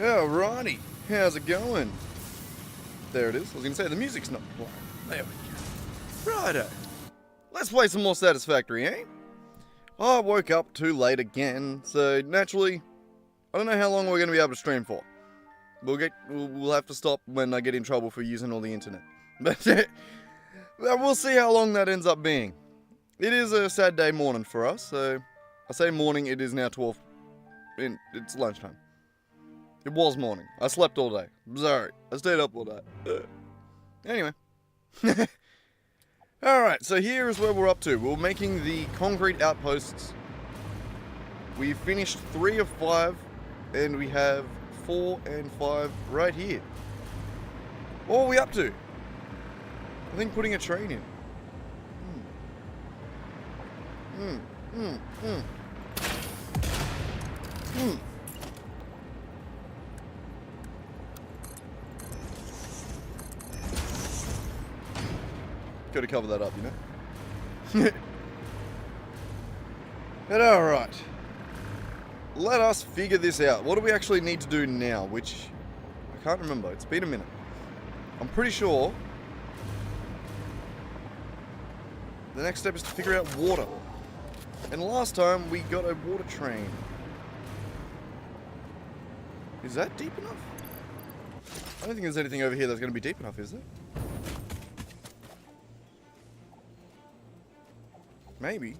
Alrighty, how's it going? There it is. I was going to say, the music's not playing. There we go. Righto. Let's play some more Satisfactory, eh? I woke up too late again, so naturally, I don't know how long we're going to be able to stream for. We'll have to stop when I get in trouble for using all the internet. But we'll see how long that ends up being. It is a Saturday morning for us, so I say morning, it is now 12. It's lunchtime. It was morning. I slept all day. Sorry. I stayed up all day. Anyway. Alright, so here is where we're up to. We're making the concrete outposts. We finished 3 of 5, and we have 4 and 5 right here. What are we up to? I think putting a train in. Gotta cover that up, you know? But alright. Let us figure this out. What do we actually need to do now? Which, I can't remember. It's been a minute. I'm pretty sure the next step is to figure out water. And last time we got a water train. Is that deep enough? I don't think there's anything over here that's going to be deep enough, is there? Maybe.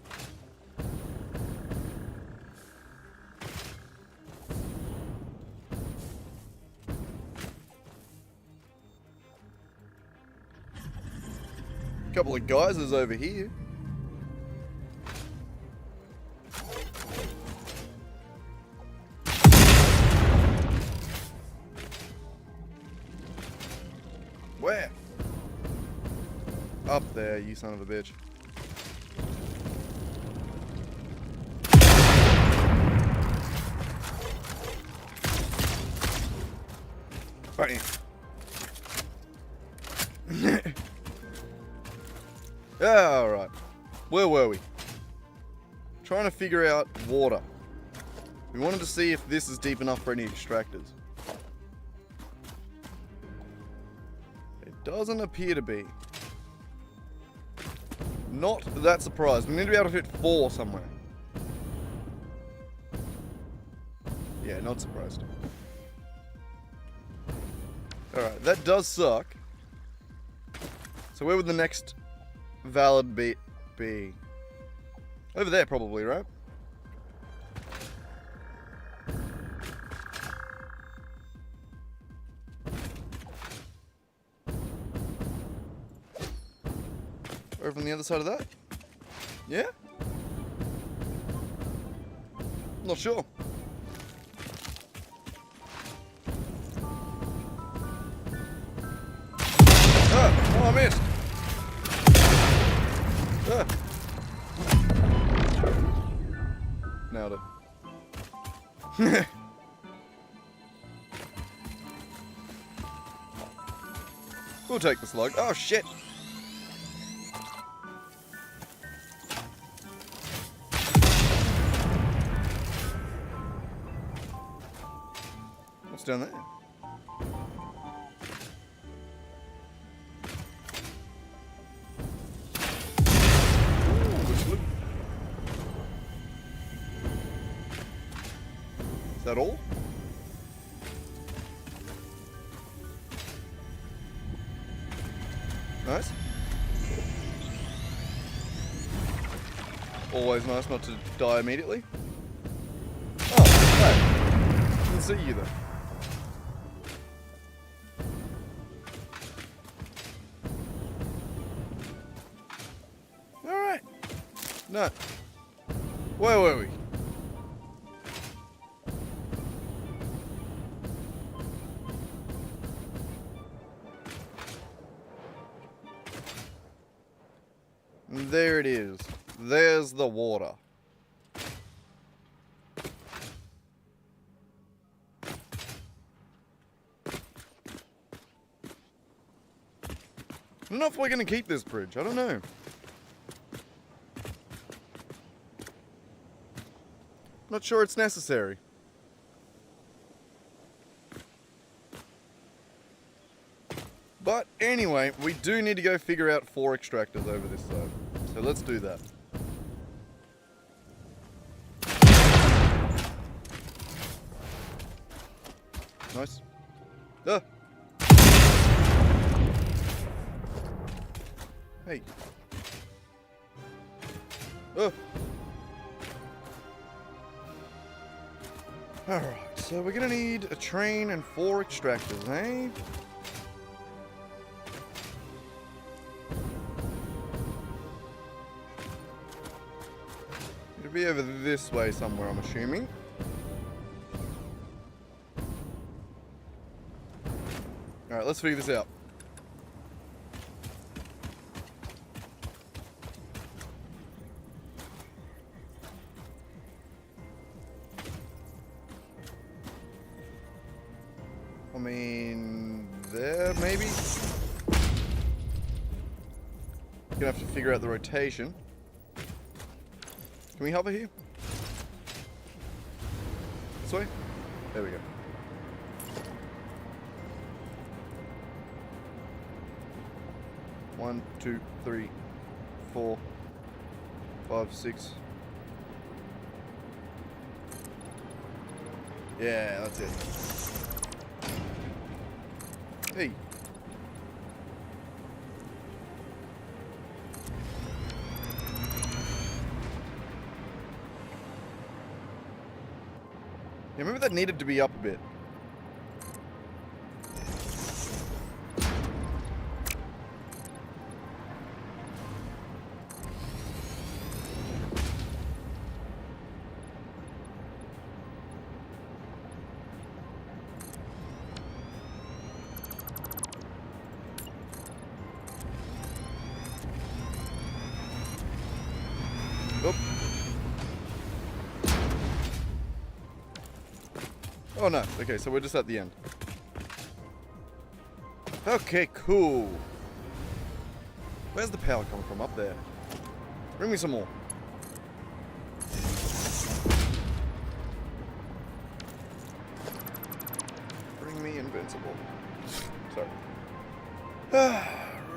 Couple of geysers over here. Where? Up there, you son of a bitch. Bam. Alright. Where were we? Trying to figure out water. We wanted to see if this is deep enough for any extractors. It doesn't appear to be. Not that surprised. We need to be able to hit 4 somewhere. Yeah, not surprised. Alright, that does suck. So where would the next valid be? Over there probably, right? Over on the other side of that? Yeah? Not sure. Oh, I missed. Nailed it. We'll take the slug. Oh, shit. What's down there? Is that all? Nice. Always nice not to die immediately. Oh, hey. Didn't see you though. Alright. No. Where were we? There it is. There's the water. I don't know if we're going to keep this bridge. I don't know. Not sure it's necessary. But anyway, we do need to go figure out 4 extractors over this side. So let's do that. Nice. Ah. Hey. Oh. Alright, so we're gonna need a train and 4 extractors, eh? It'll be over this way somewhere, I'm assuming. Alright, let's figure this out. I mean, there maybe? Gonna have to figure out the rotation. Can we hover here? This way? There we go. One, two, three, 4, 5, 6. Yeah, that's it. Hey. Yeah, remember that needed to be up a bit. Oop. Oh no, okay, so we're just at the end. Okay, cool. Where's the power coming from? Up there. Bring me some more. Bring me invincible. Sorry.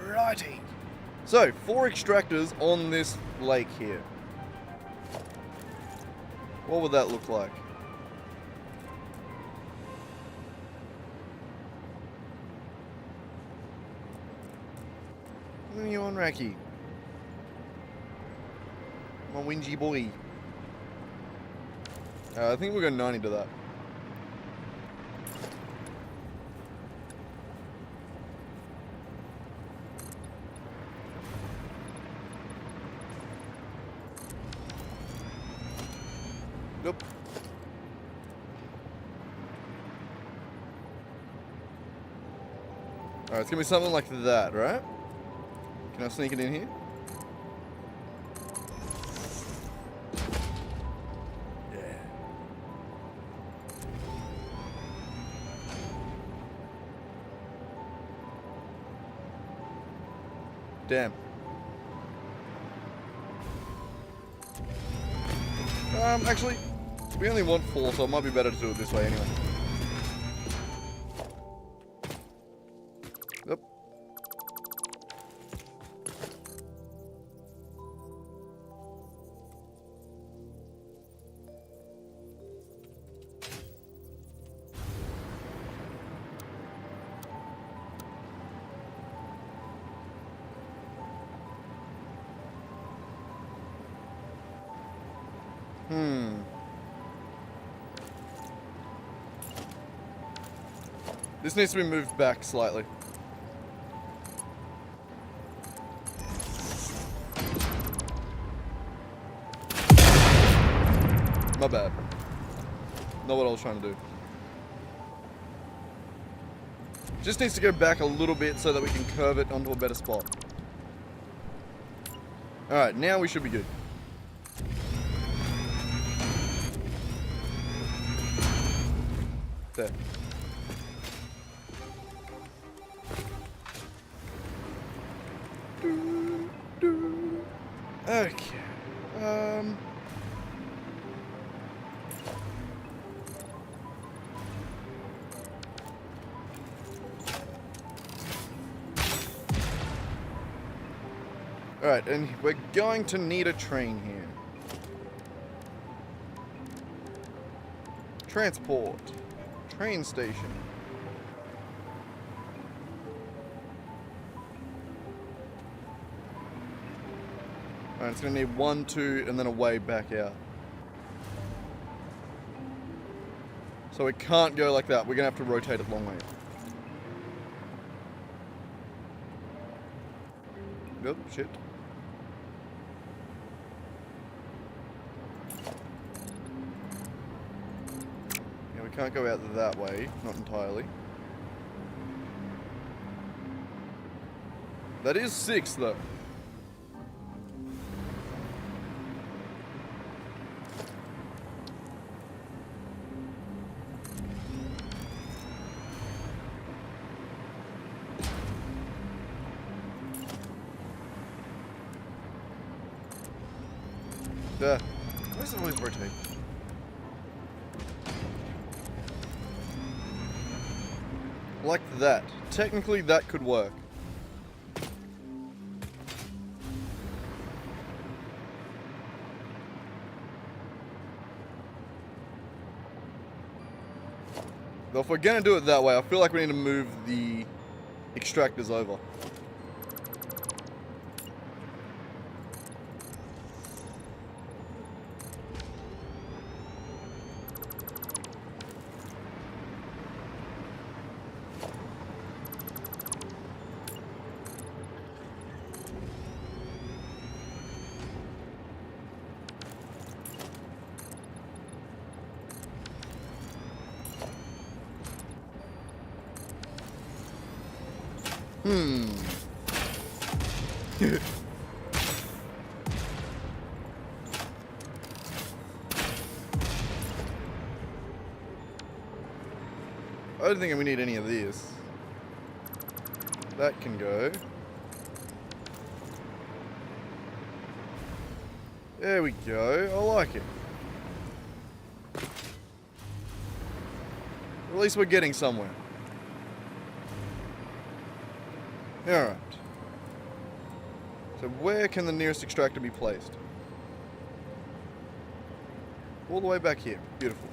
Righty. So, 4 extractors on this lake here. What would that look like? What are you on, Racky? My whingy boy. I think we'll go 90 to that. Nope. Alright, it's gonna be something like that, right? Can I sneak it in here? Yeah. Damn. Actually, we only want 4, so it might be better to do it this way anyway. Yep. This needs to be moved back slightly. My bad. Not what I was trying to do. Just needs to go back a little bit so that we can curve it onto a better spot. Alright, now we should be good. There. Okay. Alright, and we're going to need a train here. Transport. Train station. Alright, it's going to need 1, 2, and then a way back out. So it can't go like that. We're going to have to rotate it long way. Oh, shit. Yeah, we can't go out that way. Not entirely. That is 6, though. Why does it always rotate? Like that. Technically, that could work. Though if we're gonna do it that way, I feel like we need to move the extractors over. I don't think we need any of this. That can go. There we go. I like it. At least we're getting somewhere. Alright. So where can the nearest extractor be placed? All the way back here. Beautiful.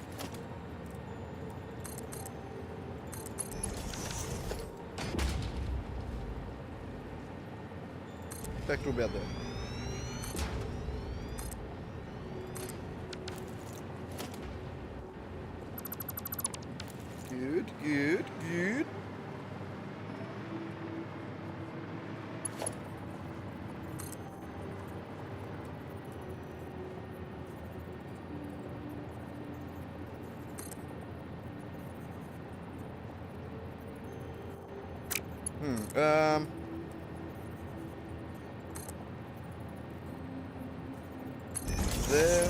Back to about there. Good, good, good. There.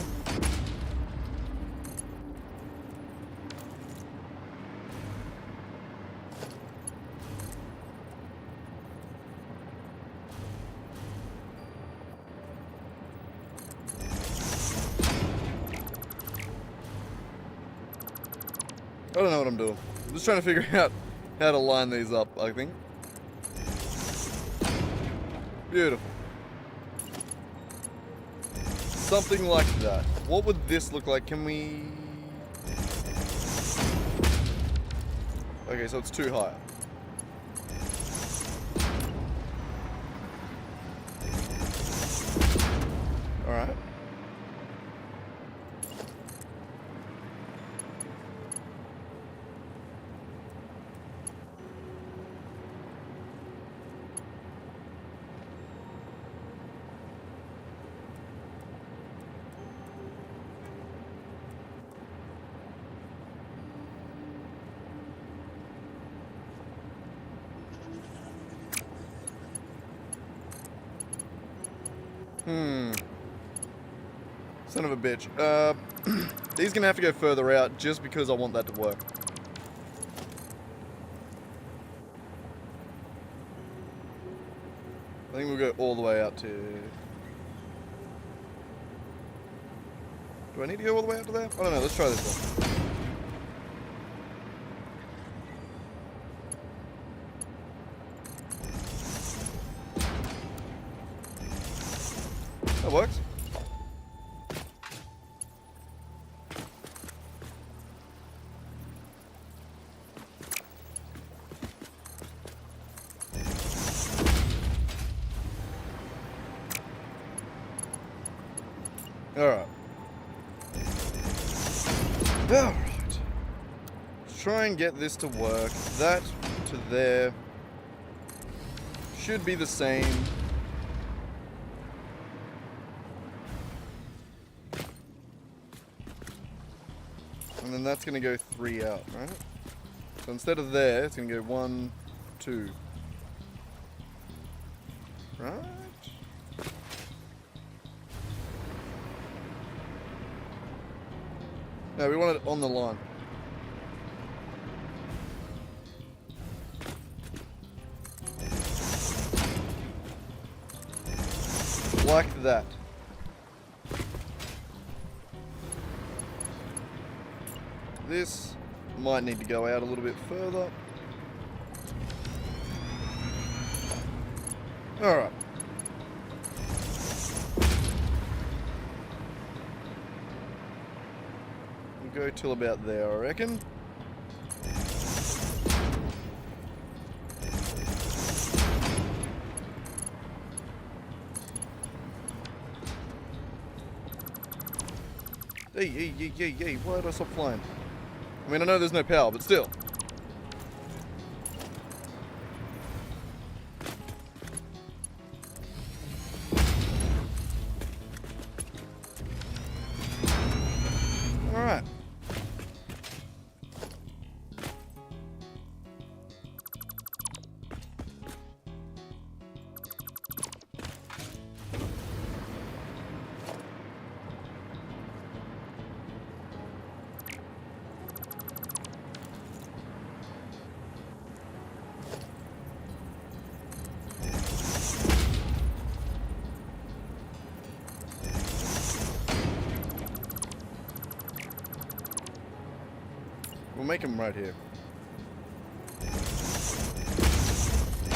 I don't know what I'm doing. I'm just trying to figure out how to line these up, I think. Beautiful. Something like that. What would this look like? Can we... Okay, so it's too high. Alright. Son of a bitch. These are gonna have to go further out just because I want that to work. I think we'll go all the way out to... Do I need to go all the way out to there? I don't know, let's try this one. works. Alright. Alright. Let's try and get this to work. That to there. Should be the same. And then that's going to go 3 out, right? So instead of there, it's going to go 1, 2. Right? No, we want it on the line. Like that. This might need to go out a little bit further. Alright. We'll go till about there, I reckon. Hey, why did I stop flying? I mean, I know there's no power, but still. Alright. We'll make him right here.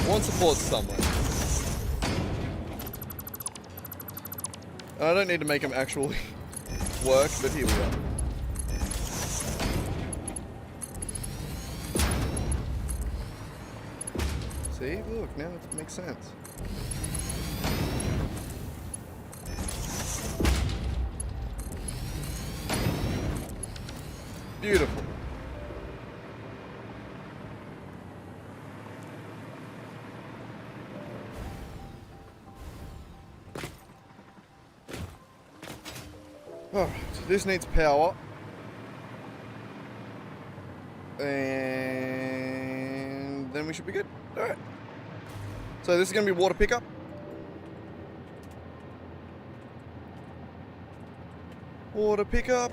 Want support somewhere. I don't need to make him actually work, but here we go. See? Look, now it makes sense. Beautiful. Alright, this needs power. And then we should be good. Alright. So this is going to be water pickup. Water pickup.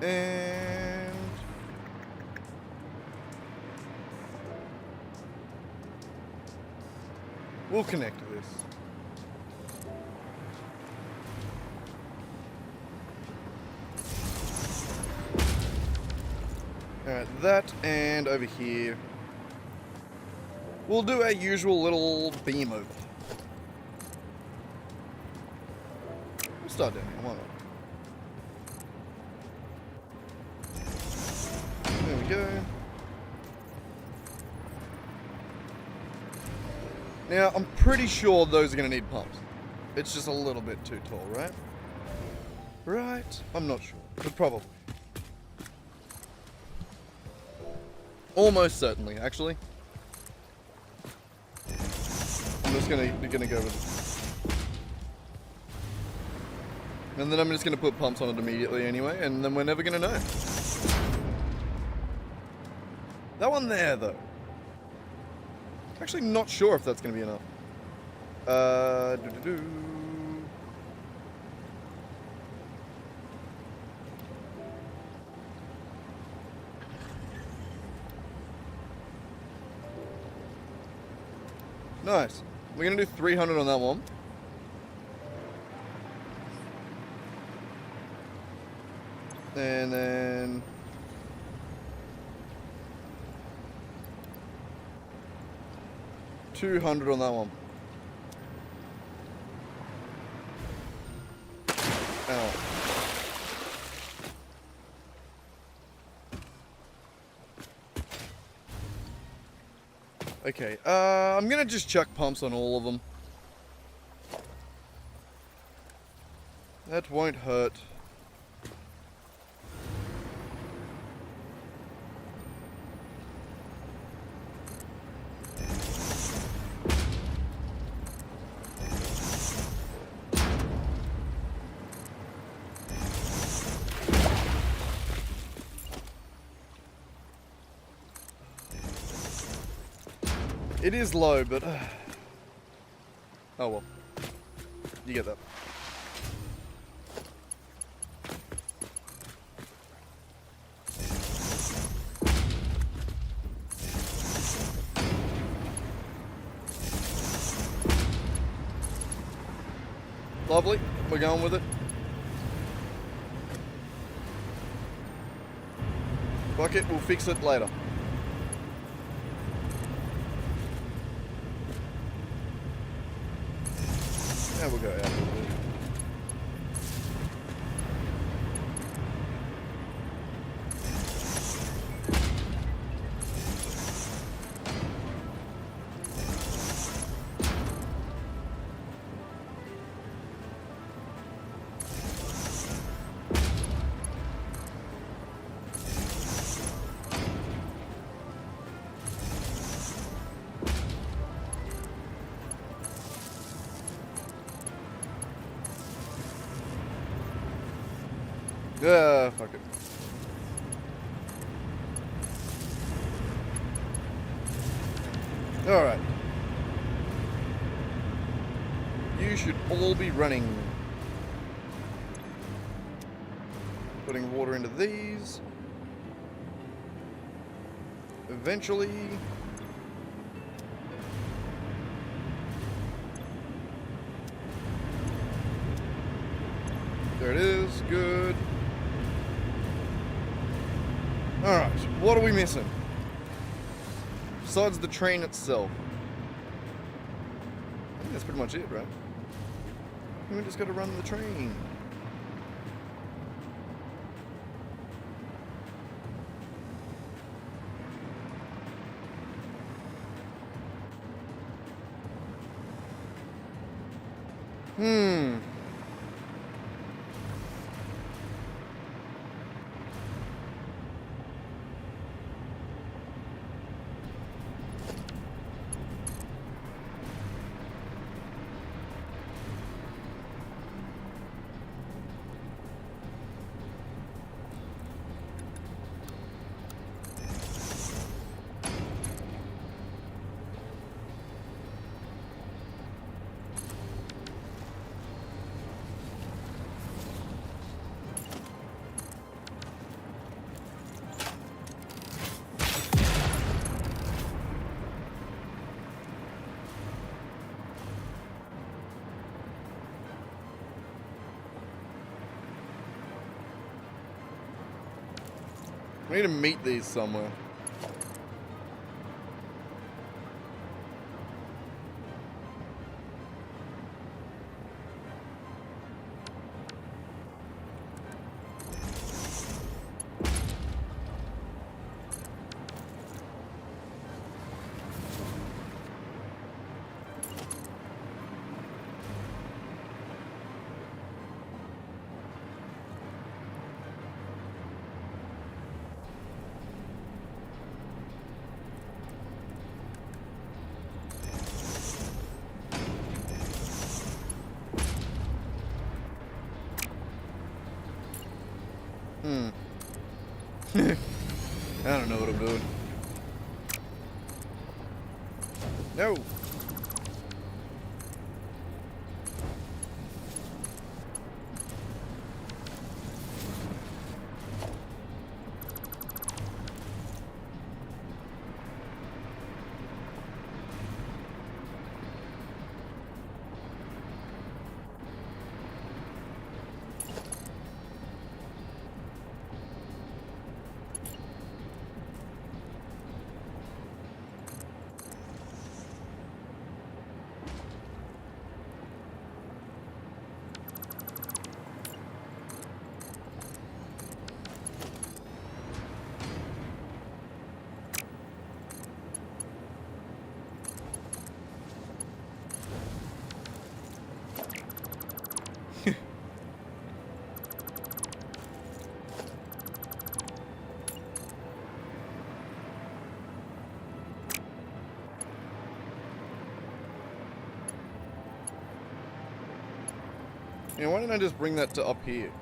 And we'll connect to this. Alright, that and over here. We'll do our usual little beam over. We'll start down here, why not? There we go. Now, I'm pretty sure those are going to need pumps. It's just a little bit too tall, right? Right? I'm not sure, but probably. Almost certainly, actually. I'm just gonna go with it. And then I'm just gonna put pumps on it immediately anyway, and then we're never gonna know. That one there, though. Actually not sure if that's gonna be enough. Nice. We're gonna do 300 on that one. And then 200 on that one. Okay, I'm gonna just chuck pumps on all of them. That won't hurt. It is low, but... oh well. You get that. Lovely. We're going with it. Fuck it, we'll fix it later. Yeah, we'll go out a little bit. Yeah, fuck it. Alright. You should all be running. Putting water into these. Eventually... there it is. Good. Alright, what are we missing? Besides the train itself. I think that's pretty much it, right? We just gotta run the train. We need to meet these somewhere. I don't know what I'm doing. No. You know, why don't I just bring that to up here?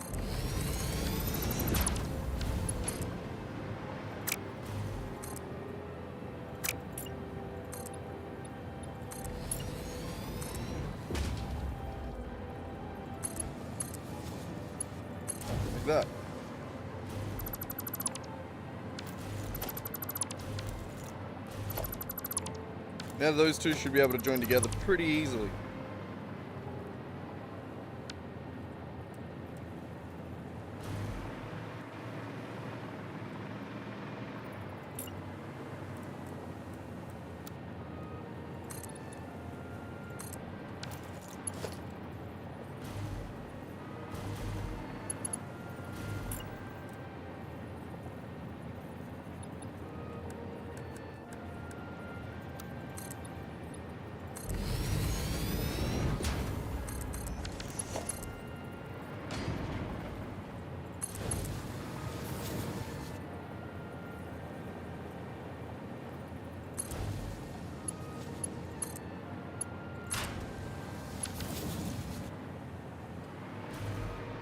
Like that. Now those two should be able to join together pretty easily.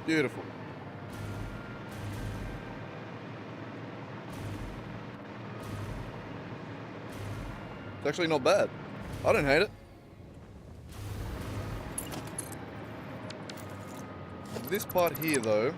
Beautiful. It's actually not bad. I don't hate it. This part here, though.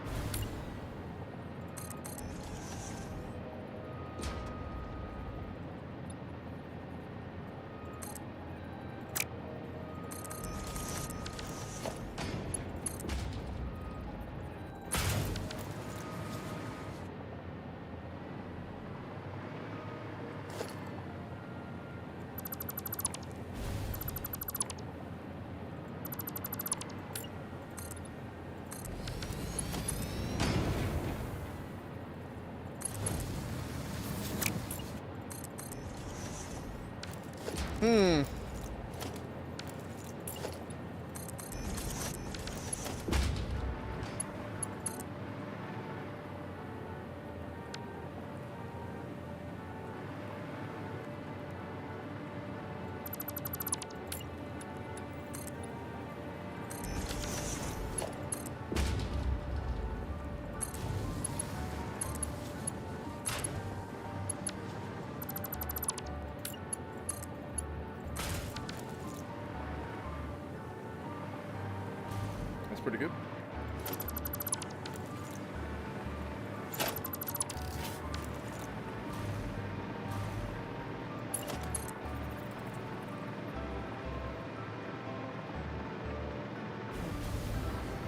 That's pretty good.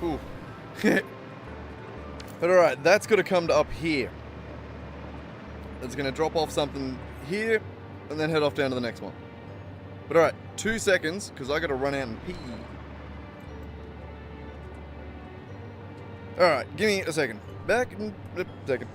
Ooh. But alright, that's got to come to up here. It's going to drop off something here and then head off down to the next one. But alright, 2 seconds because I got to run out and pee. Alright, give me a second. Back in a second.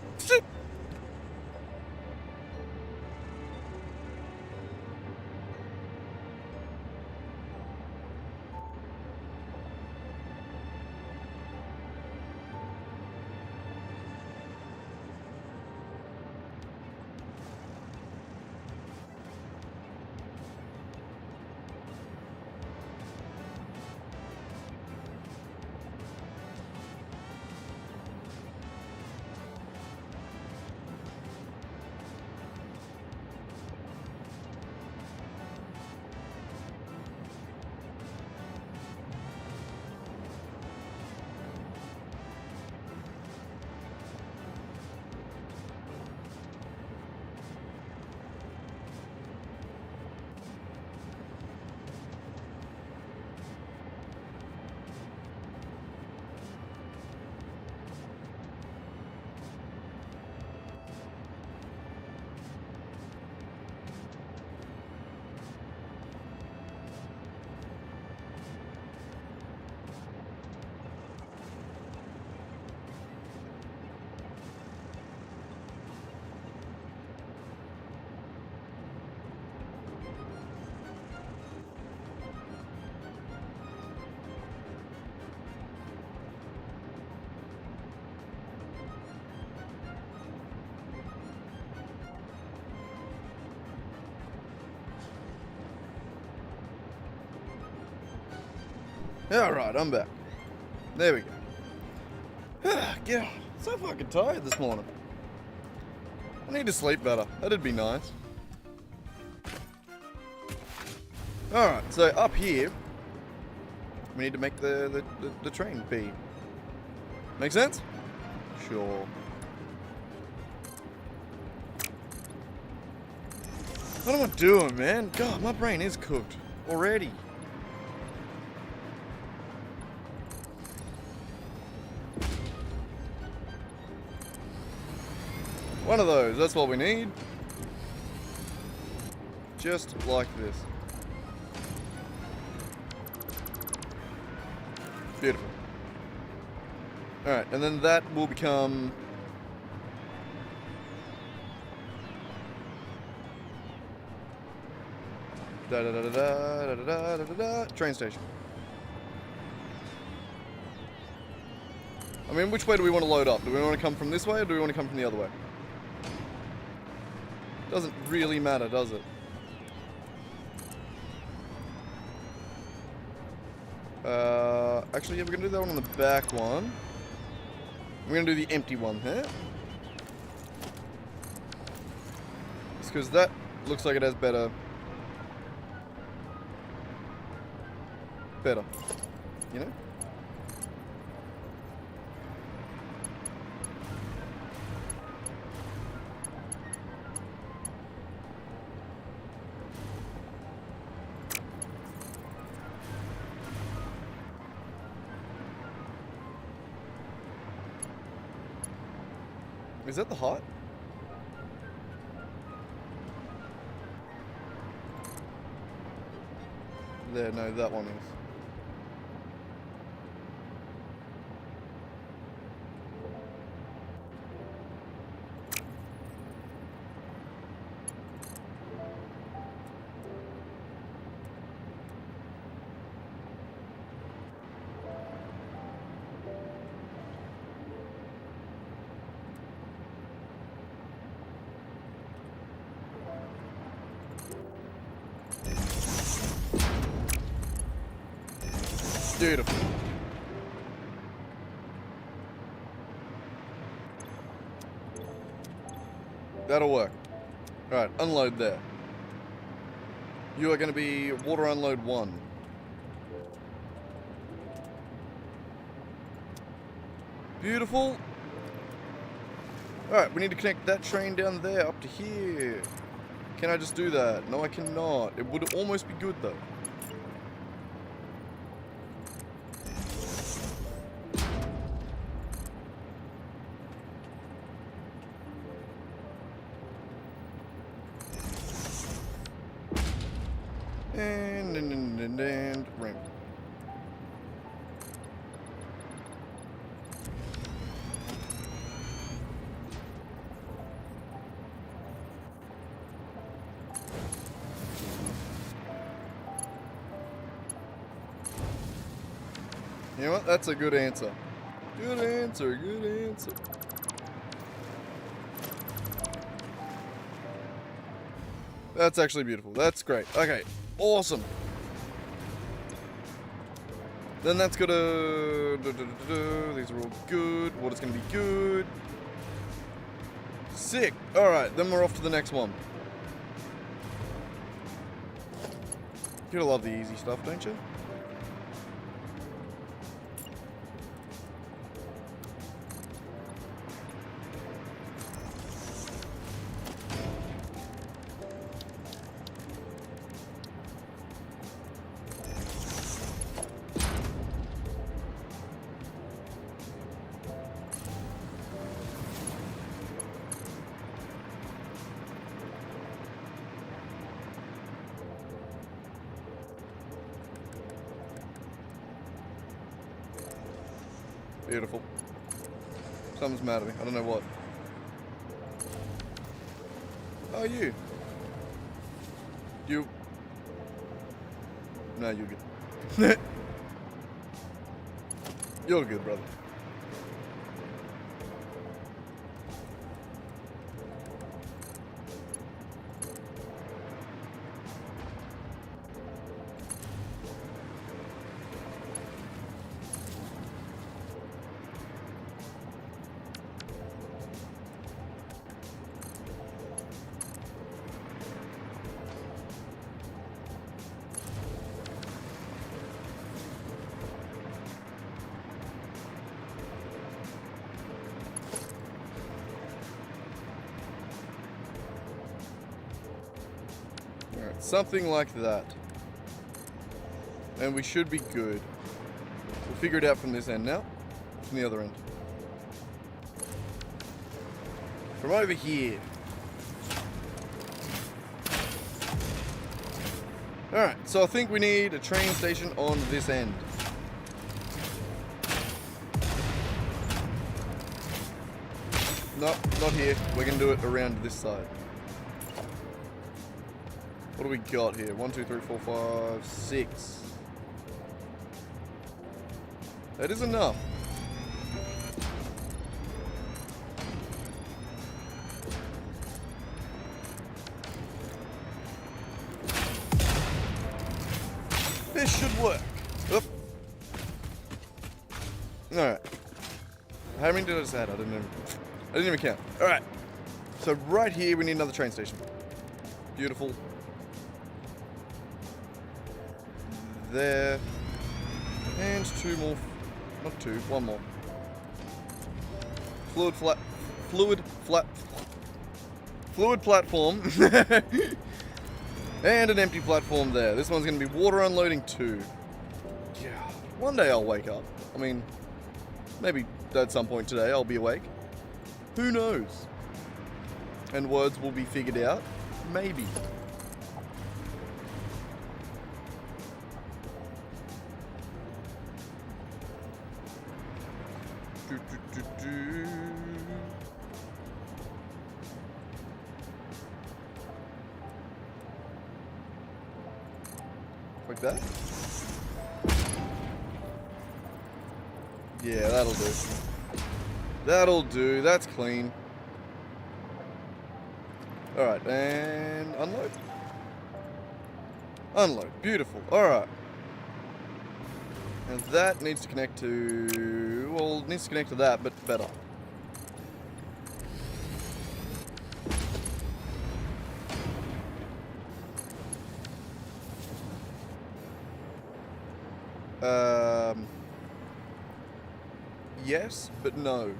Alright, I'm back. There we go. God, so fucking tired this morning. I need to sleep better. That'd be nice. Alright, so up here, we need to make the train be. Make sense? Sure. What am I doing, man? God, my brain is cooked already. One of those, that's what we need. Just like this. Beautiful. Alright, and then that will become... train station. I mean, which way do we want to load up? Do we want to come from this way or do we want to come from the other way? Doesn't really matter, does it? Actually, yeah, we're going to do that one on the back one. We're going to do the empty one here. Just because that looks like it has better... you know? Is that the height? There, no, that one is. Beautiful. That'll work. Alright, unload there. You are going to be water unload 1. Beautiful. Alright, we need to connect that train down there up to here. Can I just do that? No, I cannot. It would almost be good though. And ramp. You know what? That's a good answer. Good answer, good answer. That's actually beautiful. That's great. Okay, awesome. Then that's gonna... These are all good. Water's gonna be good. Sick. Alright, then we're off to the next one. You gotta love the easy stuff, don't you? Beautiful. Something's mad at me. I don't know what. Oh, you. You. No, you're good. You're good, brother. something like that. And we should be good. We'll figure it out from this end now. From the other end. From over here. Alright, so I think we need a train station on this end. Nope, not here. We're going to do it around this side. What do we got here? 1, 2, 3, 4, 5, 6. That is enough. This should work. Oop. Alright. How many did I just add? I didn't even count. Alright. So right here we need another train station. Beautiful. There. And two more. Not two, one more. Fluid platform. And an empty platform there. This one's going to be water unloading 2. Yeah. One day I'll wake up. I mean, maybe at some point today I'll be awake. Who knows? And words will be figured out. Maybe. Like that? Yeah, that'll do. That'll do. That's clean. Alright, and unload. Unload. Beautiful. Alright. And that needs to connect to... Well, it needs to connect to that, but better. Yes, but no.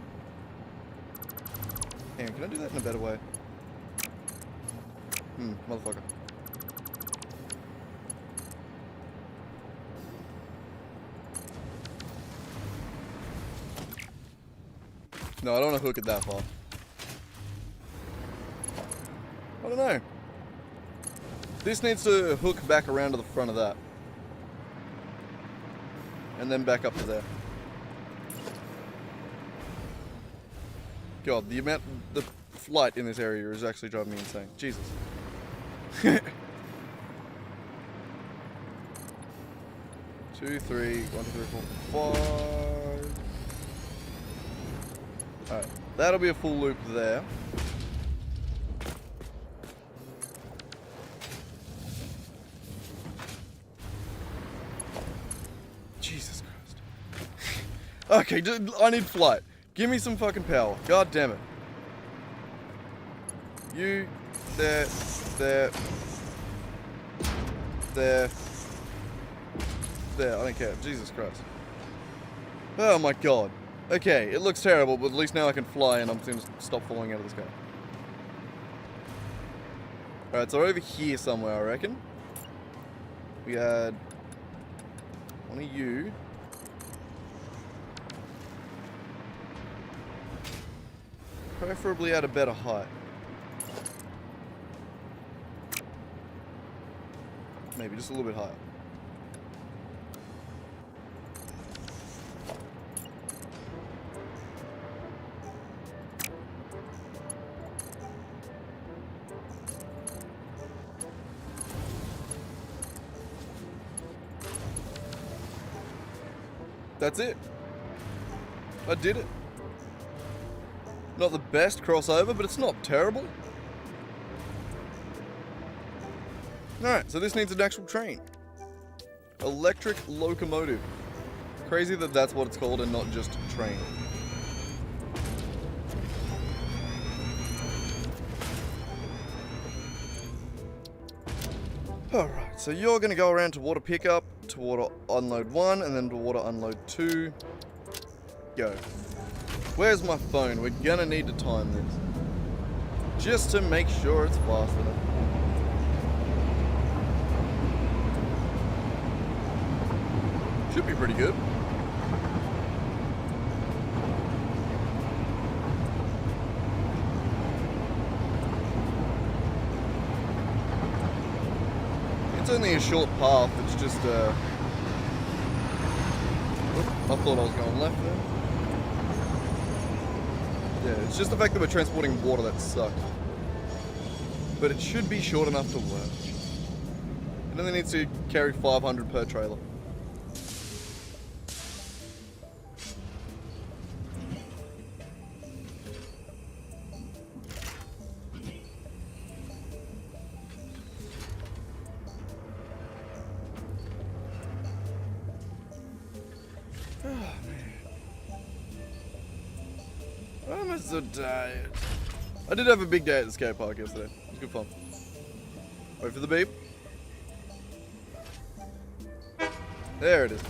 Hang on, can I do that in a better way? Motherfucker. No, I don't want to hook it that far. I don't know. This needs to hook back around to the front of that. And then back up to there. God, the flight in this area is actually driving me insane. Jesus. 2, 3, 1, 2, 3, 4, 5. Alright, that'll be a full loop there. Jesus Christ. Okay, I need flight. Give me some fucking power. God damn it. You, there, there, there, there. I don't care. Jesus Christ. Oh my God. Okay, it looks terrible, but at least now I can fly and I'm going to stop falling out of the sky. Alright, so over here somewhere, I reckon. We had one of you. Preferably at a better height. Maybe just a little bit higher. That's it. I did it. Not the best crossover, but it's not terrible. Alright, so this needs an actual train. Electric locomotive. Crazy that that's what it's called and not just train. Alright, so you're going to go around to water pickup, to water unload 1, and then to water unload 2. Go. Where's my phone? We're going to need to time this. Just to make sure it's fast enough. Should be pretty good. It's only a short path, it's just I thought I was going left there. Yeah, it's just the fact that we're transporting water that sucks. But it should be short enough to work. It only needs to carry 500 per trailer. Oh man. I'm so tired. I did have a big day at the skate park yesterday. It was good fun. Wait for the beep. There it is.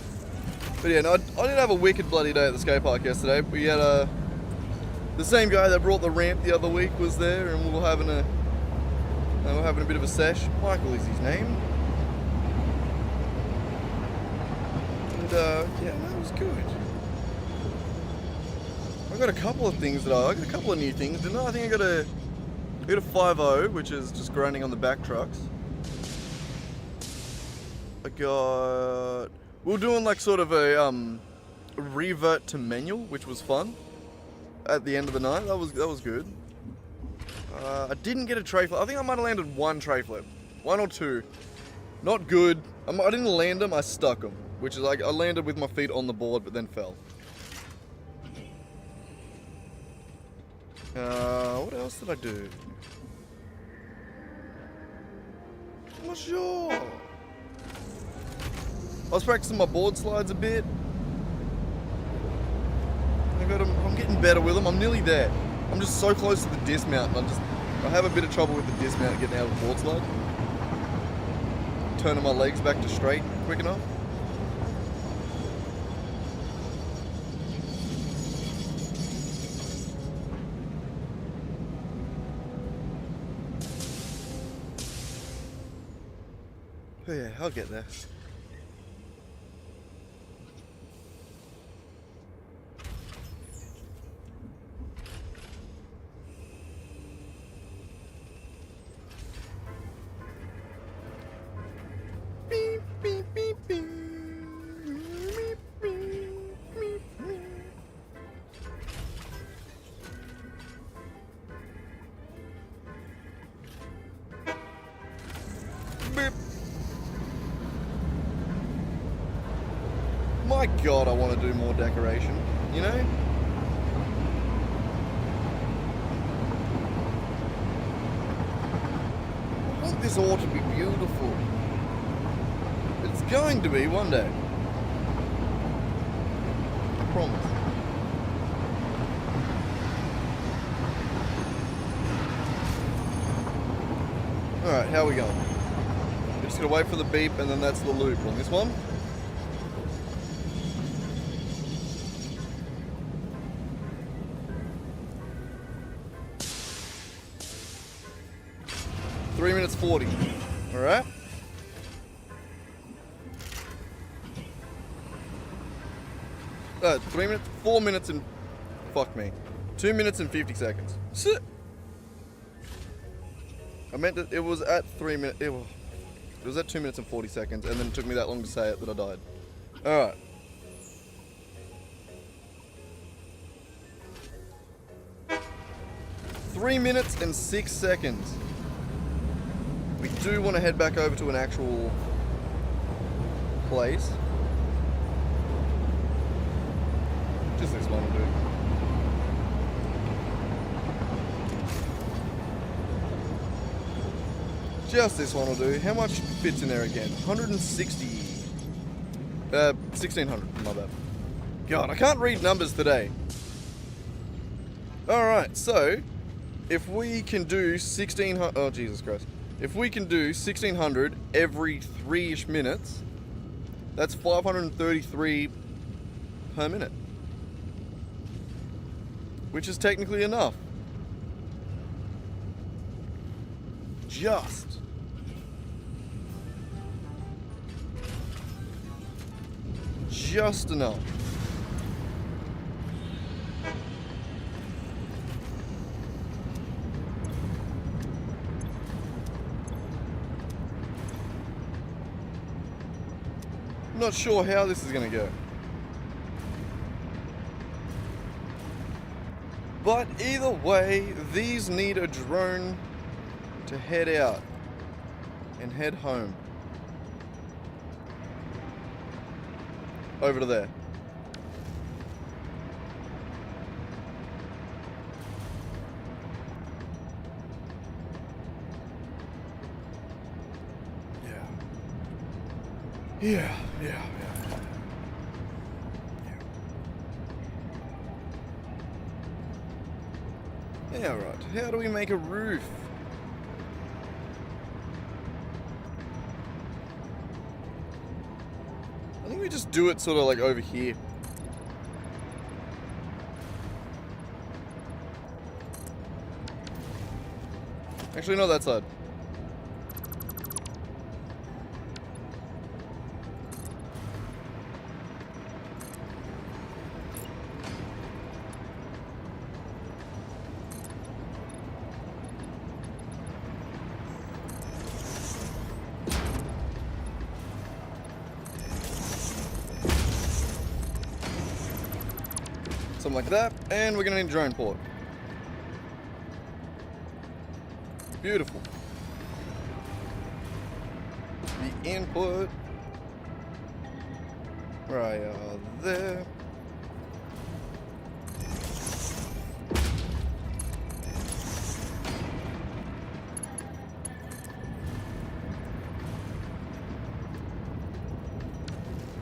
But yeah, no, I did have a wicked bloody day at the skate park yesterday. We had the same guy that brought the ramp the other week was there, and we were having a bit of a sesh. Michael is his name. And yeah, that was good. I got a couple of things I got a couple of new things, didn't I? I think I got a 5.0, which is just grinding on the back trucks. I got... We were doing like sort of a revert to manual, which was fun. At the end of the night, that was good. I didn't get a tray flip. I think I might have landed one tray flip, 1 or 2. Not good. I didn't land them. I stuck them, which is like I landed with my feet on the board, but then fell. What else did I do? I'm not sure. I was practicing my board slides a bit. I'm getting better with them. I'm nearly there. I'm just so close to the dismount, and I have a bit of trouble with the dismount getting out of the board slide. Turning my legs back to straight quick enough. Oh yeah, I'll get there. Beep, beep, beep, beep. Beep, beep, beep, beep. Beep. My God, I want to do more decoration, you know? I want this all to be beautiful. It's going to be one day. I promise. Alright, how are we going? We're just going to wait for the beep and then that's the loop on this one. Three minutes 40. Alright. 3 minutes, 4 minutes and... Fuck me. 2 minutes and 50 seconds. Sit. I meant that it was at 3 minutes... It was at 2 minutes and 40 seconds, and then it took me that long to say it that I died. Alright. Three minutes and 6 seconds. We do want to head back over to an actual place. Just this one will do. Just this one will do. How much fits in there again? 160. 1600, my bad. God, I can't read numbers today. Alright, so if we can do 1600... Oh, Jesus Christ. If we can do 1600 every 3-ish minutes, that's 533 per minute. Which is technically enough. just enough. Not sure how this is going to go. But either way, these need a drone to head out and head home. Over to there. Yeah. Yeah, right. How do we make a roof? I think we just do it sort of like over here. Actually, not that side. Something like that, and we're gonna need a drone port. Beautiful. The input right there.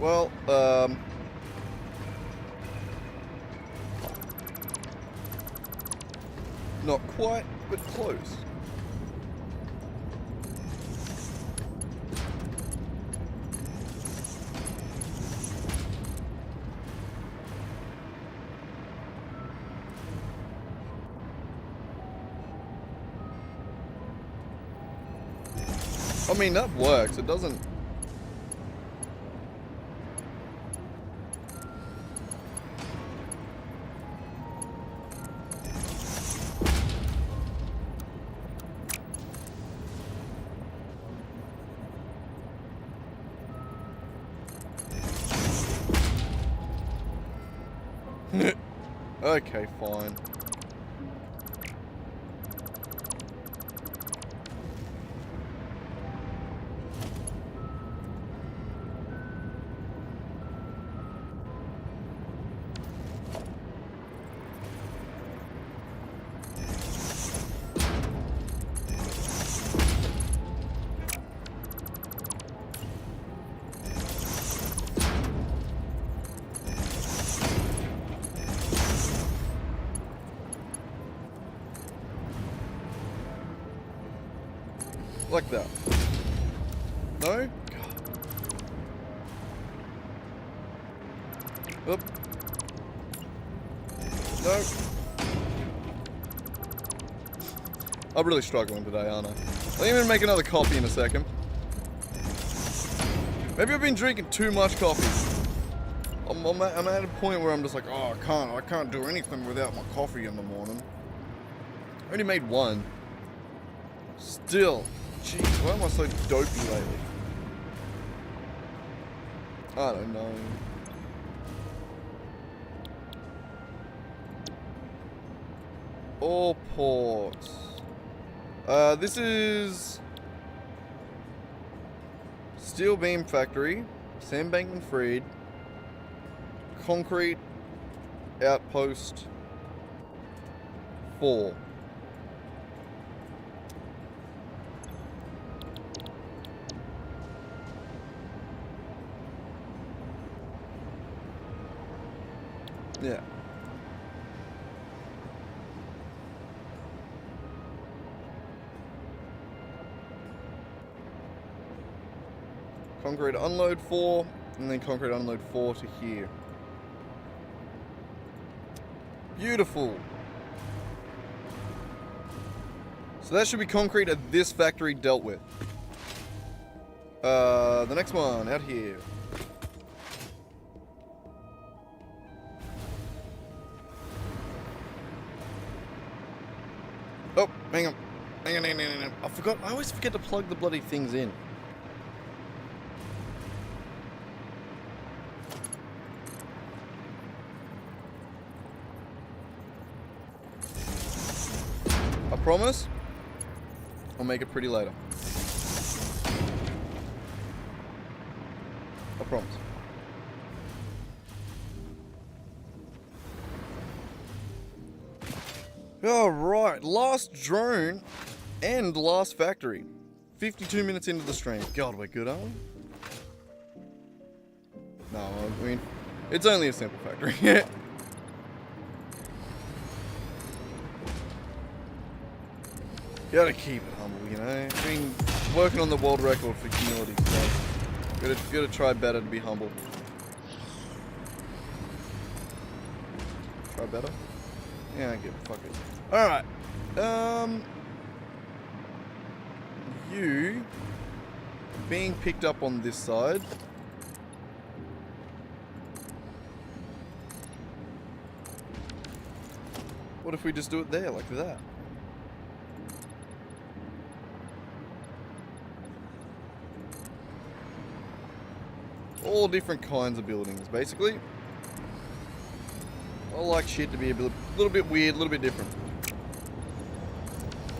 Well, not quite, but close. I mean, that works. It doesn't... Okay, fine. Like that. No? Oop. No. I'm really struggling today, aren't I? I think I'm gonna make another coffee in a second. Maybe I've been drinking too much coffee. I'm at a point where I'm just like, oh, I can't do anything without my coffee in the morning. I only made one. Still. Jeez, why am I so dopey lately? I don't know. All ports. This is steel beam factory, sandbank and freed, concrete outpost 4. Yeah. Concrete unload 4, and then concrete unload 4 to here. Beautiful. So that should be concrete at this factory dealt with. The next one, out here. Hang on. Hang on, hang on, hang on. I forgot. I always forget to plug the bloody things in. I promise I'll make it pretty later. I promise. Alright, last drone and last factory. 52 minutes into the stream. God, we're good, aren't we? No, I mean, it's only a simple factory. Gotta keep it humble, you know? I mean, working on the world record for humility, so gotta try better to be humble. Try better? Yeah, I get it. Fuck it. Alright. You being picked up on this side. What if we just do it there, like that? All different kinds of buildings, basically. I like shit to be a little bit weird, a little bit different.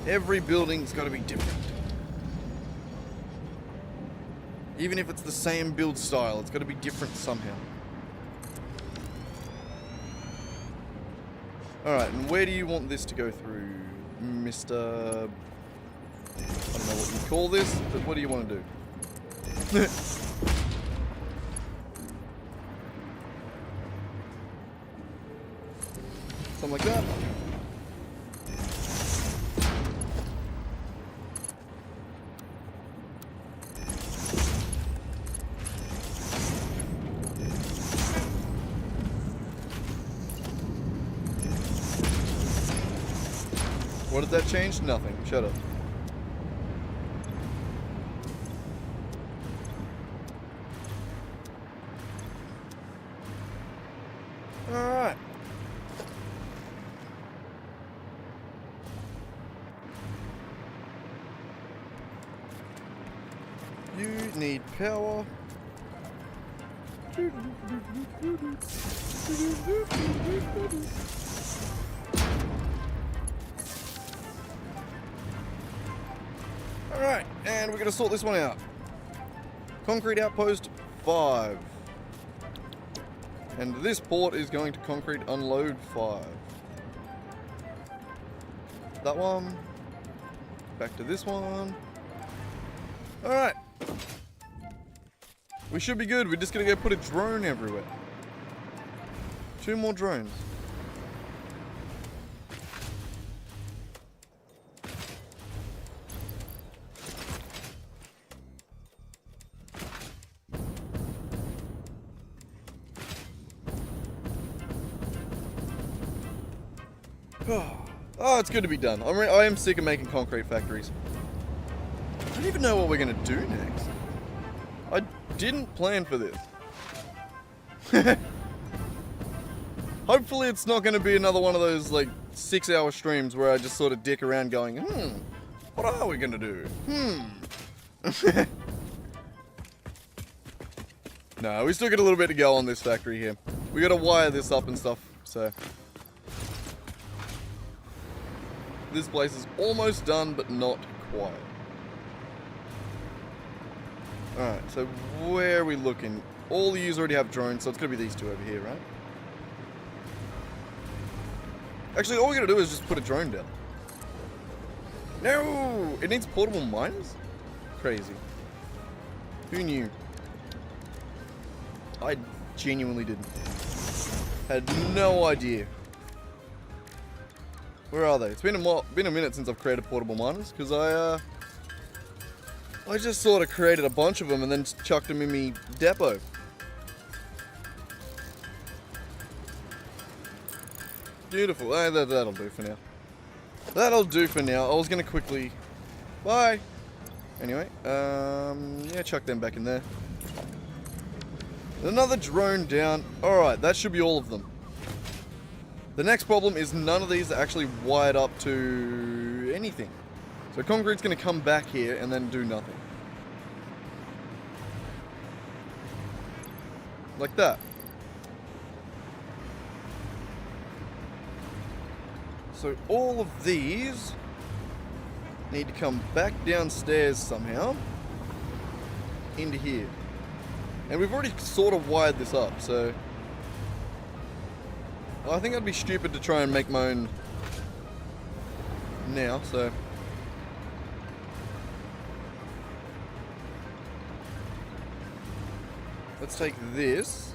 Every building's got to be different. Even if it's the same build style, it's got to be different somehow. Alright, and where do you want this to go through, Mr... I don't know what you call this, but what do you want to do? Something like that. What did that change? Nothing. Shut up. Alright. You need power. Alright, and we're going to sort this one out. Concrete outpost 5. And this port is going to concrete unload 5. That one. Back to this one. Alright. We should be good. We're just going to go put a drone everywhere. 2 more drones. Oh, it's good to be done. I am sick of making concrete factories. I don't even know what we're going to do next. I didn't plan for this. Hopefully it's not going to be another one of those, like, 6-hour streams where I just sort of dick around going, what are we going to do? No, we still got a little bit to go on this factory here. We got to wire this up and stuff, so... This place is almost done, but not quite. Alright, so where are we looking? All the yous already have drones, so it's going to be these two over here, right? Actually, all we got to do is just put a drone down. No! It needs portable miners? Crazy. Who knew? I genuinely didn't. Had no idea. Where are they? It's been a minute since I've created portable miners, because I just sort of created a bunch of them and then chucked them in me depot. Beautiful. That'll do for now. That'll do for now. I was going to quickly... Bye! Anyway, yeah, chuck them back in there. Another drone down. Alright, that should be all of them. The next problem is none of these are actually wired up to anything. So concrete's going to come back here and then do nothing. Like that. So all of these need to come back downstairs somehow into here. And we've already sort of wired this up, so I think I'd be stupid to try and make my own now, so let's take this.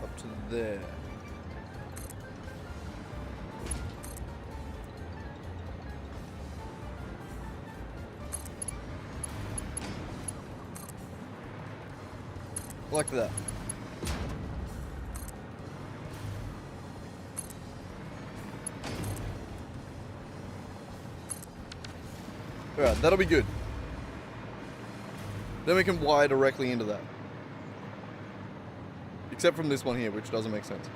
Up to there. Like that. Alright, that'll be good. Then we can wire directly into that. Except from this one here, which doesn't make sense.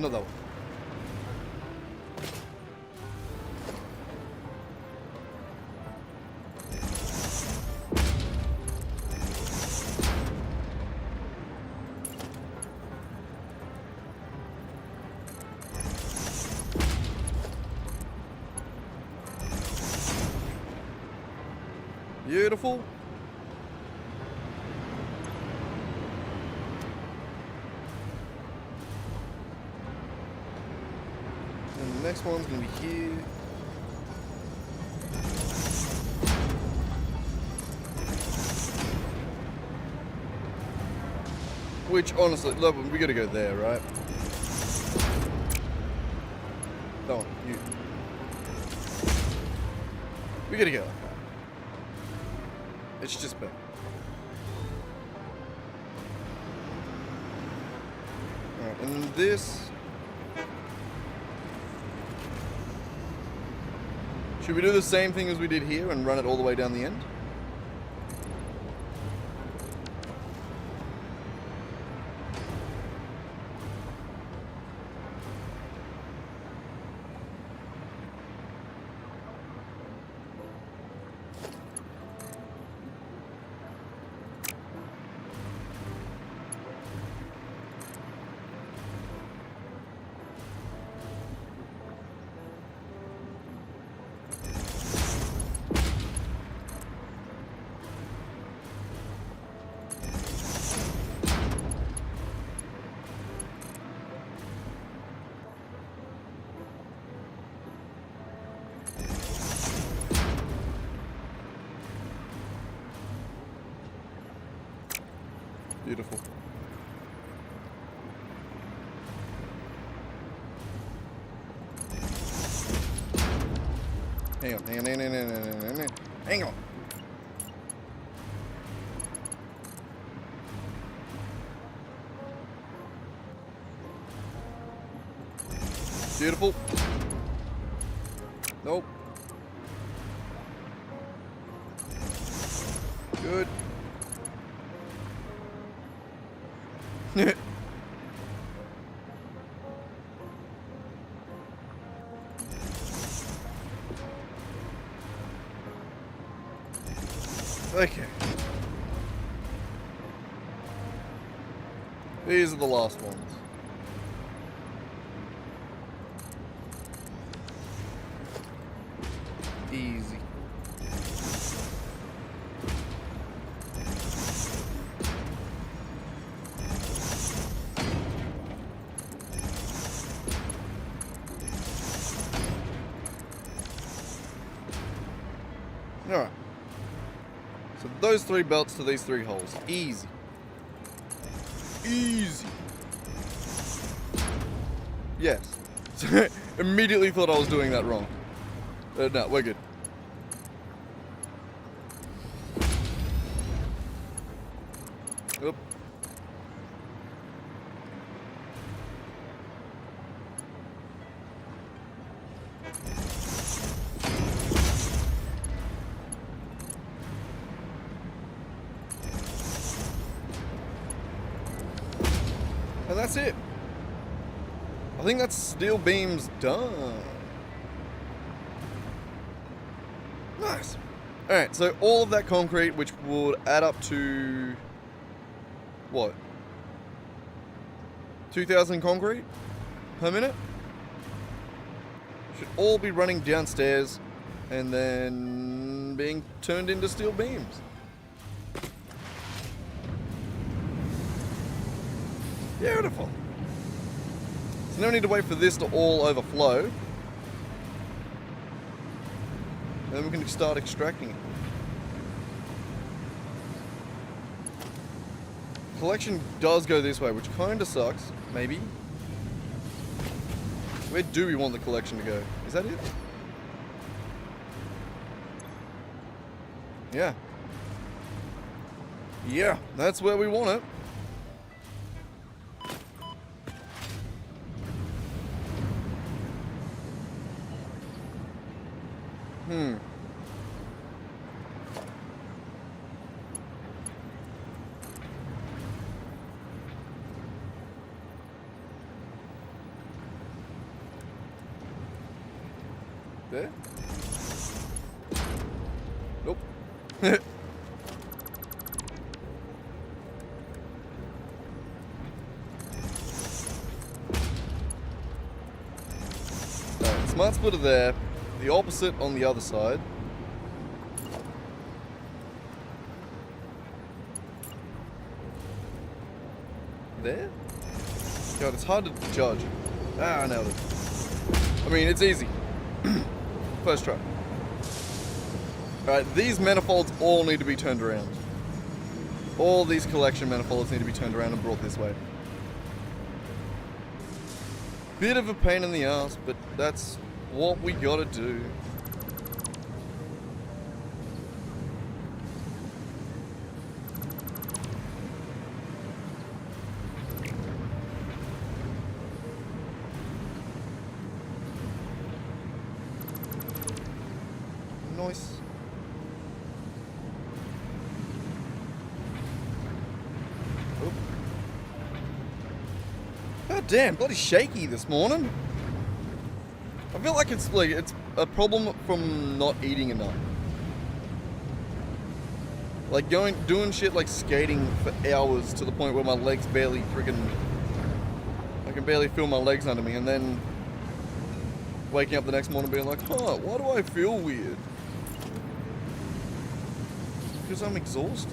Not that one. Beautiful. And the next one's going to be here. Which, honestly, look, we got to go there, right? Don't, you. We got to go like that. It's just better. Alright, and this... Should we do the same thing as we did here and run it all the way down the end? Beautiful. Hang on, hang on, hang on, hang on, hang on, hang on. Beautiful. Nope. Good. Okay. These are the last ones. Easy. Alright. So those 3 belts to these 3 holes. Easy. Easy. Yes. Immediately thought I was doing that wrong. No, we're good. that's it. I think that's steel beams done. Nice. Alright, so all of that concrete, which would add up to... what? 2,000 concrete per minute? Should all be running downstairs and then being turned into steel beams. Beautiful. So now we need to wait for this to all overflow. And then we can start extracting it. Collection does go this way, which kind of sucks. Maybe. Where do we want the collection to go? Is that it? Yeah. Yeah, that's where we want it. There? Nope. Alright, smart splitter there. The opposite on the other side. There? God, it's hard to judge. Ah, I nailed it. I mean, it's easy. First try. Alright, these manifolds all need to be turned around. All these collection manifolds need to be turned around and brought this way. Bit of a pain in the ass, but that's what we gotta do. Nice. Oh. God damn, bloody shaky this morning. I feel like it's a problem from not eating enough. Like doing shit like skating for hours to the point where my legs barely I can barely feel my legs under me, and then waking up the next morning being like, huh, why do I feel weird? Because I'm exhausted.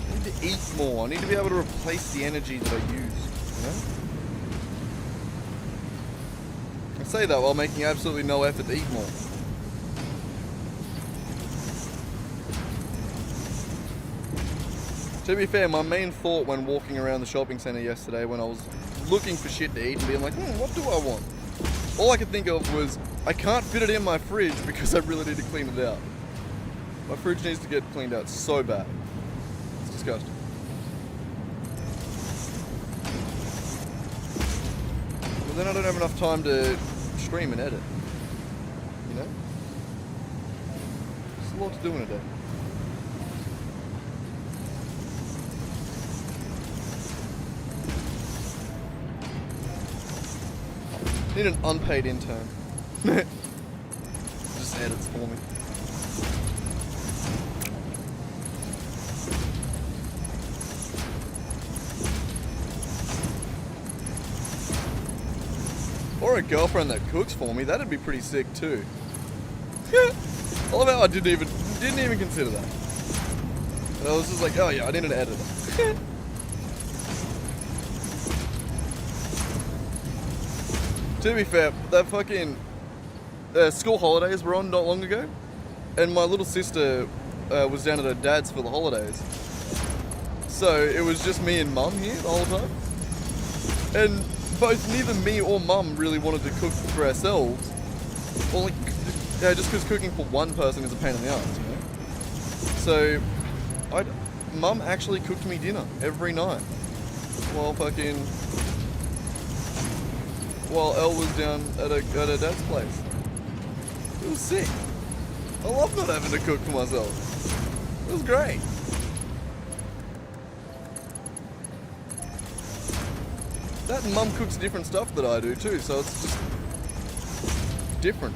I need to eat more. I need to be able to replace the energy that I use, you know? I say that while making absolutely no effort to eat more. To be fair, my main thought when walking around the shopping centre yesterday when I was looking for shit to eat and being like, what do I want? All I could think of was, I can't fit it in my fridge because I really need to clean it out. My fridge needs to get cleaned out so bad. It's disgusting. But then I don't have enough time to stream and edit. You know? There's a lot to do in a day. Need an unpaid intern. Just edits for me. Or a girlfriend that cooks for me. That'd be pretty sick too. I love how I didn't even consider that. I was just like, oh yeah, I need an editor. To be fair, that fucking school holidays were on not long ago, and my little sister was down at her dad's for the holidays. So it was just me and mum here the whole time. And neither me or mum really wanted to cook for ourselves. Well, like, yeah, just because cooking for one person is a pain in the ass, you know? So, mum actually cooked me dinner every night while Elle was down at her dad's place. It was sick. I love not having to cook for myself. It was great. That and Mum cooks different stuff that I do too, so it's just different.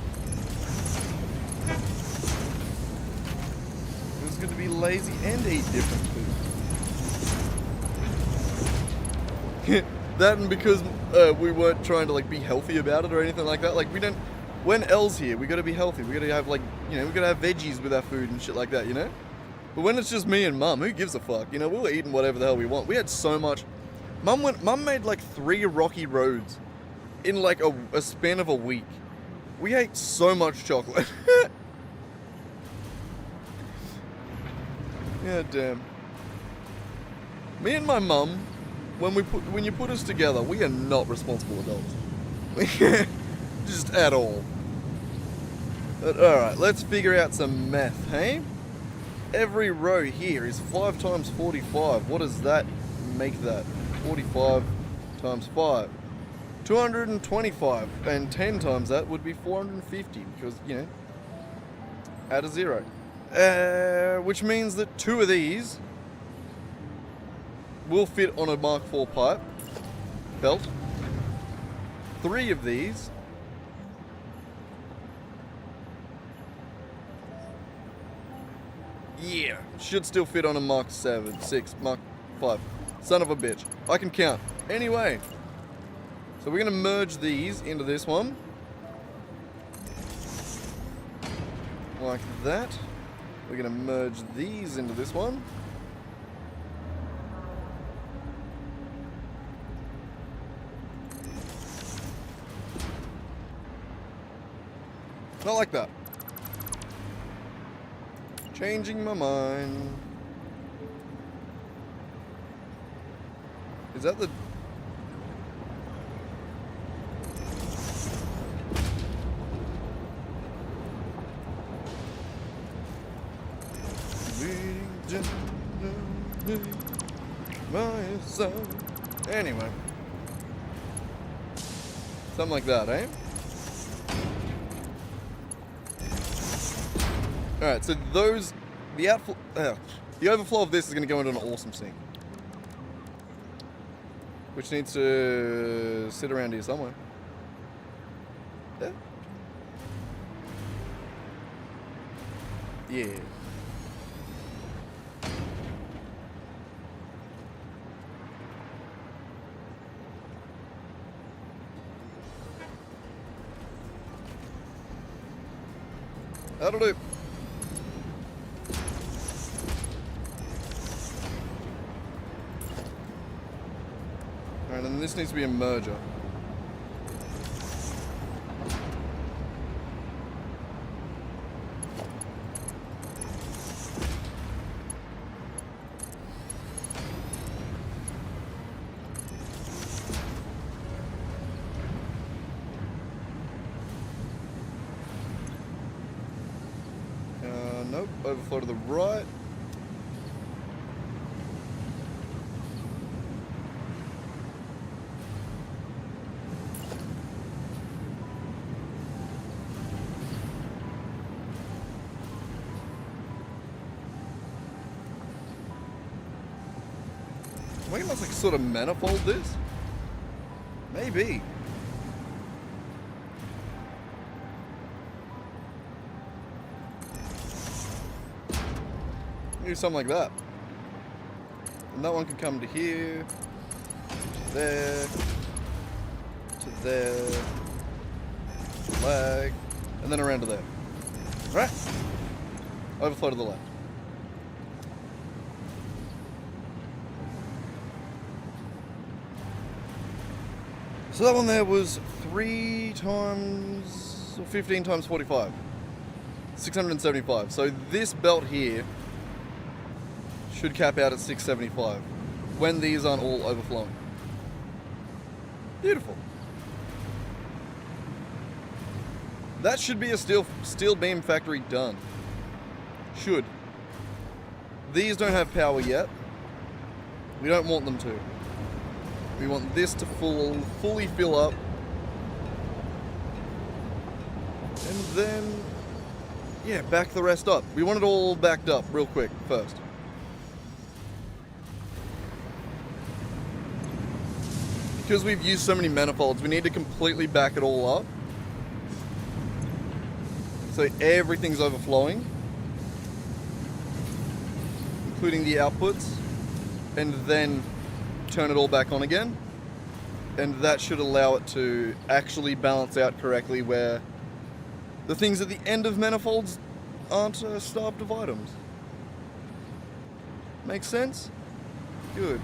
It was good to be lazy and eat different food. That and because we weren't trying to like be healthy about it or anything like that. Like we don't. When Elle's here, we gotta be healthy. We gotta have like, we gotta have veggies with our food and shit like that, you know? But when it's just me and Mum, who gives a fuck? We were eating whatever the hell we want. We had so much. Mum made like 3 rocky roads in like a span of a week. We ate so much chocolate. Yeah, damn. Me and my mum, when you put us together, we are not responsible adults. Just at all. But alright, let's figure out some math, hey? Every row here is 5 times 45. What does that make that? 45 times 5. 225. And 10 times that would be 450 because, add a 0. Which means that 2 of these will fit on a Mark IV pipe belt. 3 of these should still fit on a Mark 7, 6, Mark 5. Son of a bitch. I can count. Anyway. So we're going to merge these into this one. Like that. We're going to merge these into this one. Not like that. Changing my mind. Is that the... Anyway. Something like that, eh? Alright, so the overflow of this is going to go into an awesome sink. Which needs to sit around here somewhere. Yeah? Yeah. That'll do. Alright, and this needs to be a merger. Nope, overflow to the right. We must like sort of manifold this? Maybe. Do something like that. And that one can come to here, to there, to there, lag, and then around to there. Alright? Overflow to the left. So that one there was 3 times, or 15 times 45. 675. So this belt here should cap out at 675 when these aren't all overflowing. Beautiful. That should be a steel beam factory done. Should. These don't have power yet. We don't want them to. We want this to fully fill up. And then Yeah, back the rest up. We want it all backed up real quick first. Because we've used so many manifolds, we need to completely back it all up. So everything's overflowing. Including the outputs. And then turn it all back on again. And that should allow it to actually balance out correctly where the things at the end of manifolds aren't starved of items. Makes sense? Good.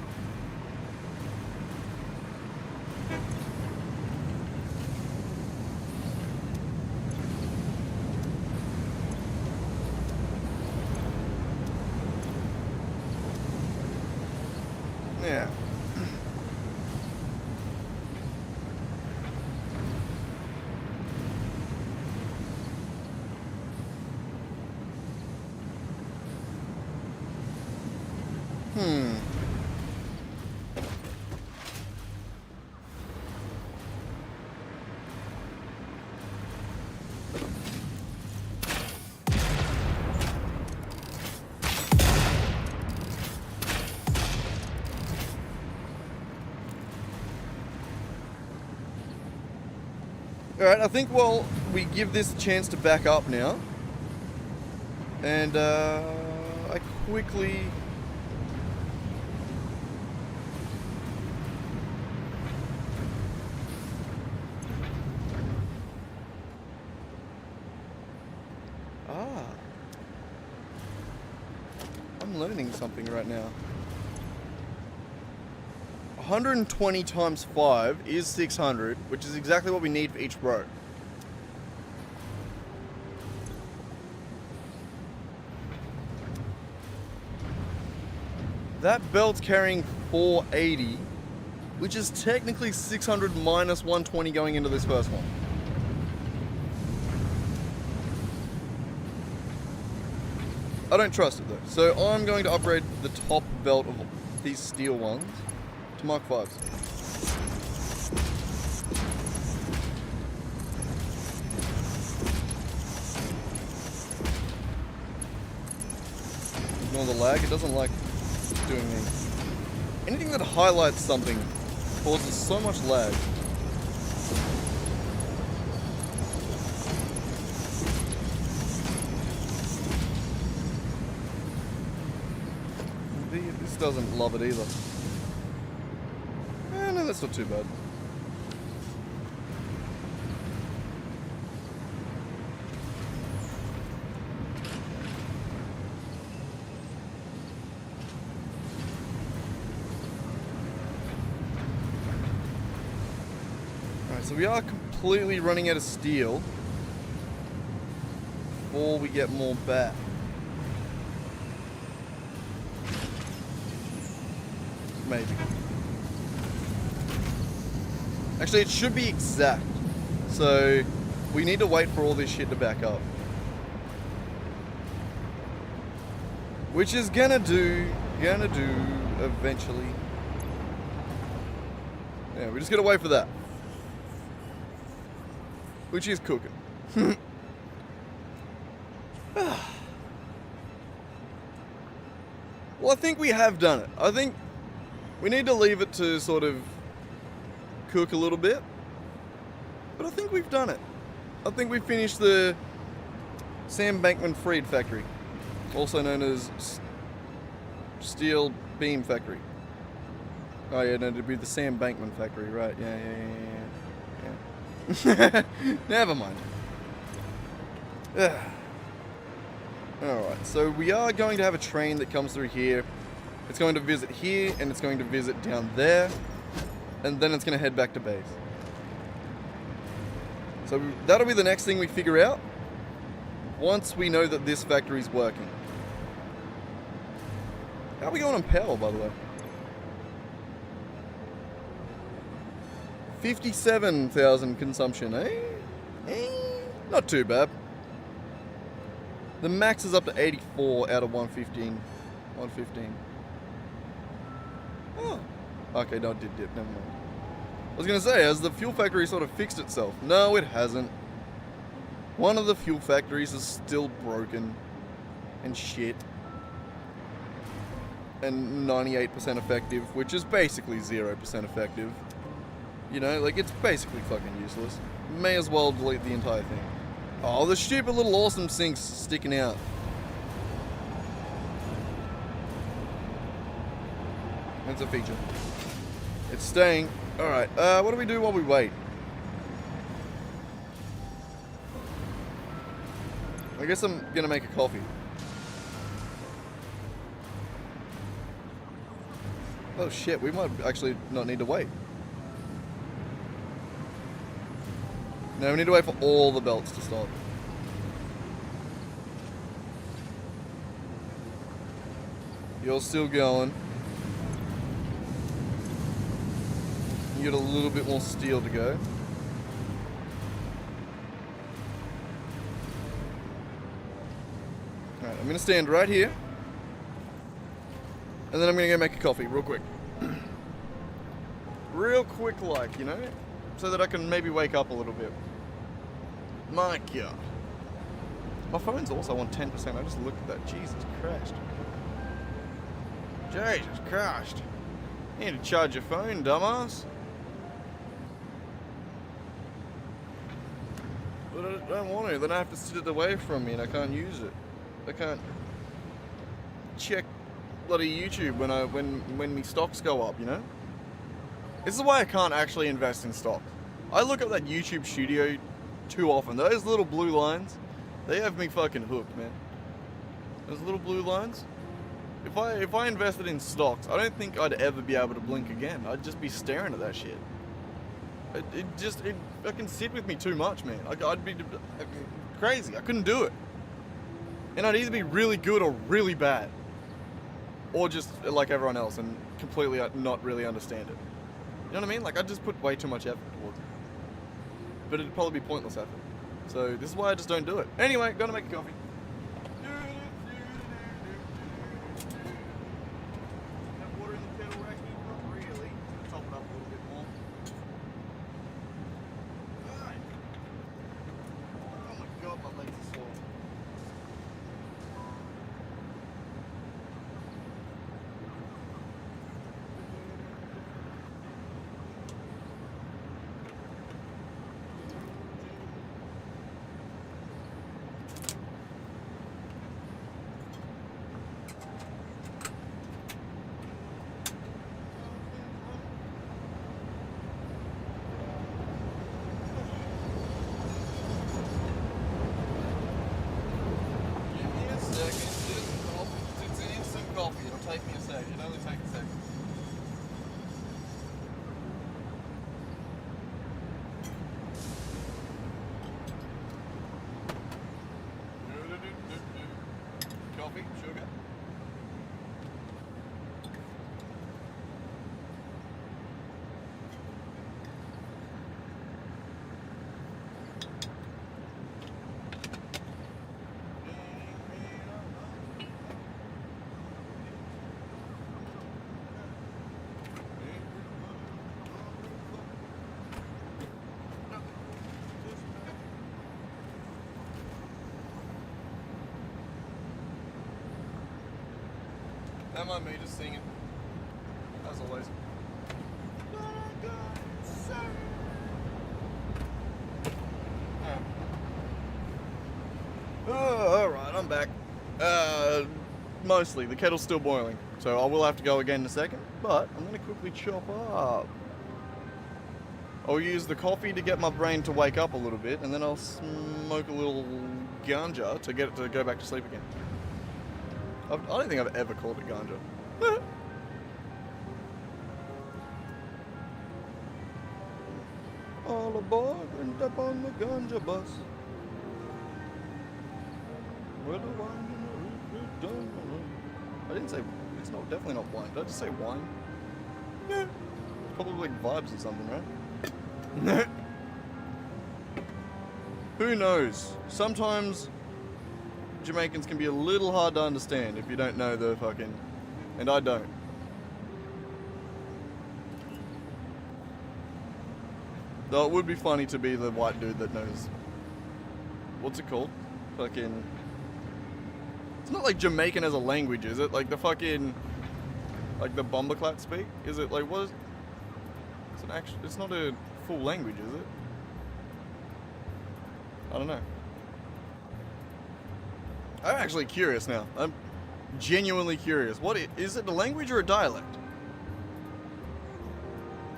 Yeah. Alright, I think while we give this a chance to back up now, and I quickly... I'm learning something right now. 120 times 5 is 600, which is exactly what we need for each row. That belt's carrying 480, which is technically 600 minus 120 going into this first one. I don't trust it though, so I'm going to upgrade the top belt of these steel ones to Mark 5s. Ignore the lag, it doesn't like doing anything. Anything that highlights something causes so much lag. This doesn't love it either. No, that's not too bad. Alright, so we are completely running out of steel before we get more back. Maybe. Actually, it should be exact. So, we need to wait for all this shit to back up. Which is gonna do eventually. Yeah, we just gotta wait for that. Which is cooking. Well, I think we have done it. I think we need to leave it to sort of cook a little bit. But I think we've done it. I think we've finished the Sam Bankman-Fried factory. Also known as Steel Beam Factory. Oh yeah, no, it'd be the Sam Bankman factory, right? Yeah. Never mind. Alright, so we are going to have a train that comes through here. It's going to visit here, and it's going to visit down there. And then it's going to head back to base. So that'll be the next thing we figure out. Once we know that this factory's working. How are we going on power, by the way? 57,000 consumption, eh? Not too bad. The max is up to 84 out of 115. 115. Oh. Okay, no, it did dip. Never mind. I was going to say, has the fuel factory sort of fixed itself? No, it hasn't. One of the fuel factories is still broken and shit. And 98% effective, which is basically 0% effective. You know, like, it's basically fucking useless. May as well delete the entire thing. Oh, the stupid little awesome sink's sticking out. That's a feature. It's staying. Alright, what do we do while we wait? I guess I'm gonna make a coffee. Oh shit, we might actually not need to wait. No, we need to wait for all the belts to stop. You're still going. You get a little bit more steel to go. Alright, I'm gonna stand right here. And then I'm gonna go make a coffee real quick. Real quick like, you know? So that I can maybe wake up a little bit. My God. My phone's also on 10%. I just looked at that. Jesus Christ. Jesus Christ. You need to charge your phone, dumbass. But I don't want to. Then I have to sit it away from me and I can't use it. I can't check bloody YouTube when me stocks go up, you know? This is why I can't actually invest in stock. I look at that YouTube studio too often. Those little blue lines, they have me fucking hooked, man. Those little blue lines. If I invested in stocks, I don't think I'd ever be able to blink again. I'd just be staring at that shit. It fucking sit with me too much, man. I'd be crazy. I couldn't do it. And I'd either be really good or really bad. Or just like everyone else and completely not really understand it. You know what I mean? Like, I'd just put way too much effort towards it. But it'd probably be pointless effort. So this is why I just don't do it. Anyway, gotta make a coffee. Have water in the kettle right here? Not really. Top it up a little bit more. Alright. Oh my God, my legs are sore. Take me a sec. It'll only take a second. Coffee, sugar. That might be just singing, as always. Oh, alright, I'm back. Mostly, the kettle's still boiling, so I will have to go again in a second, but I'm gonna quickly chop up. I'll use the coffee to get my brain to wake up a little bit, and then I'll smoke a little ganja to get it to go back to sleep again. I don't think I've ever called it ganja. All aboard and up on the ganja bus. Where the wine done. I didn't say, it's not definitely not wine. Did I just say wine? Yeah. Probably like vibes or something, right? Who knows? Sometimes Jamaicans can be a little hard to understand if you don't know the fucking... And I don't. Though it would be funny to be the white dude that knows what's it called? Fucking. It's not like Jamaican as a language, is it? Like the fucking. Like the Bombaclat speak? Is it like what is. It's an actual. It's not a full language, is it? I don't know. I'm actually curious now. I'm genuinely curious. What is it? A language or a dialect?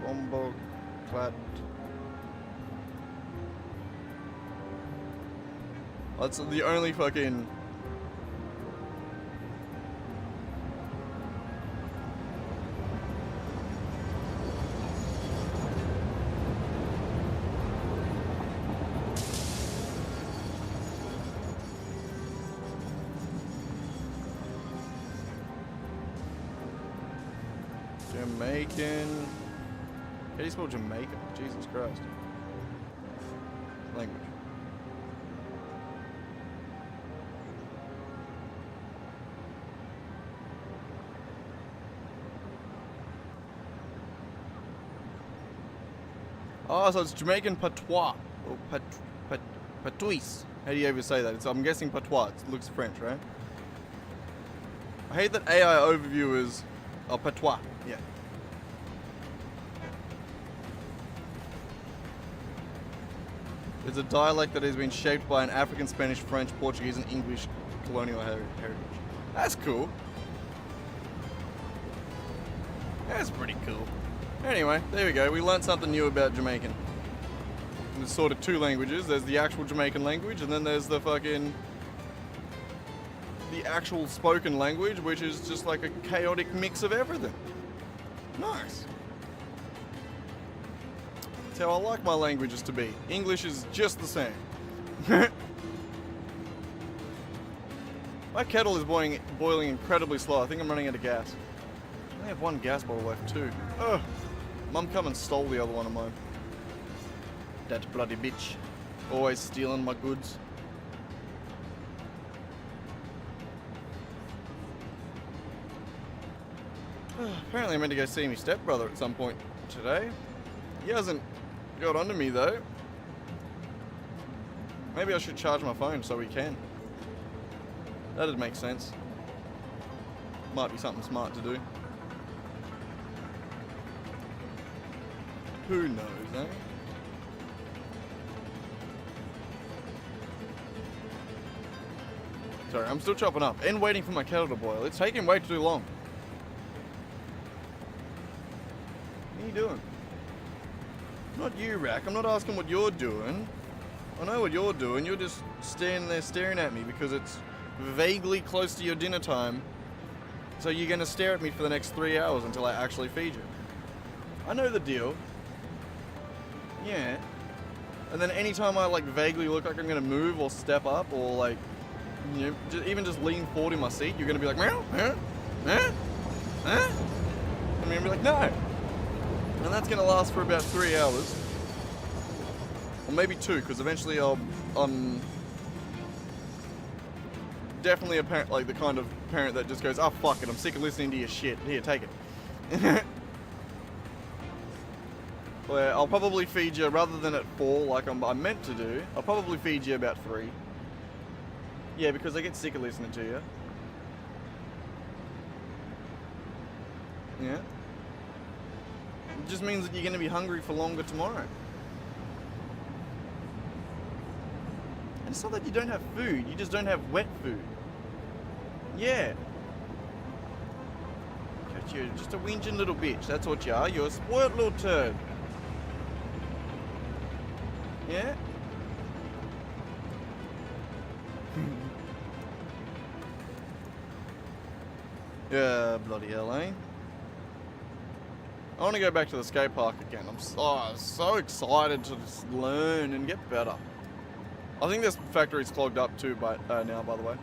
Bomboclat. That's the only fucking. Jamaican. How do you spell Jamaica? Jesus Christ. Language. Oh, so it's Jamaican patois. Or patois. How do you ever say that? I'm guessing patois. It looks French, right? I hate that AI overview is patois. Yeah. It's a dialect that has been shaped by an African, Spanish, French, Portuguese, and English colonial heritage. That's cool. That's pretty cool. Anyway, there we go. We learned something new about Jamaican. There's sort of two languages. There's the actual Jamaican language, and then there's the fucking... the actual spoken language, which is just like a chaotic mix of everything. Nice. That's how I like my languages to be. English is just the same. My kettle is boiling incredibly slow. I think I'm running out of gas. I only have one gas bottle left too. Ugh. Mum come and stole the other one of mine. That bloody bitch. Always stealing my goods. Apparently I'm meant to go see my stepbrother at some point today. He hasn't got onto me though. Maybe I should charge my phone so we can. That'd make sense. Might be something smart to do. Who knows, eh? Sorry, I'm still chopping up and waiting for my kettle to boil. It's taking way too long. What are you doing? Not you, Rack. I'm not asking what you're doing. I know what you're doing. You're just standing there staring at me because it's vaguely close to your dinner time. So you're going to stare at me for the next 3 hours until I actually feed you. I know the deal. Yeah. And then anytime I like vaguely look like I'm going to move or step up or like, you know, even just lean forward in my seat, you're going to be like, meow, huh? Huh? Huh? I'm going to be like, no. And that's going to last for about 3 hours. Or maybe 2, because eventually I'm definitely a parent, like the kind of parent that just goes, oh fuck it, I'm sick of listening to your shit. Here, take it. Where I'll probably feed you, rather than at 4 like I'm meant to do, I'll probably feed you about 3. Yeah, because I get sick of listening to you. Yeah. It just means that you're going to be hungry for longer tomorrow. And it's not that you don't have food, you just don't have wet food. Yeah. You're just a whinging little bitch, that's what you are. You're a spoiled little turd. Yeah? Yeah, bloody hell, eh? I want to go back to the skate park again. I'm so excited to just learn and get better. I think this factory's clogged up too now, by the way.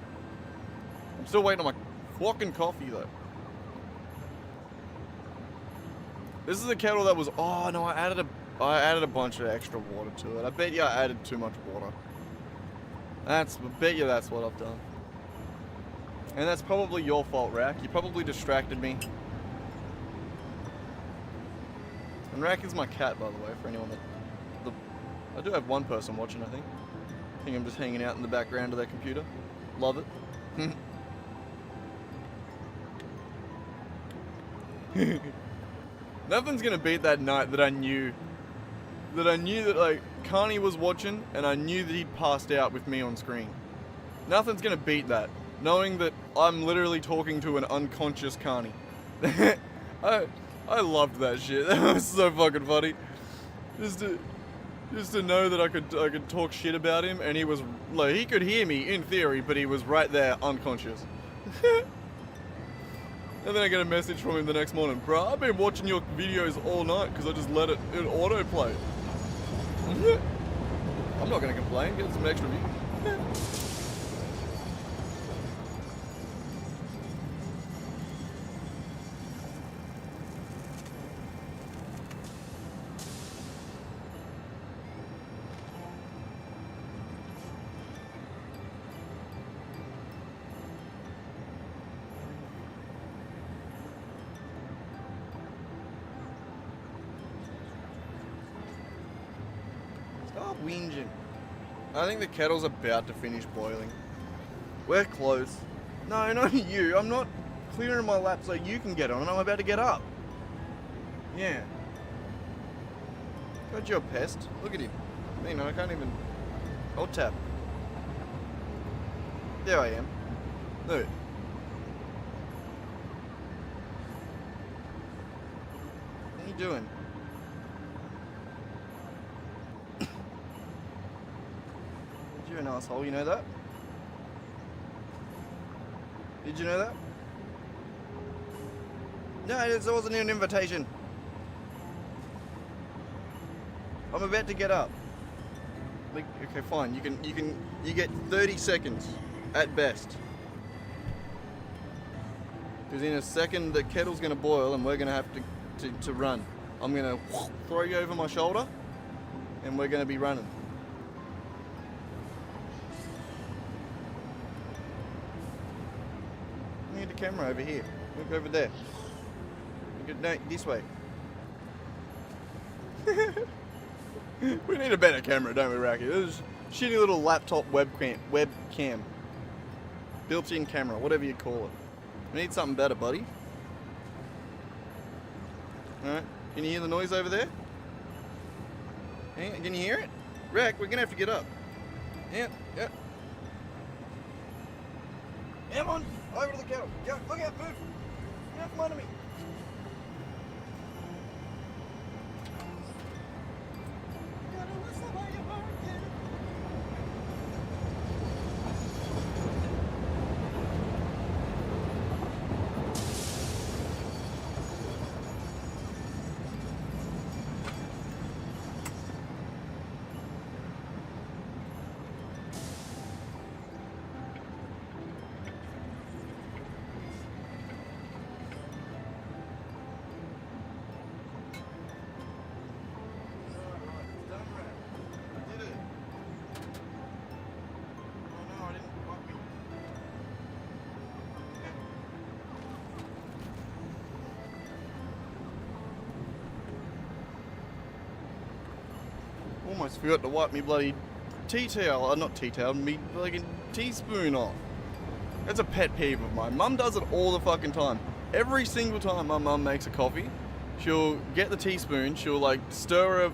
I'm still waiting on my fucking coffee, though. This is a kettle that was... Oh, no, I added a bunch of extra water to it. I bet you I added too much water. I bet you that's what I've done. And that's probably your fault, Rack. You probably distracted me. And Rack is my cat, by the way, for anyone that... I do have one person watching, I think. I think I'm just hanging out in the background of that computer. Love it. Nothing's gonna beat that night that I knew that like Carney was watching and I knew that he'd passed out with me on screen. Nothing's gonna beat that. Knowing that I'm literally talking to an unconscious Carney. I loved that shit. That was so fucking funny. Just to know that I could talk shit about him and he was like, he could hear me in theory, but he was right there unconscious. And then I get a message from him the next morning. Bro, I've been watching your videos all night because I just let it autoplay. I'm not going to complain. Get some extra views. Stop whinging. I think the kettle's about to finish boiling. We're close. No, not you. I'm not clearing my lap so you can get on and I'm about to get up. Yeah. God, you're a pest. Look at him. You know, I can't even... I'll tap. There I am. Look. What are you doing? You're an asshole, you know that? Did you know that? No, it wasn't an invitation. I'm about to get up. Like, okay, fine. You get 30 seconds at best. Because in a second the kettle's gonna boil and we're gonna have to run. I'm gonna throw you over my shoulder and we're gonna be running. I need the camera over here. Look over there. No, this way. We need a better camera, don't we, Racky? This is shitty little laptop webcam. Built-in camera, whatever you call it. We need something better, buddy. Alright, can you hear the noise over there? Hey, can you hear it? Rack, we're gonna have to get up. Yeah. Come on, over to the kettle. Go, look out, move. Get out from under me. Almost forgot to wipe me bloody tea towel, not tea towel, me fucking teaspoon off. That's a pet peeve of mine. Mum does it all the fucking time. Every single time my mum makes a coffee, she'll get the teaspoon, she'll stir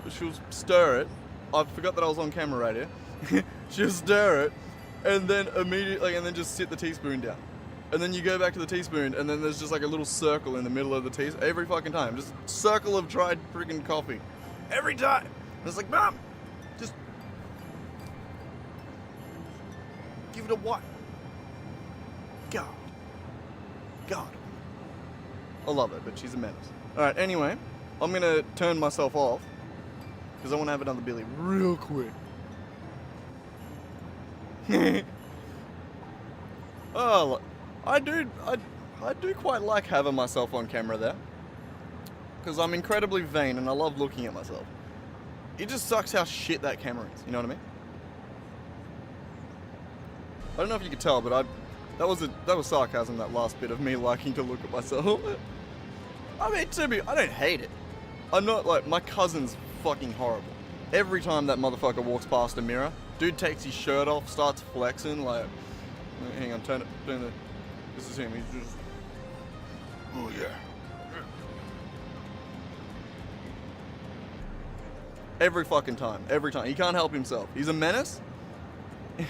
it. I forgot that I was on camera right here. She'll stir it, and then immediately, and then just sit the teaspoon down. And then you go back to the teaspoon, and then there's just like a little circle in the middle of the teaspoon. Every fucking time. Just circle of dried friggin' coffee. Every time. And it's like, Mum, just give it a wipe. God. I love it, but she's a menace. Alright, anyway, I'm gonna turn myself off because I want to have another Billy real quick. Oh, look, I do quite like having myself on camera there because I'm incredibly vain and I love looking at myself. It just sucks how shit that camera is, you know what I mean? I don't know if you could tell, but that was sarcasm, that last bit of me liking to look at myself. I mean, I don't hate it. I'm not like, my cousin's fucking horrible. Every time that motherfucker walks past a mirror, dude takes his shirt off, starts flexing, like, hang on, turn the, this is him, he's just, oh yeah. Every fucking time, he can't help himself. He's a menace,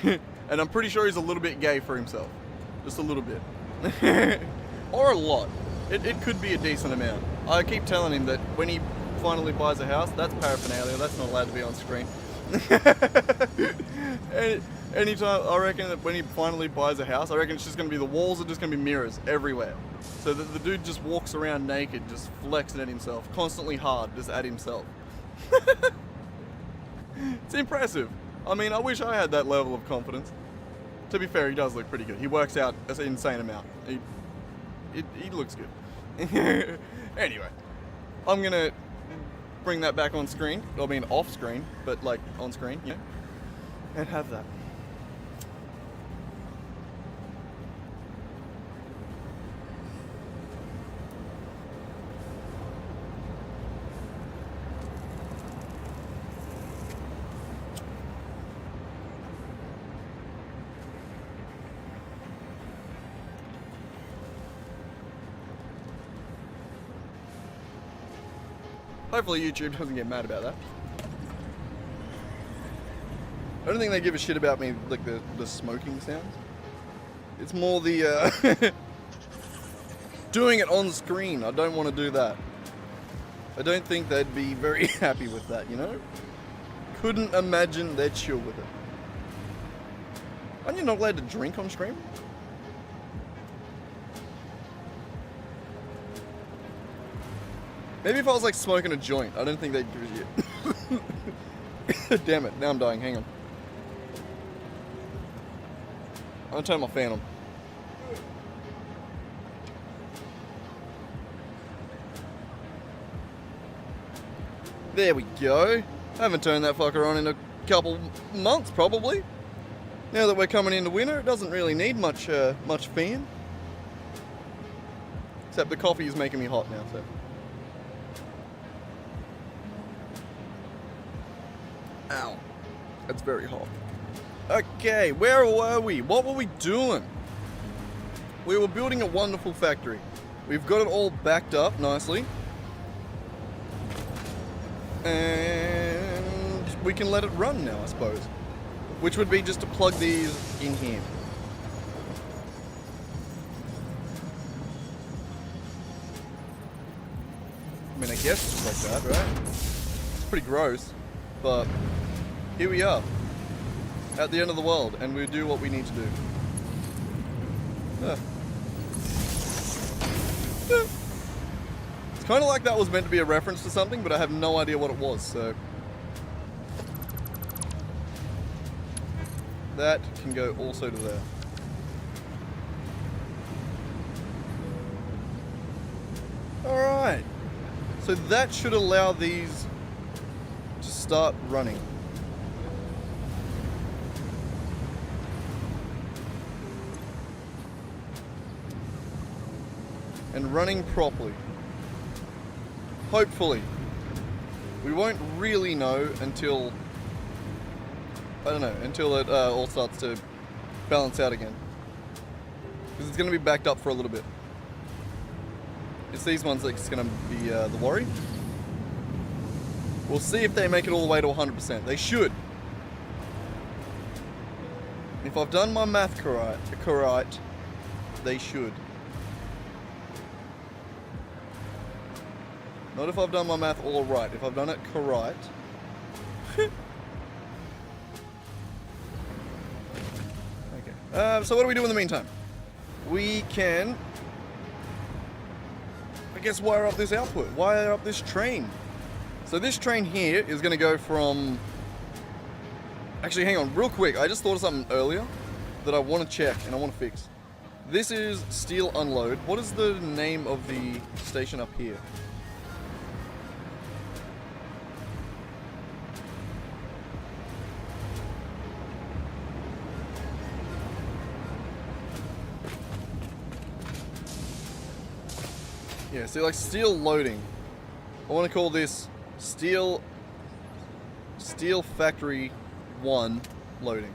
and I'm pretty sure he's a little bit gay for himself. Just a little bit. Or a lot. It could be a decent amount. I keep telling him that when he finally buys a house, that's paraphernalia, that's not allowed to be on screen. Anytime, I reckon that when he finally buys a house, I reckon it's just going to be, the walls are just going to be mirrors everywhere. So that the dude just walks around naked, just flexing at himself, constantly hard, just at himself. It's impressive. I mean, I wish I had that level of confidence. To be fair, he does look pretty good. He works out an insane amount. He looks good. Anyway, I'm gonna bring that back on screen. I mean, off screen, but like on screen, you know, and have that. Hopefully YouTube doesn't get mad about that. I don't think they give a shit about me, like the smoking sounds. It's more the doing it on screen. I don't want to do that. I don't think they'd be very happy with that, you know? Couldn't imagine they'd chill with it. Aren't you not allowed to drink on stream? Maybe if I was like smoking a joint, I don't think they'd give a shit. Damn it, now I'm dying, hang on. I'm gonna turn my fan on. There we go. I haven't turned that fucker on in a couple months, probably. Now that we're coming into winter, it doesn't really need much fan. Except the coffee is making me hot now, so. Ow. That's very hot. Okay, where were we? What were we doing? We were building a wonderful factory. We've got it all backed up nicely. And we can let it run now, I suppose. Which would be just to plug these in here. I mean, I guess just like that, right? It's pretty gross. But here we are, at the end of the world, and we do what we need to do. It's kind of like that was meant to be a reference to something, but I have no idea what it was, so. That can go also to there. Alright, so that should allow these to start running. And running properly. Hopefully. We won't really know until, I don't know, until it all starts to balance out again. Because it's going to be backed up for a little bit. It's these ones that's going to be the worry. We'll see if they make it all the way to 100%. They should. If I've done my math correct, they should. Not if I've done my math all right. If I've done it correct. Okay. So what do we do in the meantime? We can, I guess, wire up this output. Wire up this train. So this train here is going to go from... Actually, hang on, real quick. I just thought of something earlier that I want to check and I want to fix. This is steel unload. What is the name of the station up here? Yeah, see, like steel loading. I want to call this steel Steel Factory 1 loading.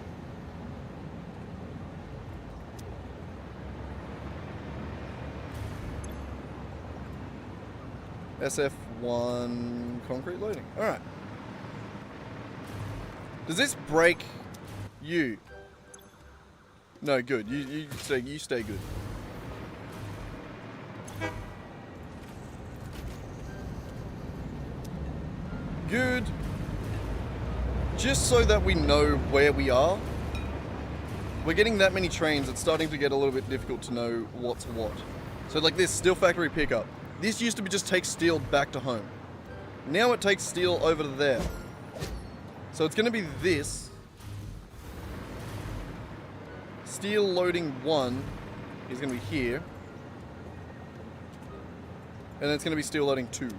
SF1 concrete loading. Alright. Does this break you? No, good. You stay good. Good. Just so that we know where we are. We're getting that many trains, it's starting to get a little bit difficult to know what's what. So like this, Steel Factory pickup. This used to be just take steel back to home. Now it takes steel over to there. So it's going to be this. Steel loading 1 is going to be here. And then it's going to be steel loading 2.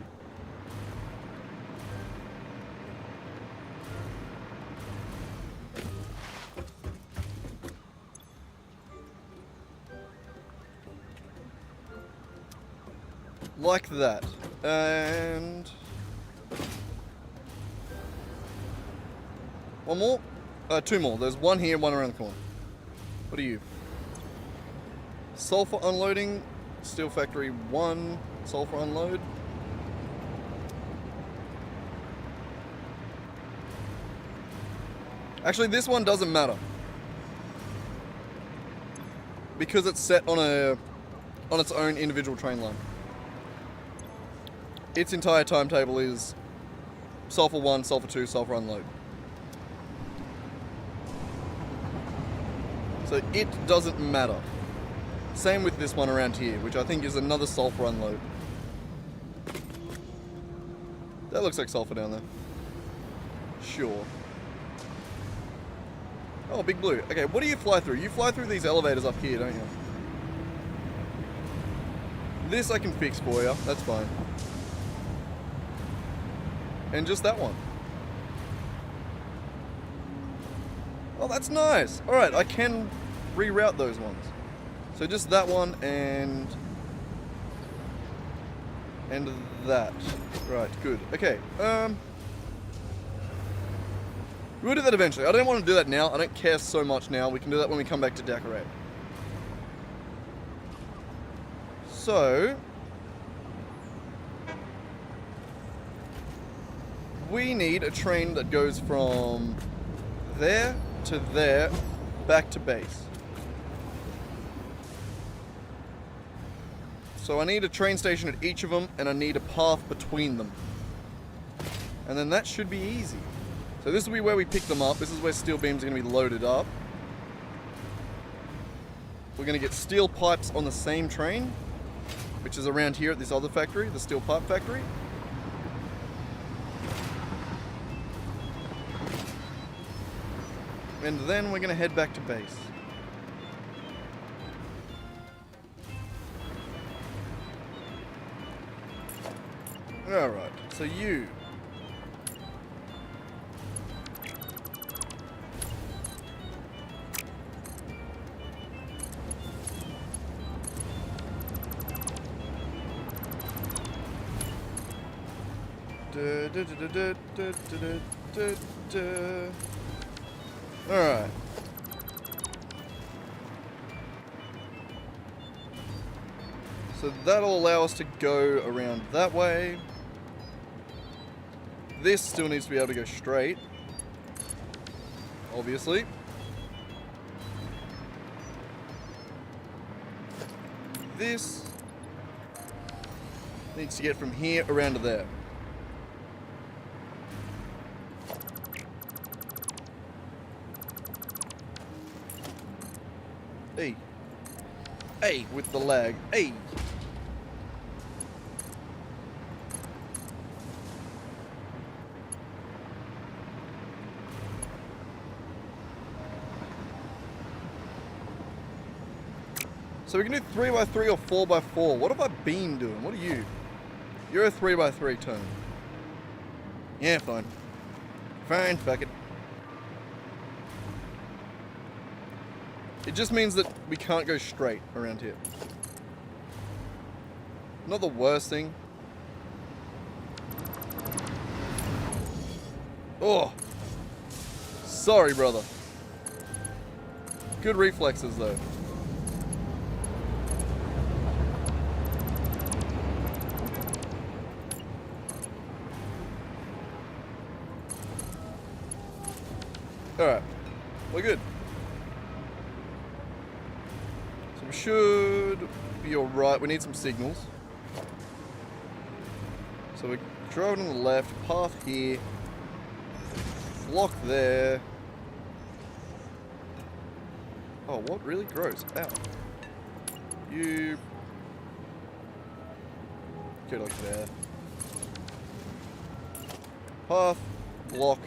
Like that. And one more? Two more. There's one here, one around the corner. What are you? Sulfur unloading. Steel Factory 1. Sulfur unload. Actually, this one doesn't matter. Because it's set on its own individual train line. Its entire timetable is Sulfur 1, Sulfur 2, Sulfur unload. So it doesn't matter. Same with this one around here, which I think is another Sulfur unload. That looks like sulfur down there. Sure. Oh, Big Blue. Okay, what do you fly through? You fly through these elevators up here, don't you? This I can fix for you. That's fine. And just that one. Oh, that's nice. Alright, I can reroute those ones. So just that one and that. Right, good. Okay, we'll do that eventually. I don't want to do that now. I don't care so much now. We can do that when we come back to decorate. So we need a train that goes from there to there, back to base. So I need a train station at each of them, and I need a path between them. And then that should be easy. So this will be where we pick them up. This is where steel beams are going to be loaded up. We're going to get steel pipes on the same train, which is around here at this other factory, the steel pipe factory. And then we're going to head back to base. Alright, so you. Alright. So that'll allow us to go around that way. This still needs to be able to go straight. Obviously. This needs to get from here around to there. Hey. Hey, with the lag. Hey. So we can do 3x3 or 4x4. What have I been doing? What are you? You're a 3x3 turn. Yeah, fine. Fine, fuck it. It just means that we can't go straight around here. Not the worst thing. Oh. Sorry, brother. Good reflexes, though. Alright. We're good. So we should be alright. We need some signals. So we're driving on the left, path here, block there. Oh, what? Really? Gross. Ow. You... Get like there. Path, block.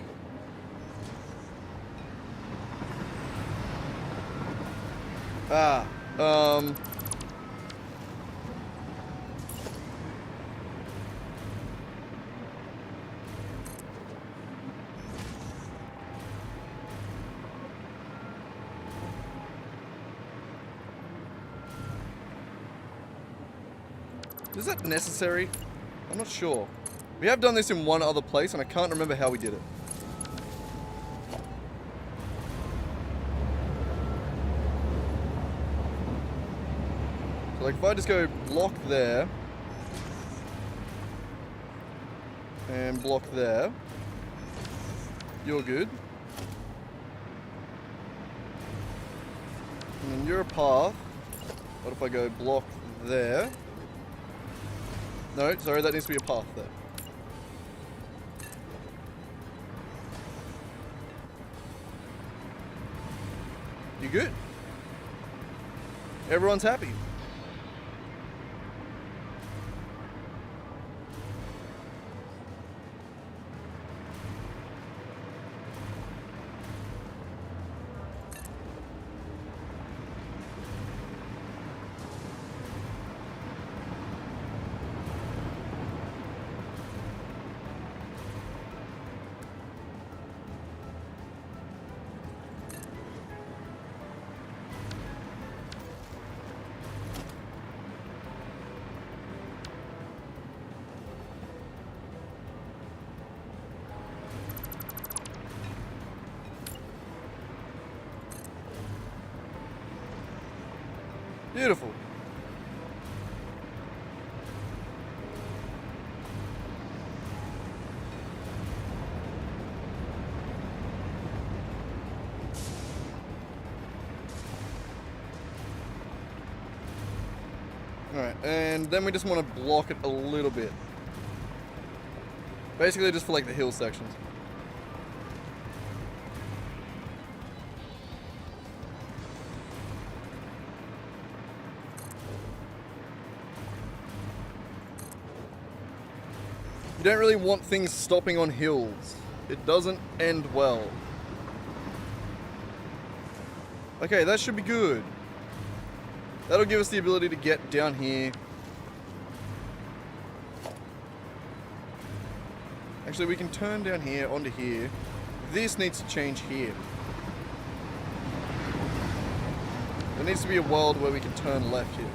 Is that necessary? I'm not sure. We have done this in one other place and I can't remember how we did it. So like if I just go block there and block there, you're good. And then you're a path. What if I go block there? No, sorry, that needs to be a path there. You good? Everyone's happy. Beautiful. Alright, and then we just want to block it a little bit. Basically just for like the hill sections. You don't really want things stopping on hills. It doesn't end well. Okay, that should be good. That'll give us the ability to get down here. Actually, we can turn down here onto here. This needs to change here. There needs to be a world where we can turn left here.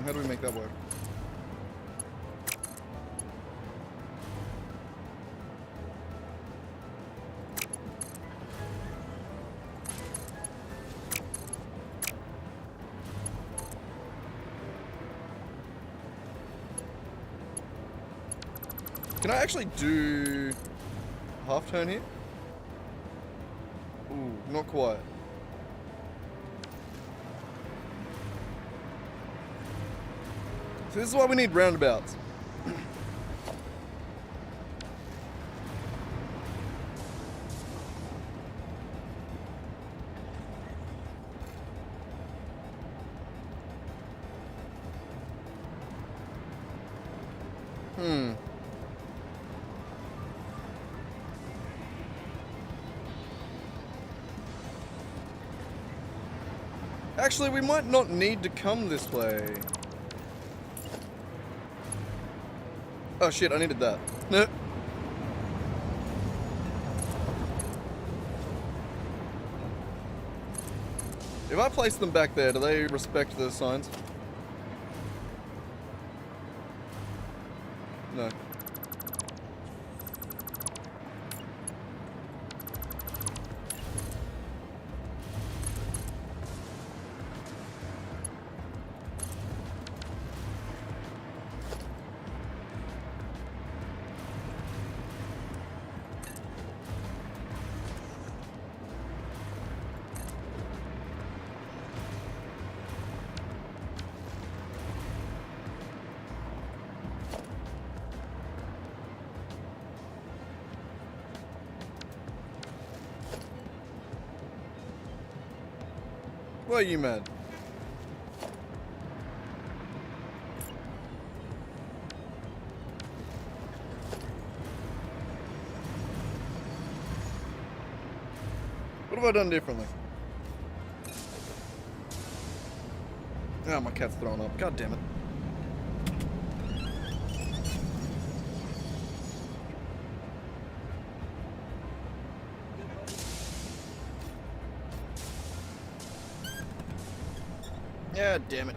How do we make that work? Can I actually do half turn here? Ooh, not quite. So this is why we need roundabouts. Actually, we might not need to come this way. Oh shit, I needed that. If I place them back there, do they respect the signs? No. Why are you mad? What have I done differently? Oh, my cat's throwing up. God damn it. Yeah, damn it.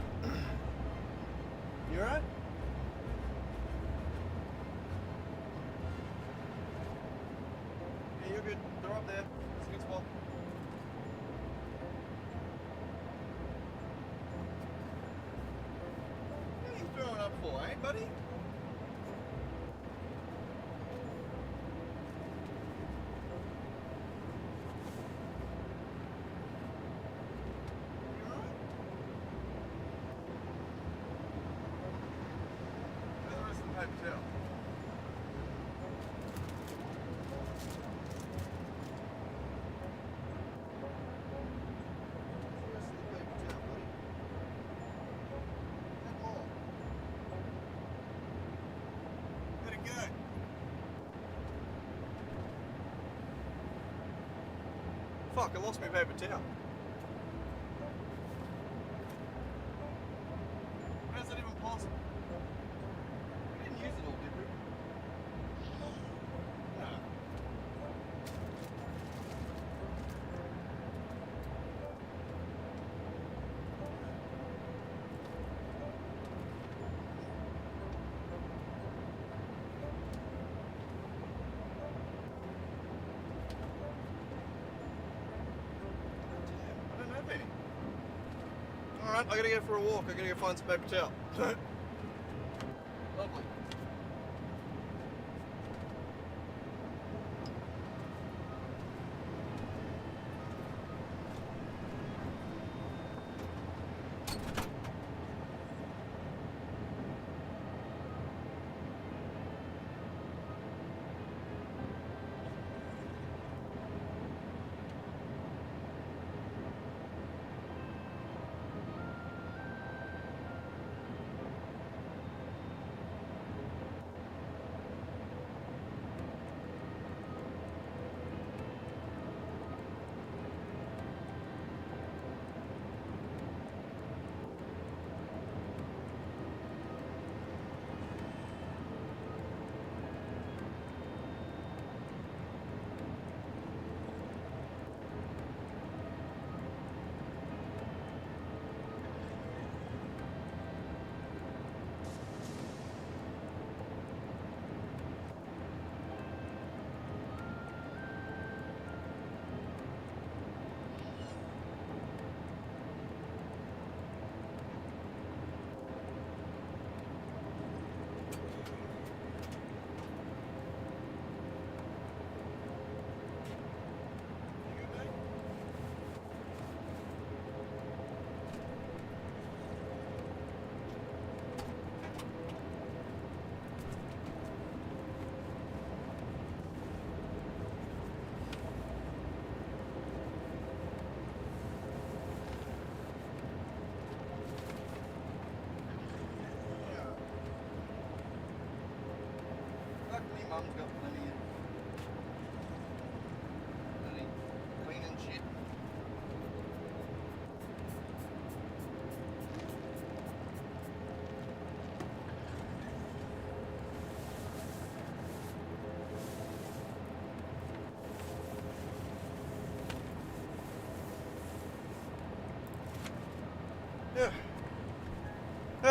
You alright? Yeah, you're good. They're up there. It's a good spot. What are you throwing up for, eh, buddy? Paper towel. Where'd it go? Fuck, I lost my paper towel. How's that even possible? We didn't use it all, did we? No. I don't have any. Alright, I gotta go for a walk. I gotta go find some paper towel. Lovely.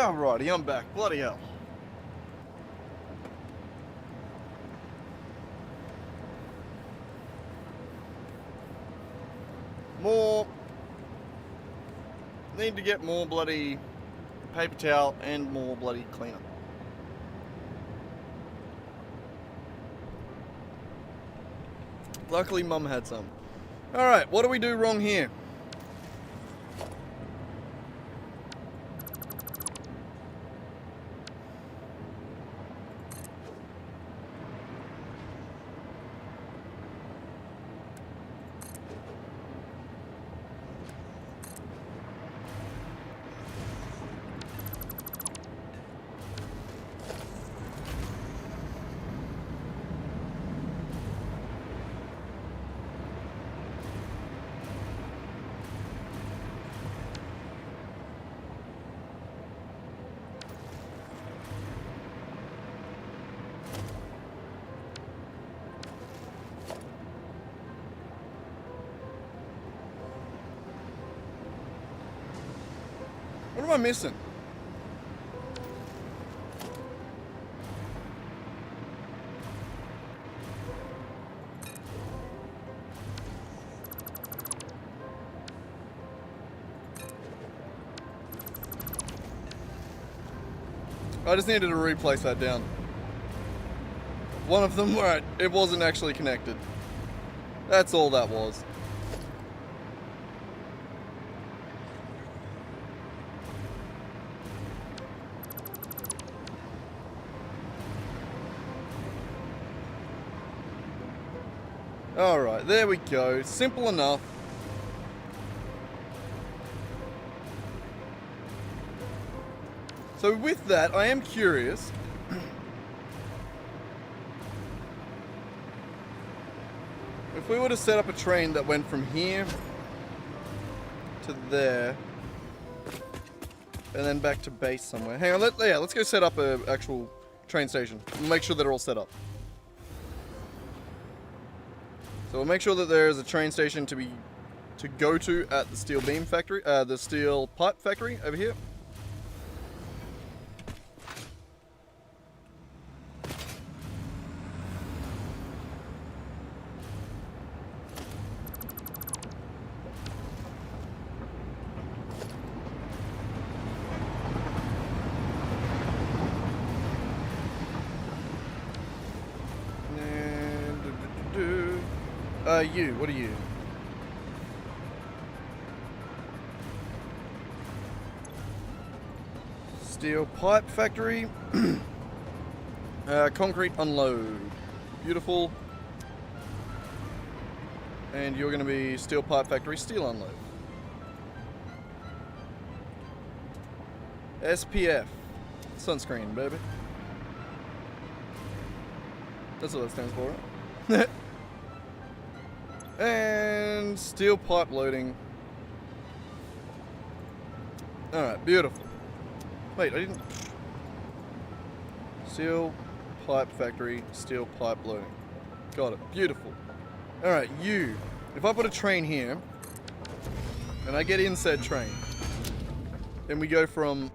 Alrighty, I'm back. Bloody hell. More. Need to get more bloody paper towel and more bloody cleaner. Luckily, Mum had some. Alright, what do we do wrong here? What am I missing? I just needed to replace that down. One of them, right, it wasn't actually connected. That's all that was. Alright, there we go. Simple enough. So with that, I am curious. If we were to set up a train that went from here to there, and then back to base somewhere. Hang on, let's go set up an actual train station. We'll make sure they're all set up. So we'll make sure that there is a train station to go to at the steel beam factory, the steel pipe factory over here. What are you? Steel pipe factory. Concrete unload. Beautiful. And you're going to be steel pipe factory, steel unload. SPF. Sunscreen, baby. That's what that stands for, right? And steel pipe loading. Alright, beautiful. Wait, I didn't... Steel pipe factory, steel pipe loading. Got it, beautiful. Alright, you. If I put a train here, and I get in said train, then we go from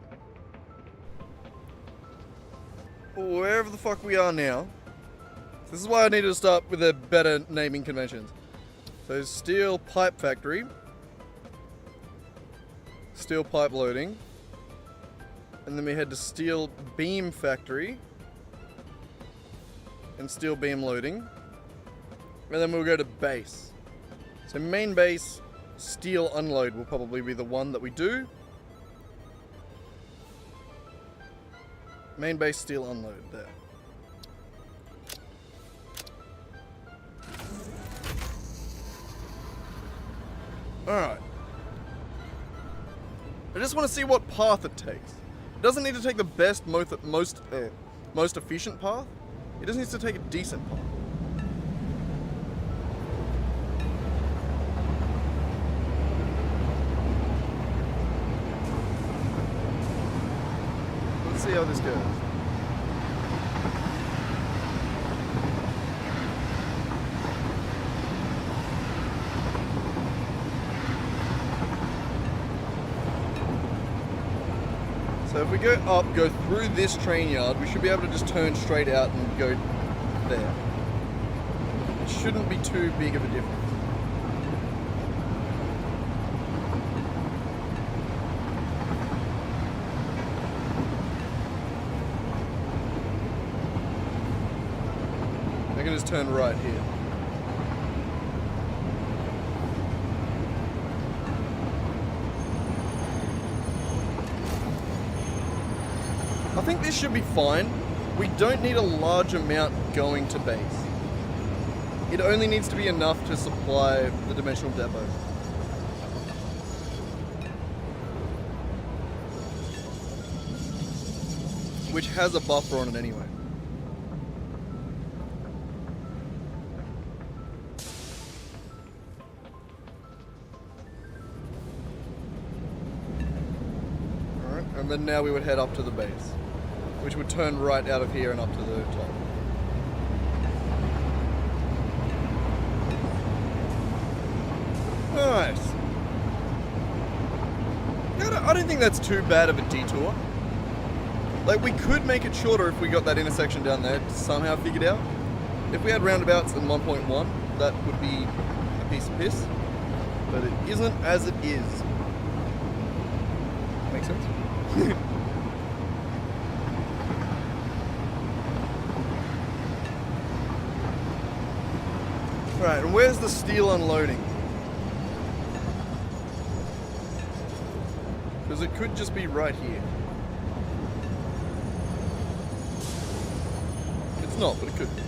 wherever the fuck we are now. This is why I needed to start with a better naming conventions. So steel pipe factory, steel pipe loading, and then we head to steel beam factory, and steel beam loading, and then we'll go to base. So main base, steel unload will probably be the one that we do. Main base, steel unload, there. Alright. I just want to see what path it takes. It doesn't need to take the best, most efficient path. It just needs to take a decent path. Let's see how this goes. So if we go up, go through this train yard, we should be able to just turn straight out and go there. It shouldn't be too big of a difference. I can just turn right here. I think this should be fine. We don't need a large amount going to base. It only needs to be enough to supply the dimensional depot. Which has a buffer on it anyway. Alright, and then now we would head up to the base, which would turn right out of here and up to the top. Nice. I don't think that's too bad of a detour. Like, we could make it shorter if we got that intersection down there somehow figured out. If we had roundabouts in 1.1, that would be a piece of piss. But it isn't as it is. Makes sense? Right, and where's the steel unloading? Because it could just be right here. It's not, but it could be.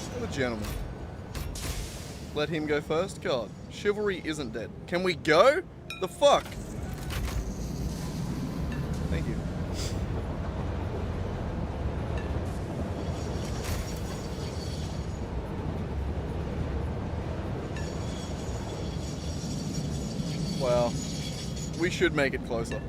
What a gentleman. Let him go first? God, chivalry isn't dead. Can we go? The fuck? Thank you. Well, we should make it closer.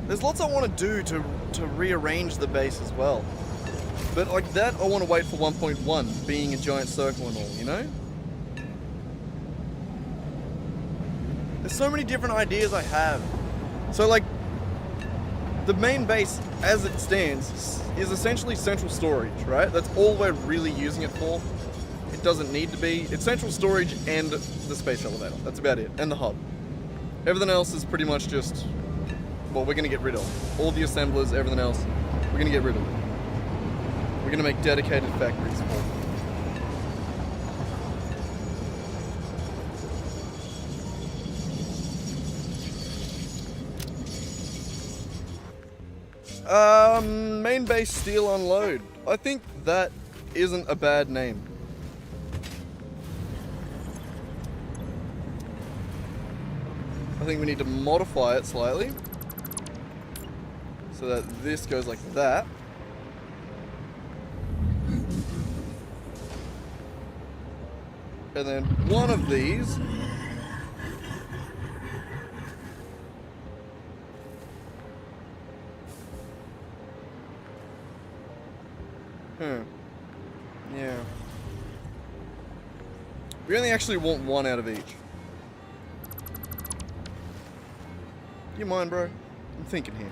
There's lots I want to do to rearrange the base as well. But like that, I want to wait for 1.1, being a giant circle and all, you know? There's so many different ideas I have. So like, the main base, as it stands, is essentially central storage, right? That's all we're really using it for. It doesn't need to be. It's central storage and the space elevator. That's about it. And the hub. Everything else is pretty much just, well, we're going to get rid of. All the assemblers, everything else, we're going to get rid of it. We're going to make dedicated factories for it. Main base steel unload. I think that isn't a bad name. I think we need to modify it slightly so that this goes like that. And then one of these yeah. We only actually want one out of each. Do you mind, bro? I'm thinking here.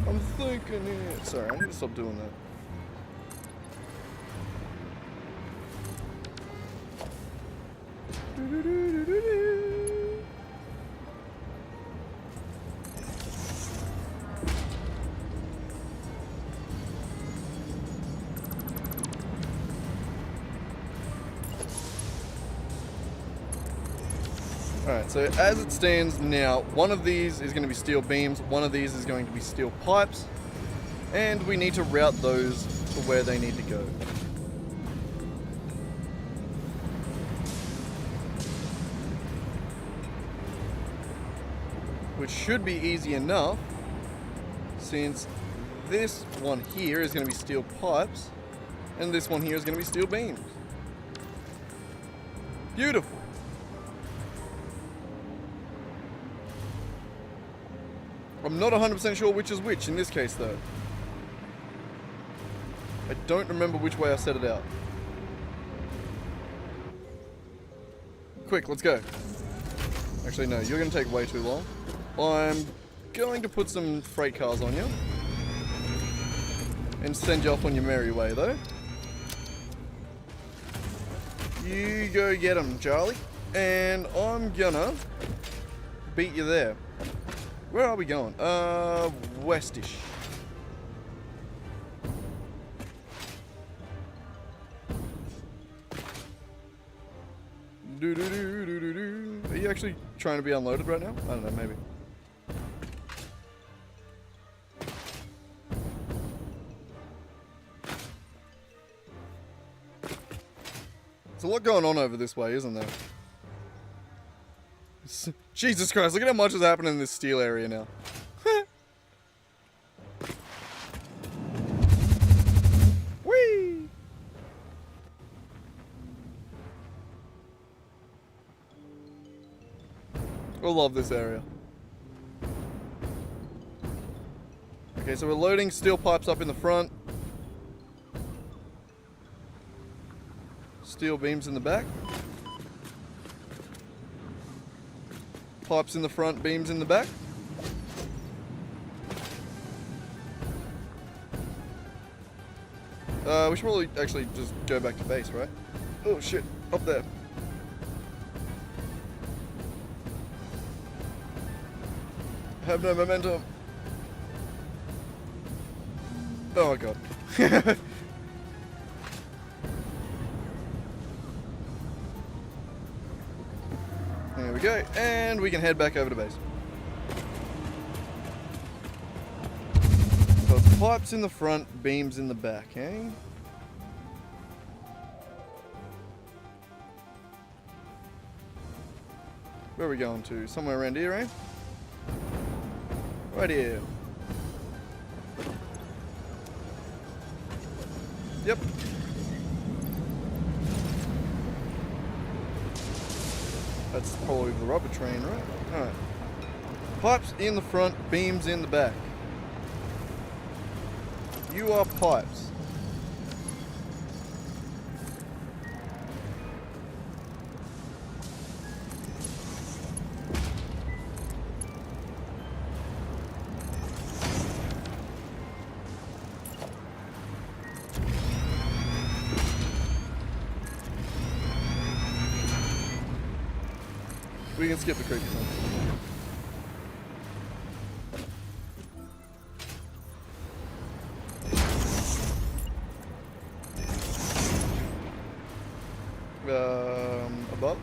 I'm thinking here. Sorry, I need to stop doing that. Alright, so as it stands now, one of these is going to be steel beams, one of these is going to be steel pipes, and we need to route those to where they need to go. Which should be easy enough, since this one here is going to be steel pipes, and this one here is going to be steel beams. Beautiful. I'm not 100% sure which is which in this case, though. I don't remember which way I set it out. Quick, let's go. Actually, no, you're going to take way too long. I'm going to put some freight cars on you. And send you off on your merry way, though. You go get them, Charlie. And I'm gonna beat you there. Where are we going? Westish. Are you actually trying to be unloaded right now? I don't know, maybe. There's a lot going on over this way, isn't there? Jesus Christ, look at how much is happening in this steel area now. Whee! I love this area. Okay, so we're loading steel pipes up in the front. Steel beams in the back. Pipes in the front, beams in the back. We should probably actually just go back to base, right? Oh shit, up there. I have no momentum. Oh god. There we go, and we can head back over to base. So pipes in the front, beams in the back, eh? Where are we going to? Somewhere around here, eh? Right here. Yep. That's probably the rubber train, right? Alright. Pipes in the front, beams in the back. You are pipes. We can skip the creepy song. Above?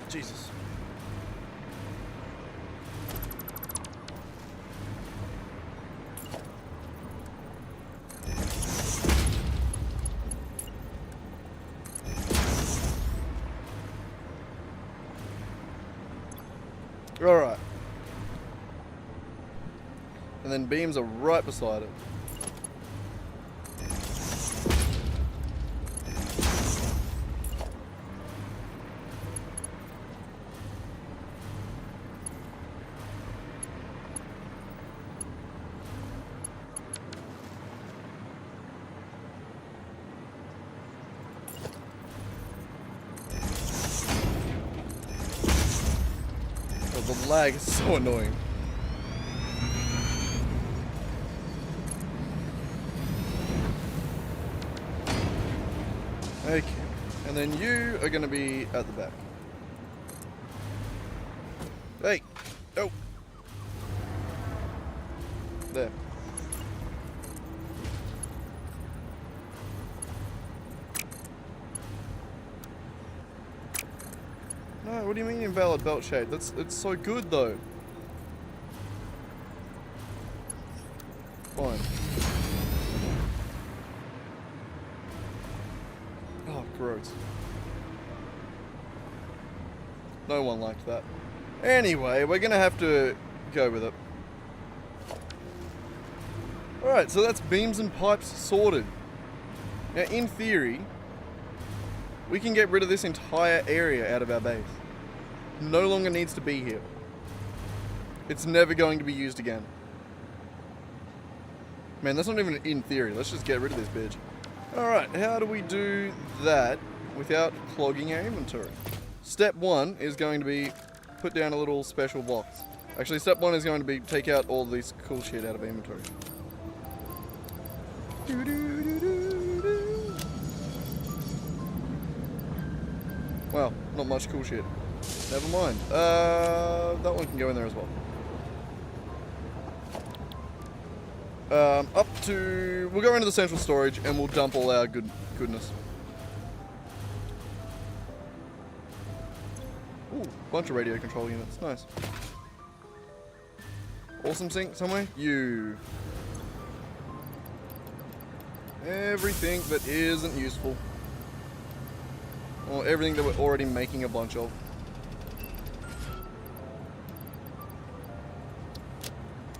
Jesus. Alright. And then beams are right beside it. The lag is so annoying. Okay, and then you are going to be at the back. Hey, oh, there. No, what do you mean invalid belt shape? It's so good though. Fine. Oh, gross. No one liked that. Anyway, we're gonna have to go with it. Alright, so that's beams and pipes sorted. Now, in theory, we can get rid of this entire area out of our base. No longer needs to be here. It's never going to be used again. Man, that's not even in theory. Let's just get rid of this bitch. Alright, how do we do that without clogging our inventory? Step 1 is going to be put down a little special box. Actually, step 1 is going to be take out all this cool shit out of inventory. Wow, not much cool shit. Never mind. That one can go in there as well. We'll go into the central storage and we'll dump all our goodness. Ooh, bunch of radio control units. Nice. Awesome sink somewhere? You. Everything that isn't useful. Or everything that we're already making a bunch of.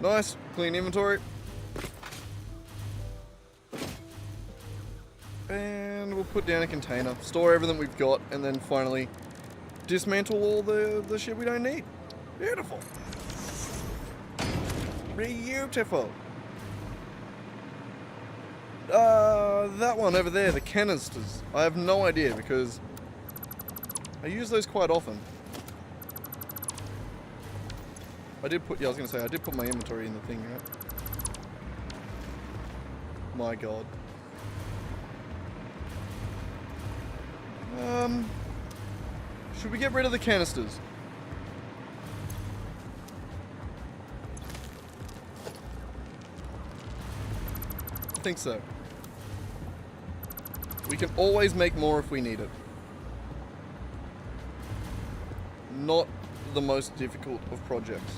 Nice, clean inventory. And we'll put down a container, store everything we've got, and then finally dismantle all the shit we don't need. Beautiful. Beautiful. That one over there, the canisters. I have no idea because I use those quite often. I did put my inventory in the thing, right? My god. Should we get rid of the canisters? I think so. We can always make more if we need it. Not the most difficult of projects.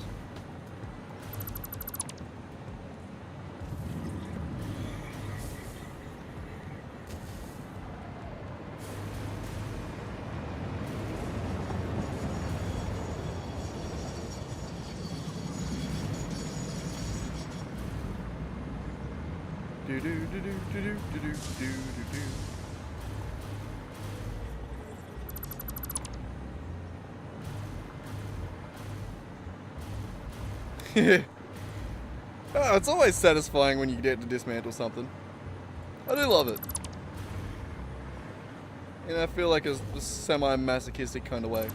Oh, it's always satisfying when you get to dismantle something. I do love it. You know, I feel like a semi-masochistic kind of way.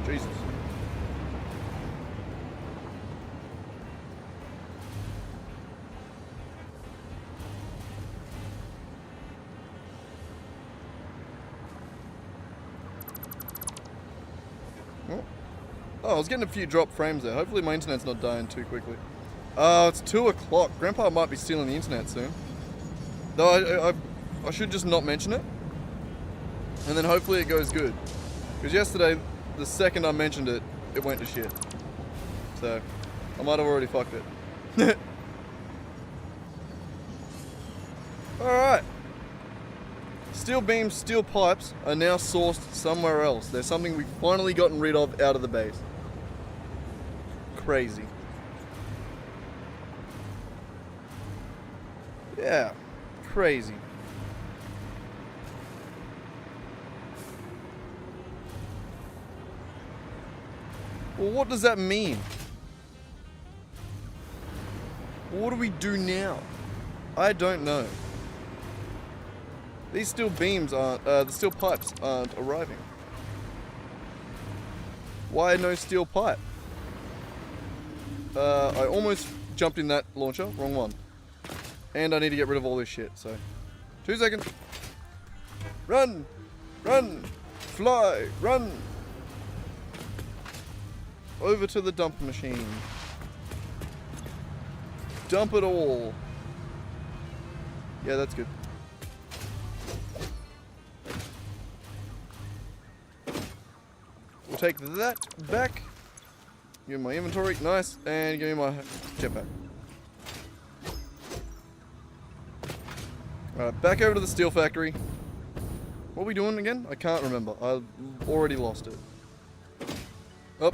Jesus. Oh, I was getting a few drop frames there. Hopefully my internet's not dying too quickly. It's 2 o'clock. Grandpa might be stealing the internet soon. Though I should just not mention it. And then hopefully it goes good. Because yesterday, the second I mentioned it, it went to shit. So, I might have already fucked it. Alright. Steel beams, steel pipes are now sourced somewhere else. There's something we've finally gotten rid of out of the base. Crazy. Yeah, crazy. Well, what does that mean? What do we do now? I don't know. These steel beams aren't, the steel pipes aren't arriving. Why no steel pipe? I almost jumped in that launcher, wrong one. And I need to get rid of all this shit, so. 2 seconds. Run! Run! Fly! Run! Over to the dump machine. Dump it all. Yeah, that's good. We'll take that back. Give me my inventory. Nice. And give me my jetpack. Alright, back over to the steel factory. What are we doing again? I can't remember. I've already lost it. Oh.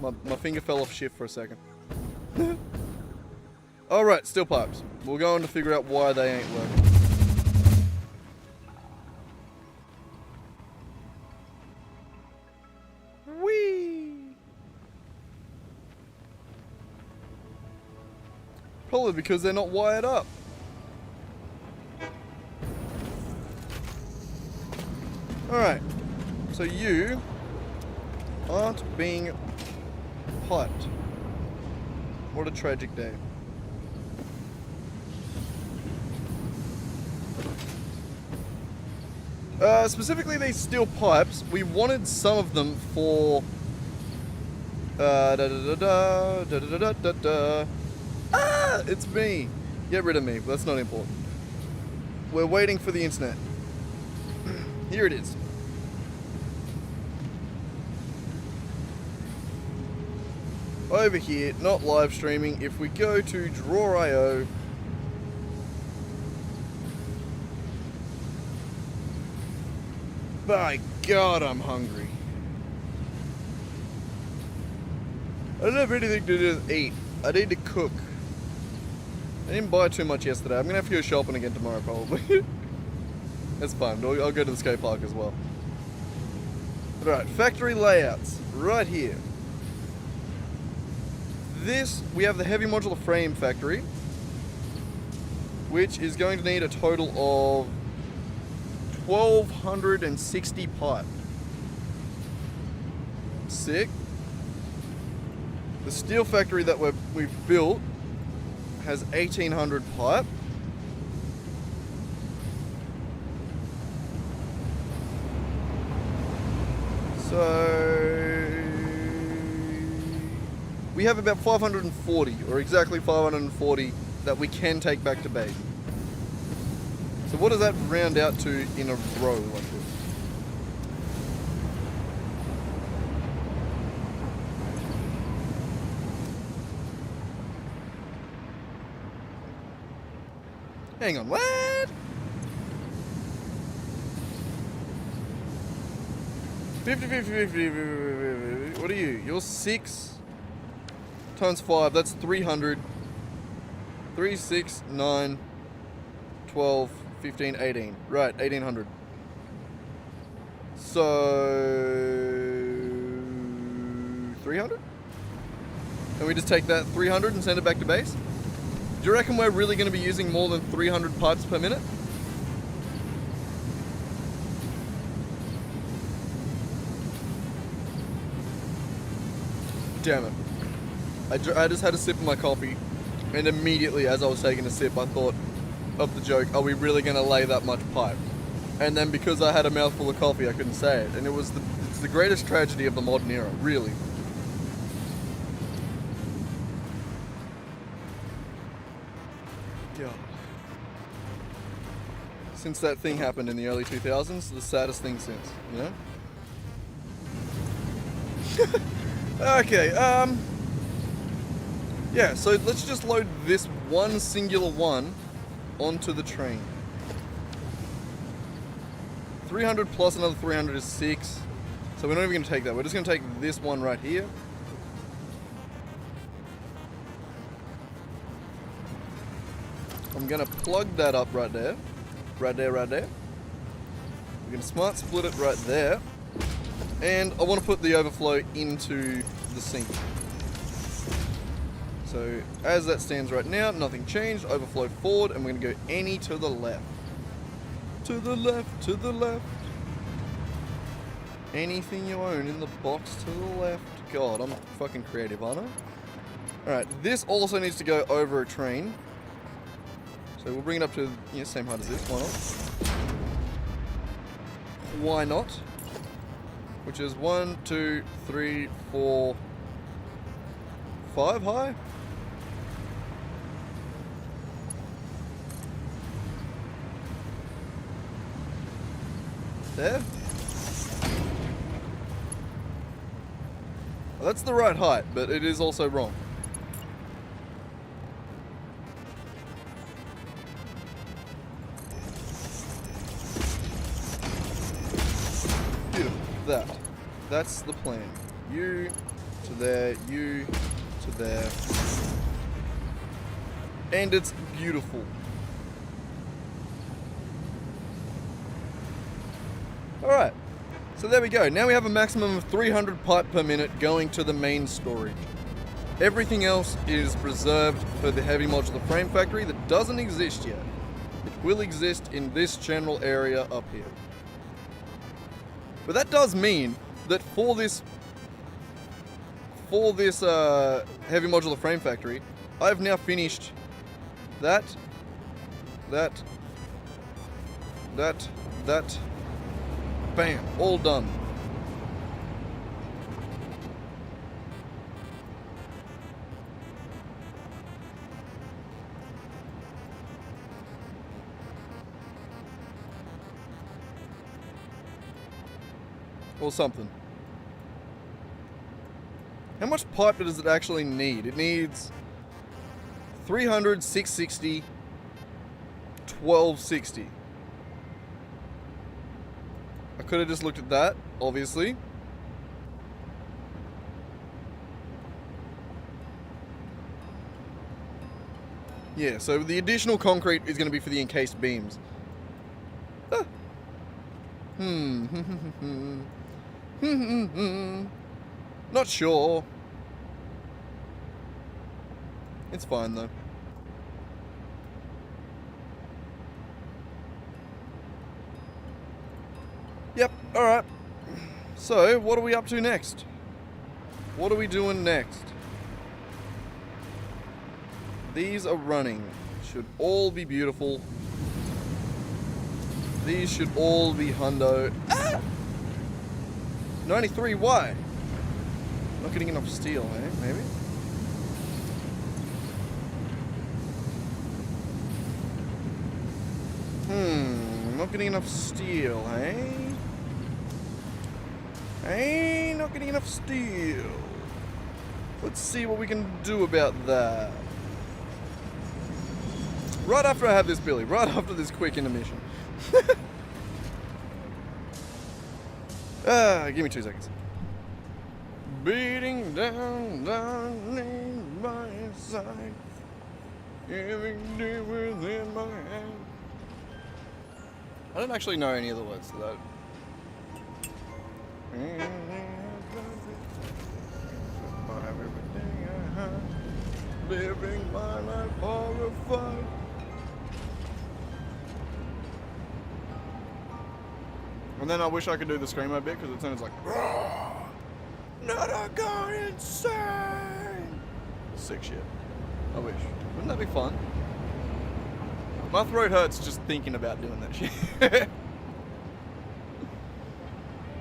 My finger fell off shift for a second. Alright, steel pipes. We're going to figure out why they ain't working. Whee! Probably because they're not wired up. Alright. So you aren't being piped. What a tragic day. Specifically these steel pipes, we wanted some of them for it's me. Get rid of me, but that's not important. We're waiting for the internet. Here it is. Over here, not live streaming, if we go to Draw.io, by God, I'm hungry. I don't have anything to do with eat. I need to cook. I didn't buy too much yesterday. I'm gonna have to go shopping again tomorrow, probably. That's fine. I'll go to the skate park as well. Alright, factory layouts. Right here. This, we have the heavy modular frame factory, which is going to need a total of 1,260 pipe. Sick. The steel factory that we've built has 1,800 pipe. So we have about 540, or exactly 540, that we can take back to base. So what does that round out to in a row like this? Hang on, what? 50, 50, 50, 50, what are you? You're 6 times 5, that's 300. 3, 6, 9, 12, 15, 18. Right, 1,800. So 300? Can we just take that 300 and send it back to base? Do you reckon we're really going to be using more than 300 pipes per minute? Damn it. I just had a sip of my coffee, and immediately as I was taking a sip, I thought of the joke, are we really going to lay that much pipe? And then because I had a mouthful of coffee, I couldn't say it. And it's the greatest tragedy of the modern era, really. God. Since that thing happened in the early 2000s, the saddest thing since, you know? Okay, yeah, so let's just load this one singular one onto the train. 300 plus another 300 is 6. So we're not even going to take that. We're just going to take this one right here. I'm going to plug that up right there. Right there, right there. We're going to smart split it right there. And I want to put the overflow into the sink. So as that stands right now, nothing changed. Overflow forward, and we're going to go any to the left. To the left, to the left. Anything you own in the box to the left. God, I'm fucking creative, aren't I? Alright, this also needs to go over a train. So we'll bring it up to the same height as this. Why not? Why not? Which is 1, 2, 3, 4, 5 high. There. Well, that's the right height, but it is also wrong. that. That's the plan. You to there, you to there. And it's beautiful. Alright, so there we go. Now we have a maximum of 300 pipe per minute going to the main storage. Everything else is reserved for the heavy modular frame factory that doesn't exist yet. It will exist in this general area up here. But that does mean that for this heavy modular frame factory, I've now finished that, bam, all done. Or something. How much pipe does it actually need? It needs 300, 660, 1260. I could have just looked at that, obviously. Yeah, so the additional concrete is going to be for the encased beams. Ah. Not sure. It's fine though. Yep, alright. So, what are we up to next? What are we doing next? These are running. Should all be beautiful. These should all be hundo. Ah! 93, why? Not getting enough steel, eh? Maybe? Not getting enough steel, eh? Not getting enough steel. Let's see what we can do about that. Right after I have this, Billy. Right after this quick intermission. Give me 2 seconds. Beating down in my side, every day within my hand. I don't actually know any of the words to that. Living my life horrified. And then I wish I could do the screamo bit because it sounds like not a god insane. Sick shit. I wish. Wouldn't that be fun? My throat hurts just thinking about doing that shit.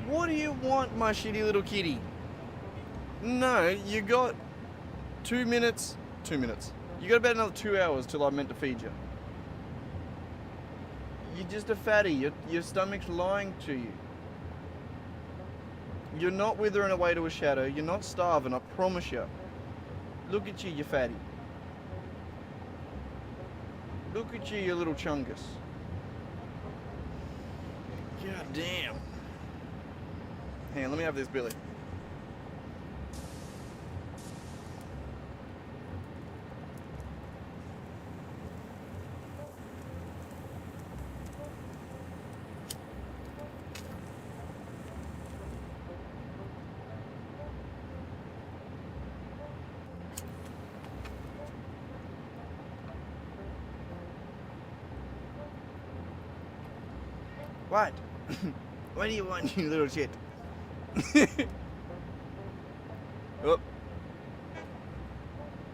What do you want, my shitty little kitty? No, you got 2 minutes. 2 minutes. You got about another 2 hours till I'm meant to feed you. You're just a fatty. Your stomach's lying to you. You're not withering away to a shadow. You're not starving, I promise you. Look at you, you fatty. Look at you, you little chungus. God damn. Hang on, let me have this, Billy. What? What do you want, you little shit? Up.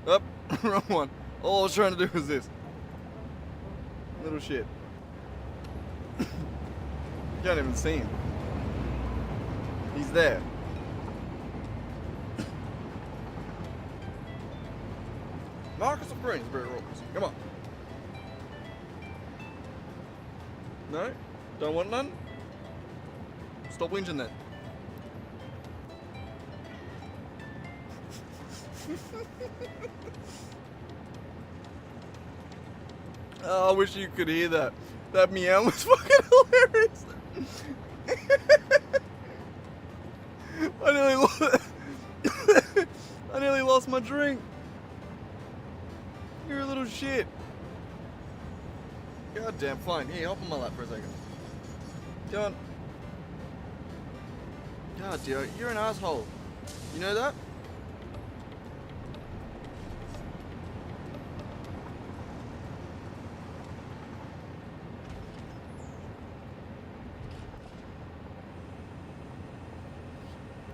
Up. Wrong one. All I was trying to do was this. Little shit. You can't even see him. He's there. Marcus of Greensbury rules. Come on. No? Don't want none? Stop whinging then. Oh, I wish you could hear that. That meow was fucking hilarious. I nearly lost. I nearly lost my drink. You're a little shit. God damn, fine. Here, hop on my lap for a second. Go on. God, dude, you're an asshole. You know that?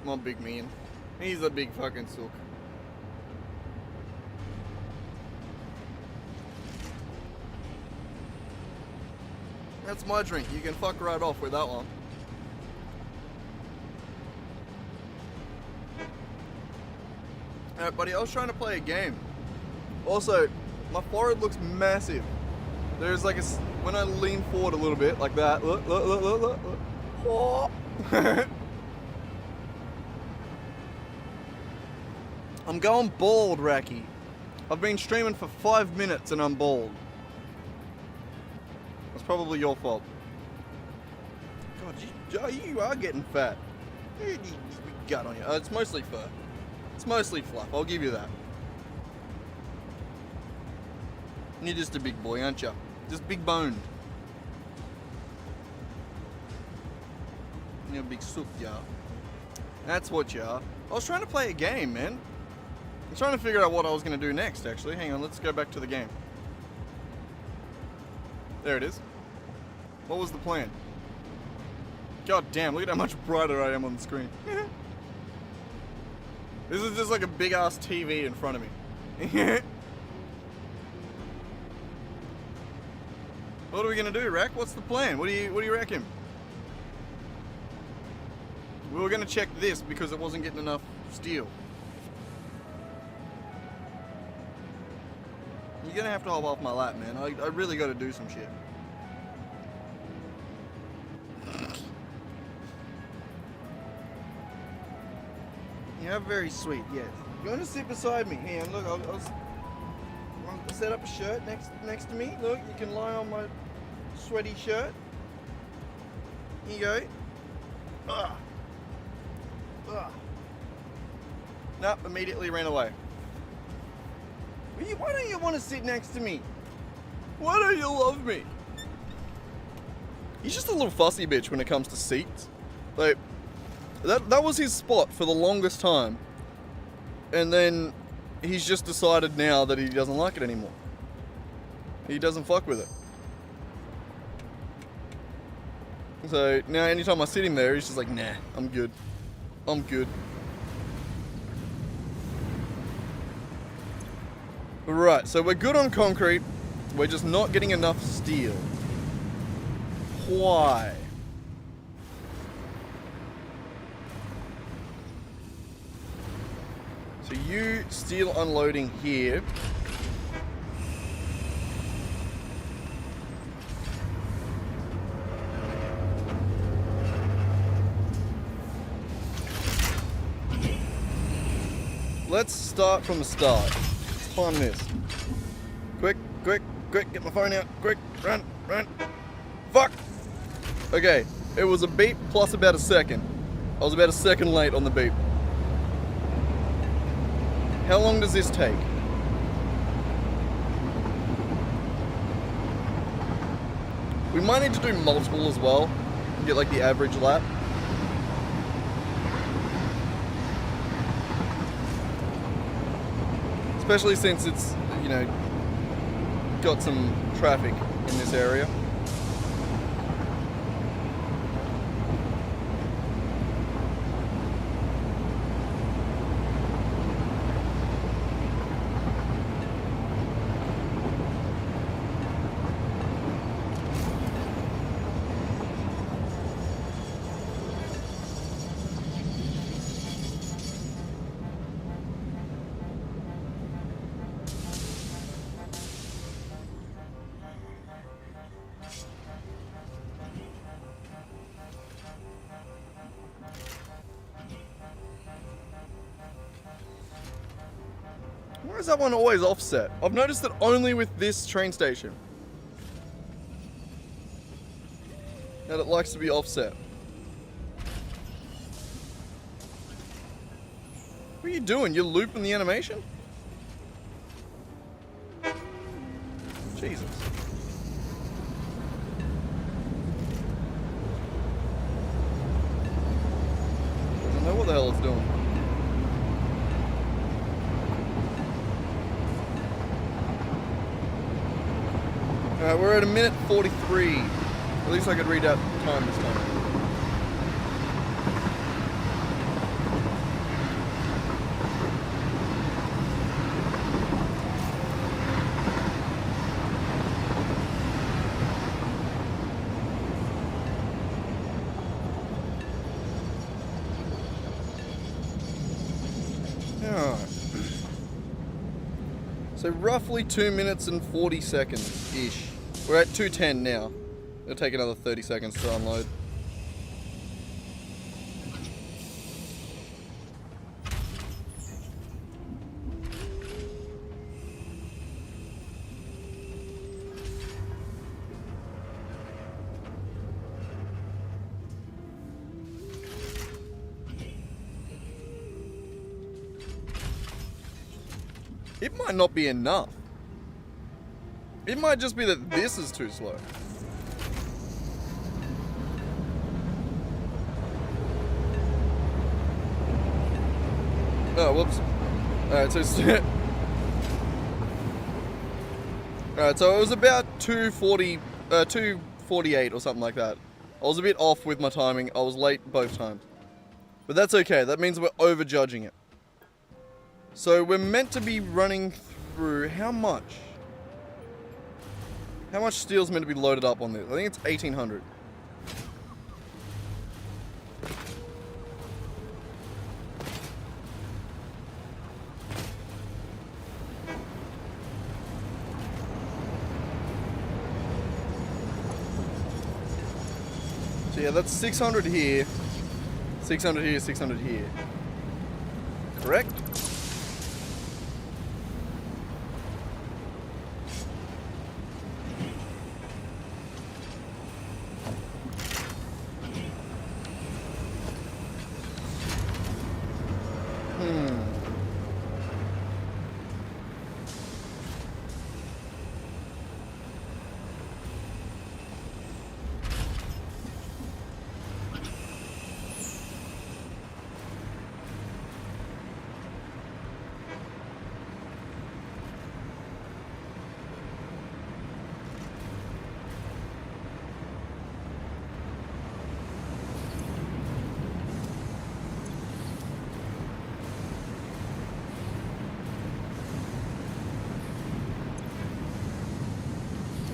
My big man. He's a big fucking sook. That's my drink. You can fuck right off with that one. Alright, buddy, I was trying to play a game. Also, my forehead looks massive. There's like a... When I lean forward a little bit, like that. Look. Oh. I'm going bald, Racky. I've been streaming for 5 minutes and I'm bald. That's probably your fault. God, you are getting fat. You gut on you. It's mostly fur. It's mostly fluff, I'll give you that. You're just a big boy, aren't you? Just big boned. You're a big sook, yeah. That's what you are. I was trying to play a game, man. I'm trying to figure out what I was going to do next, actually. Hang on, let's go back to the game. There it is. What was the plan? God damn, look at how much brighter I am on the screen. This is just like a big ass TV in front of me. What are we going to do, Rack? What's the plan? What do you reckon? We were going to check this because it wasn't getting enough steel. You're gonna have to hop off my lap, man. I really gotta do some shit. You're very sweet, yes. You wanna sit beside me? Here, look, I'll set up a shirt next to me. Look, you can lie on my sweaty shirt. Here you go. Ugh. Ugh. Nope, immediately ran away. Why don't you want to sit next to me? Why don't you love me? He's just a little fussy bitch when it comes to seats. Like, that was his spot for the longest time. And then he's just decided now that he doesn't like it anymore. He doesn't fuck with it. So now anytime I sit him there, he's just like, nah, I'm good. I'm good. Right, so we're good on concrete. We're just not getting enough steel. Why? So you steel unloading here. Let's start from the start. On this. Quick, get my phone out. Quick, run. Fuck! Okay, it was a beep plus about a second. I was about a second late on the beep. How long does this take? We might need to do multiple as well and get like the average lap. Especially since it's, you know, got some traffic in this area. Why is that one always offset? I've noticed that only with this train station. That it likes to be offset. What are you doing? You're looping the animation? Jesus. Doesn't know what the hell it's doing. Alright, we're at 1:43. At least I could read out time this time. Alright. So roughly 2 minutes and 40 seconds-ish. We're at 2:10 now. It'll take another 30 seconds to unload. It might not be enough. It might just be that this is too slow. Oh, whoops. Alright, so it was about 2:48 or something like that. I was a bit off with my timing. I was late both times. But that's okay. That means we're overjudging it. So we're meant to be running through how much? How much steel's meant to be loaded up on this? I think it's 1,800. So yeah, that's 600 here, 600 here, 600 here. Correct?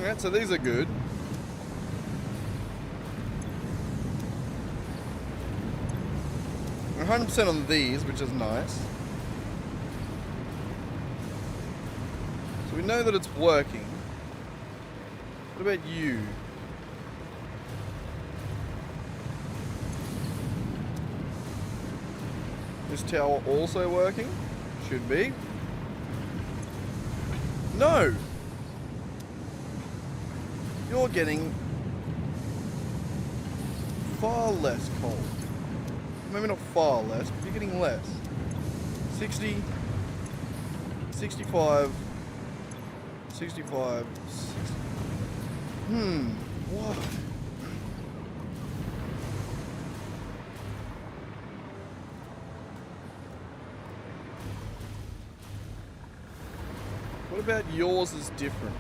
Alright, so these are good. We're 100% on these, which is nice. So we know that it's working. What about you? This tower also working? Should be. No! You're getting far less coal. Maybe not far less, but you're getting less. 60, 65, 65, 60. What? What about yours is different?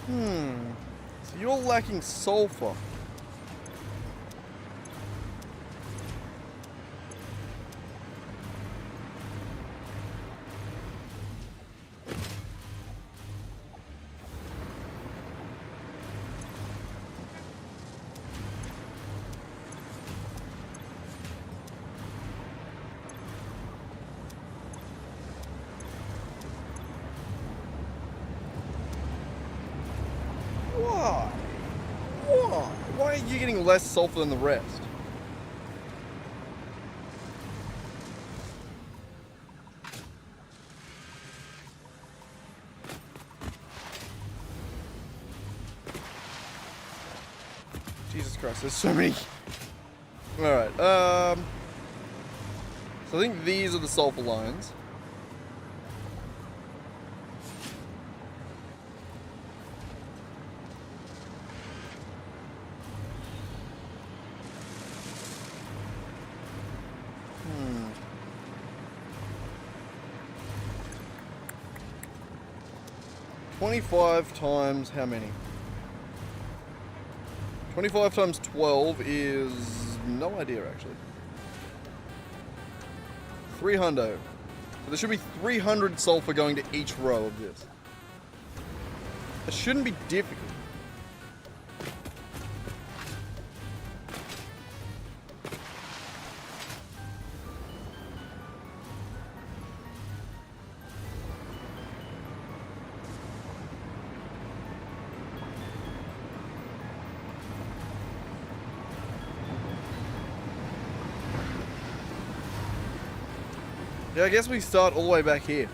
So you're lacking sulfur. getting less sulfur than the rest. Jesus Christ, there's so many. Alright, so I think these are the sulfur lines. Hmm. 25 times how many? 25 times 12 is no idea actually. 300. So there should be 300 sulfur going to each row of this. It shouldn't be difficult. Yeah, I guess we start all the way back here.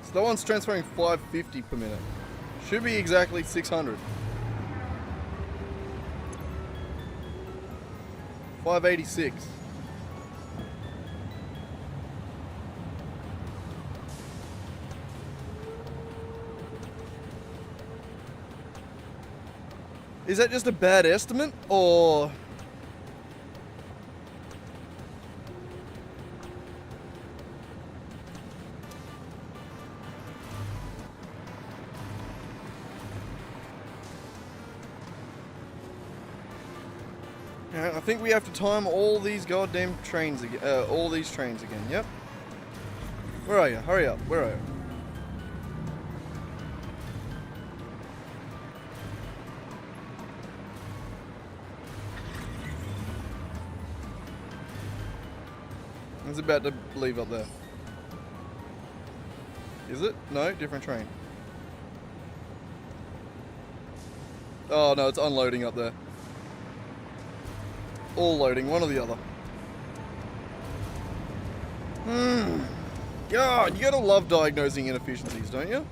So that one's transferring 550 per minute. Should be exactly 600. 586. Is that just a bad estimate, or... Yeah, I think we have to time all these goddamn trains again, all these trains again, yep. Where are you? Hurry up, where are you? It's about to leave up there. Is it? No, different train. Oh no, it's unloading up there. All loading, one or the other. God, you gotta love diagnosing inefficiencies, don't you?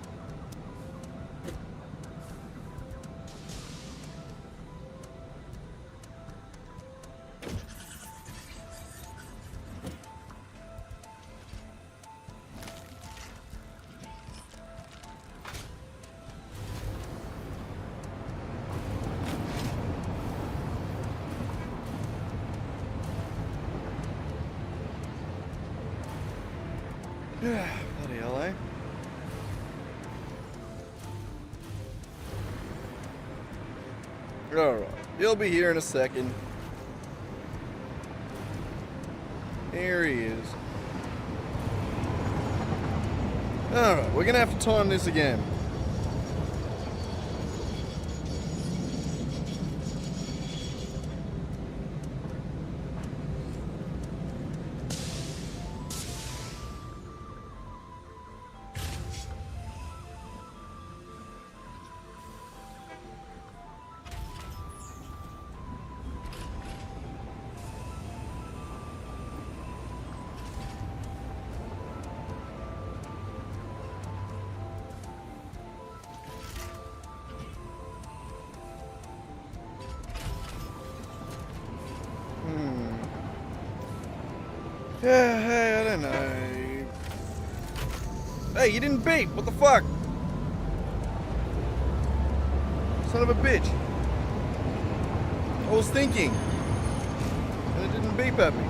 Bloody hell, eh? Alright, he'll be here in a second. Here he is. Alright, we're gonna have to time this again. Yeah, hey, I don't know. Hey, you didn't beep. What the fuck? Son of a bitch. I was thinking. And it didn't beep at me.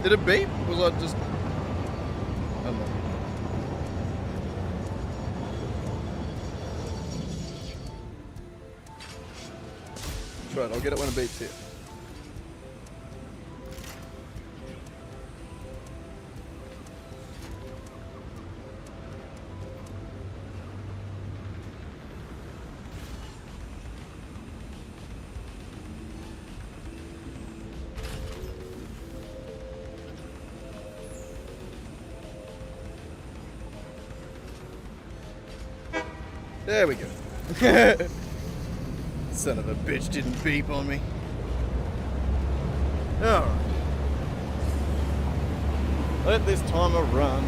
Did it beep? Was I just... I don't know. That's right, I'll get it when it beeps here. There we go. Son of a bitch didn't beep on me. Alright. Let this timer run.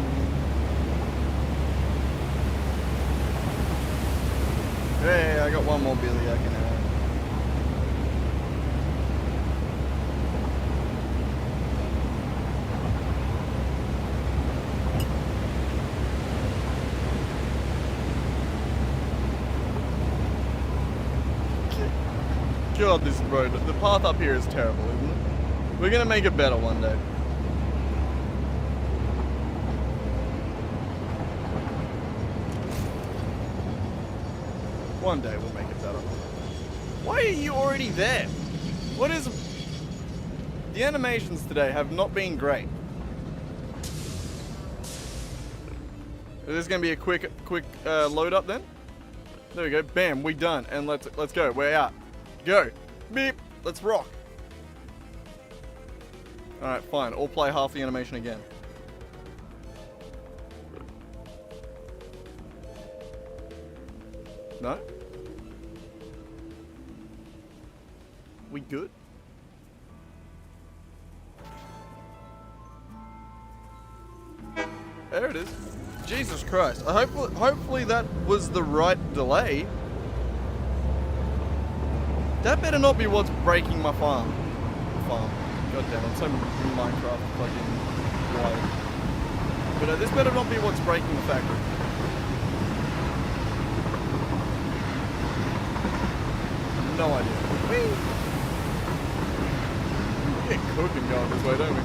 Hey, I got one more Billy I can have. God, this road, the path up here is terrible, isn't it? We're gonna make it better one day. One day we'll make it better. Why are you already there? What is... The animations today have not been great. Is this gonna be a quick load up then? There we go, bam, we done. And let's go, we're out. Go. Beep. Let's rock. Alright, fine. I'll play half the animation again. No? We good? There it is. Jesus Christ. Hopefully that was the right delay. That better not be what's breaking my farm. God damn it, some Minecraft fucking wild. But this better not be what's breaking the factory. No idea. Whee! We get cooking going this way, don't we?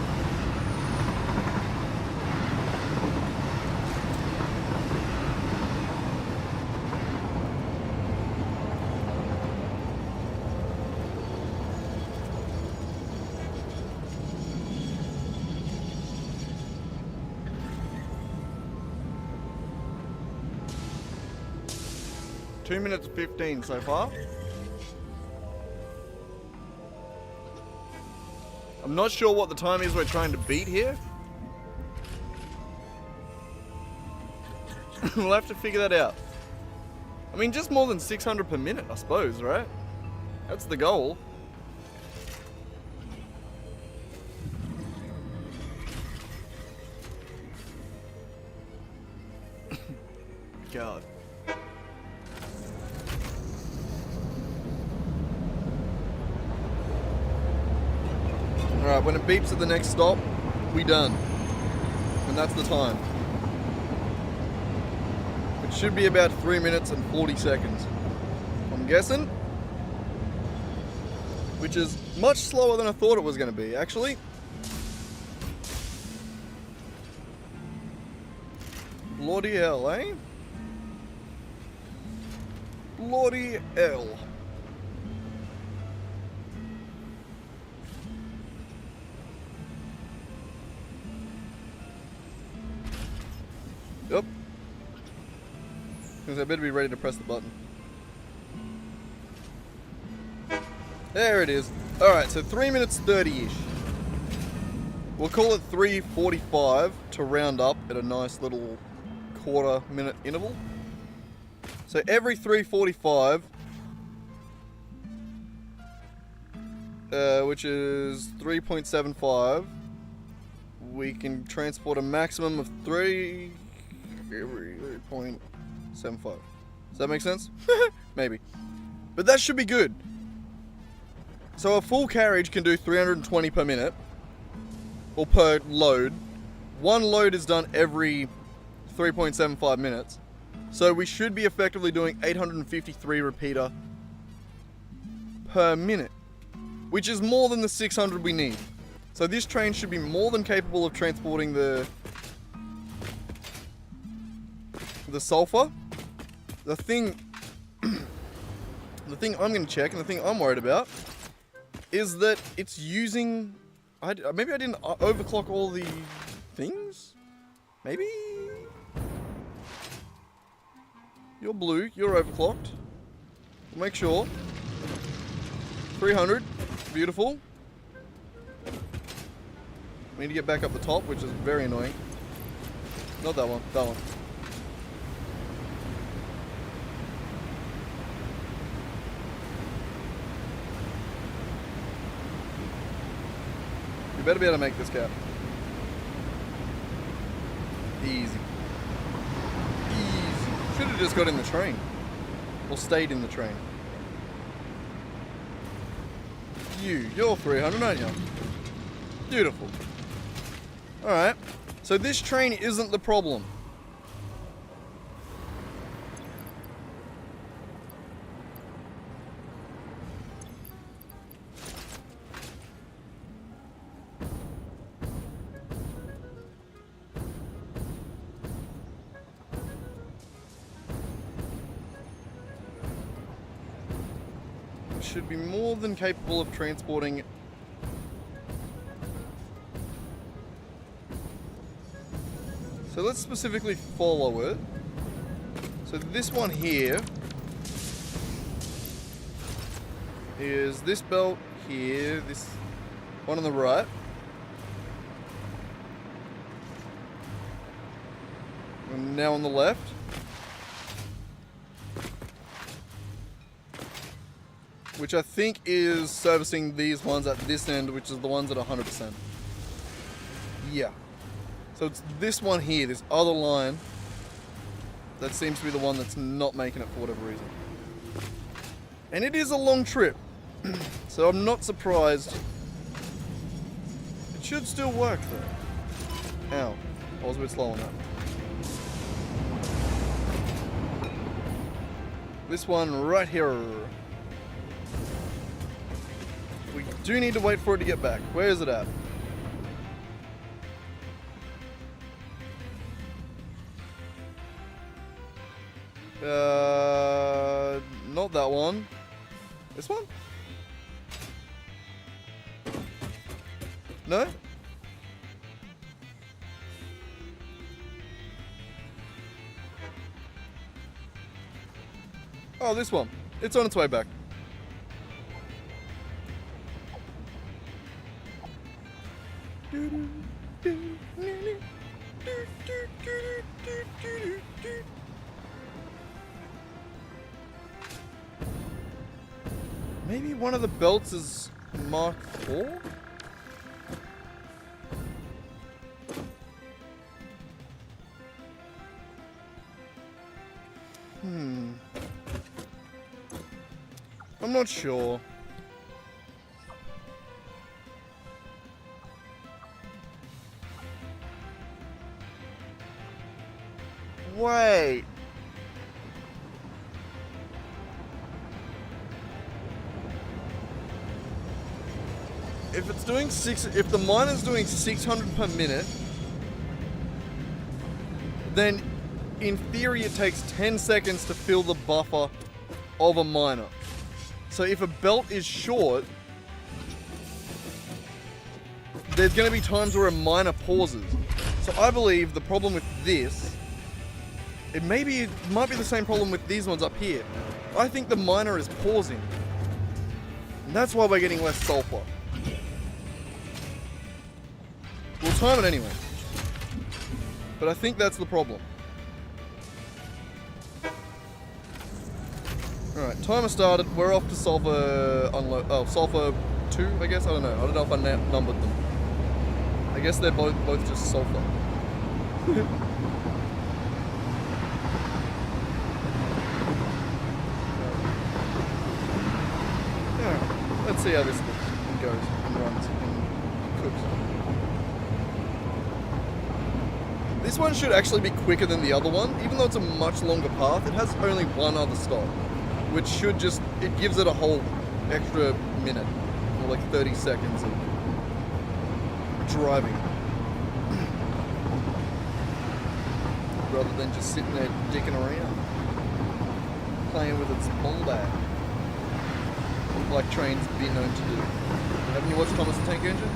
Two minutes 15 so far. I'm not sure what the time is we're trying to beat here. We'll have to figure that out. I mean, just more than 600 per minute, I suppose, right? That's the goal. God. Alright, when it beeps at the next stop, we done. And that's the time. It should be about 3 minutes and 40 seconds. I'm guessing. Which is much slower than I thought it was going to be, actually. Bloody hell, eh? Bloody hell. Yep. Because I better be ready to press the button. There it is. Alright, so 3 minutes 30-ish. We'll call it 3:45 to round up at a nice little quarter-minute interval. So every 3:45, which is 3.75, we can transport a maximum of 3.75. Does that make sense? Maybe. But that should be good. So a full carriage can do 320 per minute, or per load. One load is done every 3.75 minutes. So we should be effectively doing 853 repeater per minute, which is more than the 600 we need. So this train should be more than capable of transporting the sulfur. The thing I'm going to check, and the thing I'm worried about, is that it's using... maybe I didn't overclock all the things? Maybe? You're blue, you're overclocked. We'll make sure. 300, beautiful. We need to get back up the top, which is very annoying. Not that one, that one. You better be able to make this, Cap. Easy. Easy. Should have just got in the train. Or stayed in the train. You're 300, aren't you? Beautiful. Alright. So this train isn't the problem. Should be more than capable of transporting. So let's specifically follow it. So this one here is this belt here, this one on the right. And now on the left. Which I think is servicing these ones at this end, which is the ones at 100%. Yeah. So it's this one here, this other line, that seems to be the one that's not making it for whatever reason. And it is a long trip, so I'm not surprised. It should still work though. Ow. I was a bit slow on that. This one right here. We do need to wait for it to get back. Where is it at? Not that one. This one? No? Oh, this one. It's on its way back. Maybe one of the belts is Mark IV? I'm not sure. Wait. If it's doing if the miner's doing 600 per minute, then in theory it takes 10 seconds to fill the buffer of a miner. So if a belt is short, there's going to be times where a miner pauses. So I believe the problem with this, it might be the same problem with these ones up here. I think the miner is pausing. And that's why we're getting less sulfur. We'll time it anyway. But I think that's the problem. Alright, timer started. We're off to sulfur unload. Oh, sulfur 2, I guess? I don't know. I don't know if I numbered them. I guess they're both just sulfur. Yeah, let's see how this goes and runs and cooks. This one should actually be quicker than the other one. Even though it's a much longer path, it has only one other stop. Which should just, it gives it a whole extra minute. Or like 30 seconds of driving. Rather than just sitting there dicking around. Playing with its ball bag. Like trains be known to do. Haven't you watched Thomas the Tank Engine?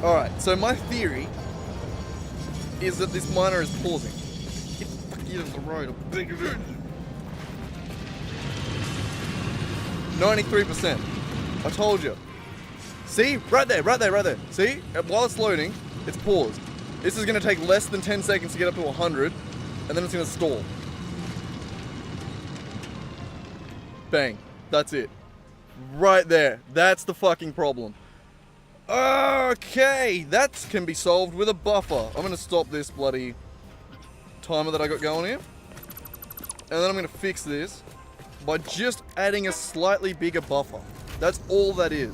Alright, so my theory is that this miner is pausing. Get the fuck out of the road, I'll beg you. 93%. I told you. See? Right there. See? While it's loading, it's paused. This is going to take less than 10 seconds to get up to 100, and then it's going to stall. Bang. That's it. Right there. That's the fucking problem. Okay, that can be solved with a buffer. I'm gonna stop this bloody timer that I got going here. And then I'm gonna fix this by just adding a slightly bigger buffer. That's all that is.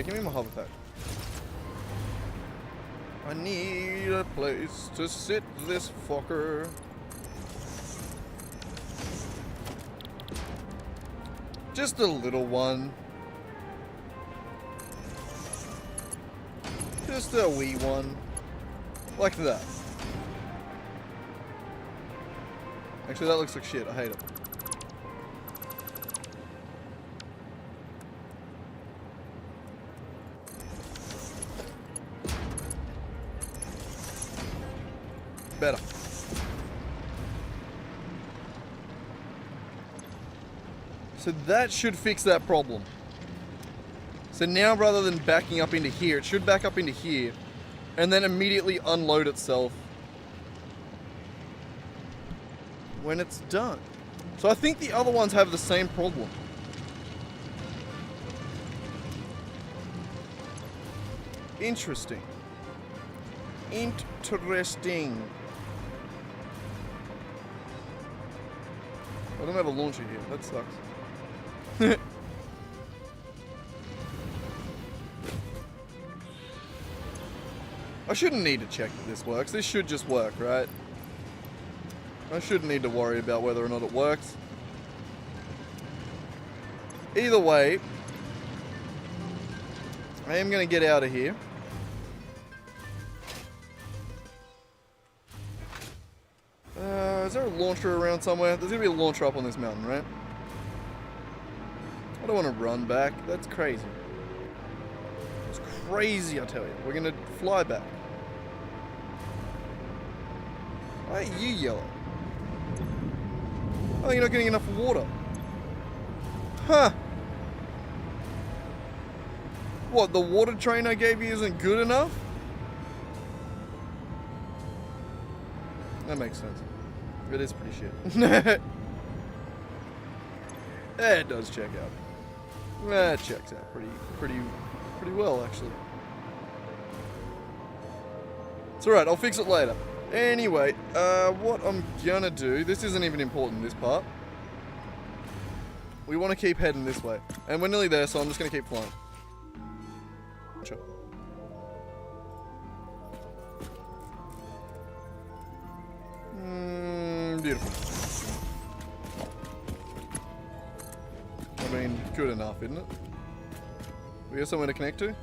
Give me my hover pack. I need a place to sit this fucker. Just a little one. Just a wee one. Like that. Actually, that looks like shit. I hate it. Better. So that should fix that problem. So now rather than backing up into here, it should back up into here and then immediately unload itself when it's done. So I think the other ones have the same problem. Interesting. Interesting. I don't have a launcher here. That sucks. I shouldn't need to check that this works. This should just work, right? I shouldn't need to worry about whether or not it works. Either way, I am going to get out of here. Is there a launcher around somewhere? There's going to be a launcher up on this mountain, right? I don't want to run back. That's crazy. It's crazy, I tell you. We're going to fly back. Why are you yellow? I think you're not getting enough water. Huh. What, the water train I gave you isn't good enough? That makes sense. It is pretty shit. It does check out. That checks out pretty well, actually. It's alright, I'll fix it later. Anyway, what I'm gonna do, this isn't even important, this part. We want to keep heading this way. And we're nearly there, so I'm just gonna keep flying. Sure. Beautiful. I mean, good enough, isn't it? We got somewhere to connect to?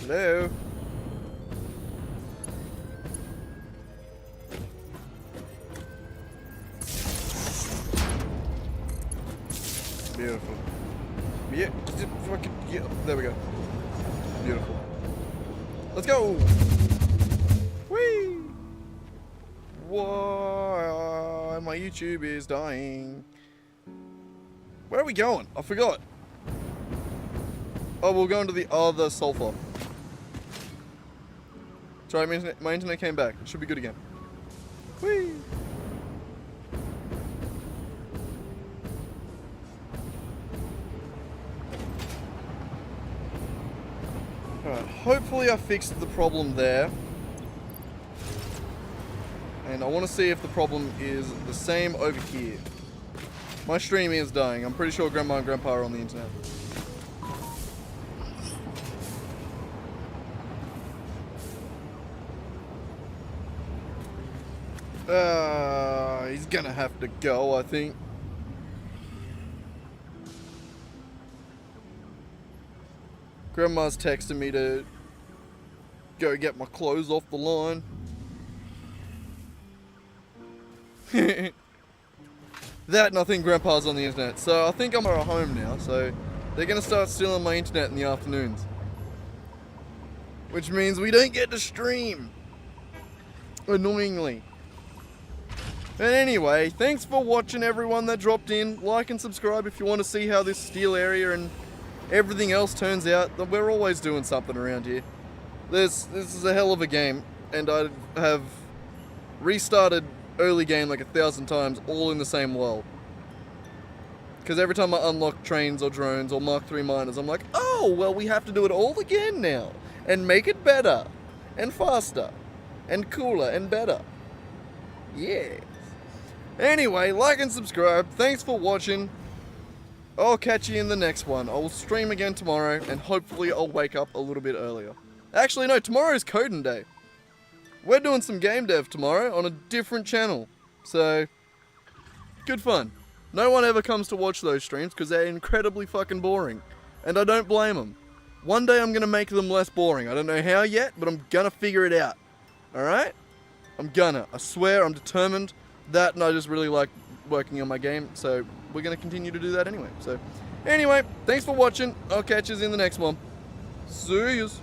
Hello? Beautiful. Yeah, fucking, yeah, there we go. Beautiful. Let's go! Whee! Whoa, my YouTube is dying. Where are we going? I forgot. Oh, we're going to the other sulfur. Sorry, my internet came back. It should be good again. Whee! Alright, hopefully I fixed the problem there. And I want to see if the problem is the same over here. My stream is dying. I'm pretty sure Grandma and Grandpa are on the internet. He's gonna have to go, I think. Grandma's texting me to go get my clothes off the line. That, and I think Grandpa's on the internet. So I think I'm at home now, so they're gonna start stealing my internet in the afternoons. Which means we don't get to stream. Annoyingly. But anyway, thanks for watching, everyone that dropped in. Like and subscribe if you want to see how this steel area and everything else turns out. We're always doing something around here. This is a hell of a game, and I have restarted early game like 1,000 times, all in the same world. Because every time I unlock trains or drones or Mark III miners, I'm like, oh, well, we have to do it all again now. And make it better. And faster. And cooler and better. Yes. Anyway, like and subscribe. Thanks for watching. I'll catch you in the next one. I'll stream again tomorrow, and hopefully I'll wake up a little bit earlier. Actually, no, tomorrow's coding day. We're doing some game dev tomorrow on a different channel. So, good fun. No one ever comes to watch those streams because they're incredibly fucking boring. And I don't blame them. One day I'm going to make them less boring. I don't know how yet, but I'm going to figure it out. Alright? I'm gonna. I swear, I'm determined. That, and I just really like working on my game. So, we're going to continue to do that anyway. So, anyway, thanks for watching. I'll catch you in the next one. See yous.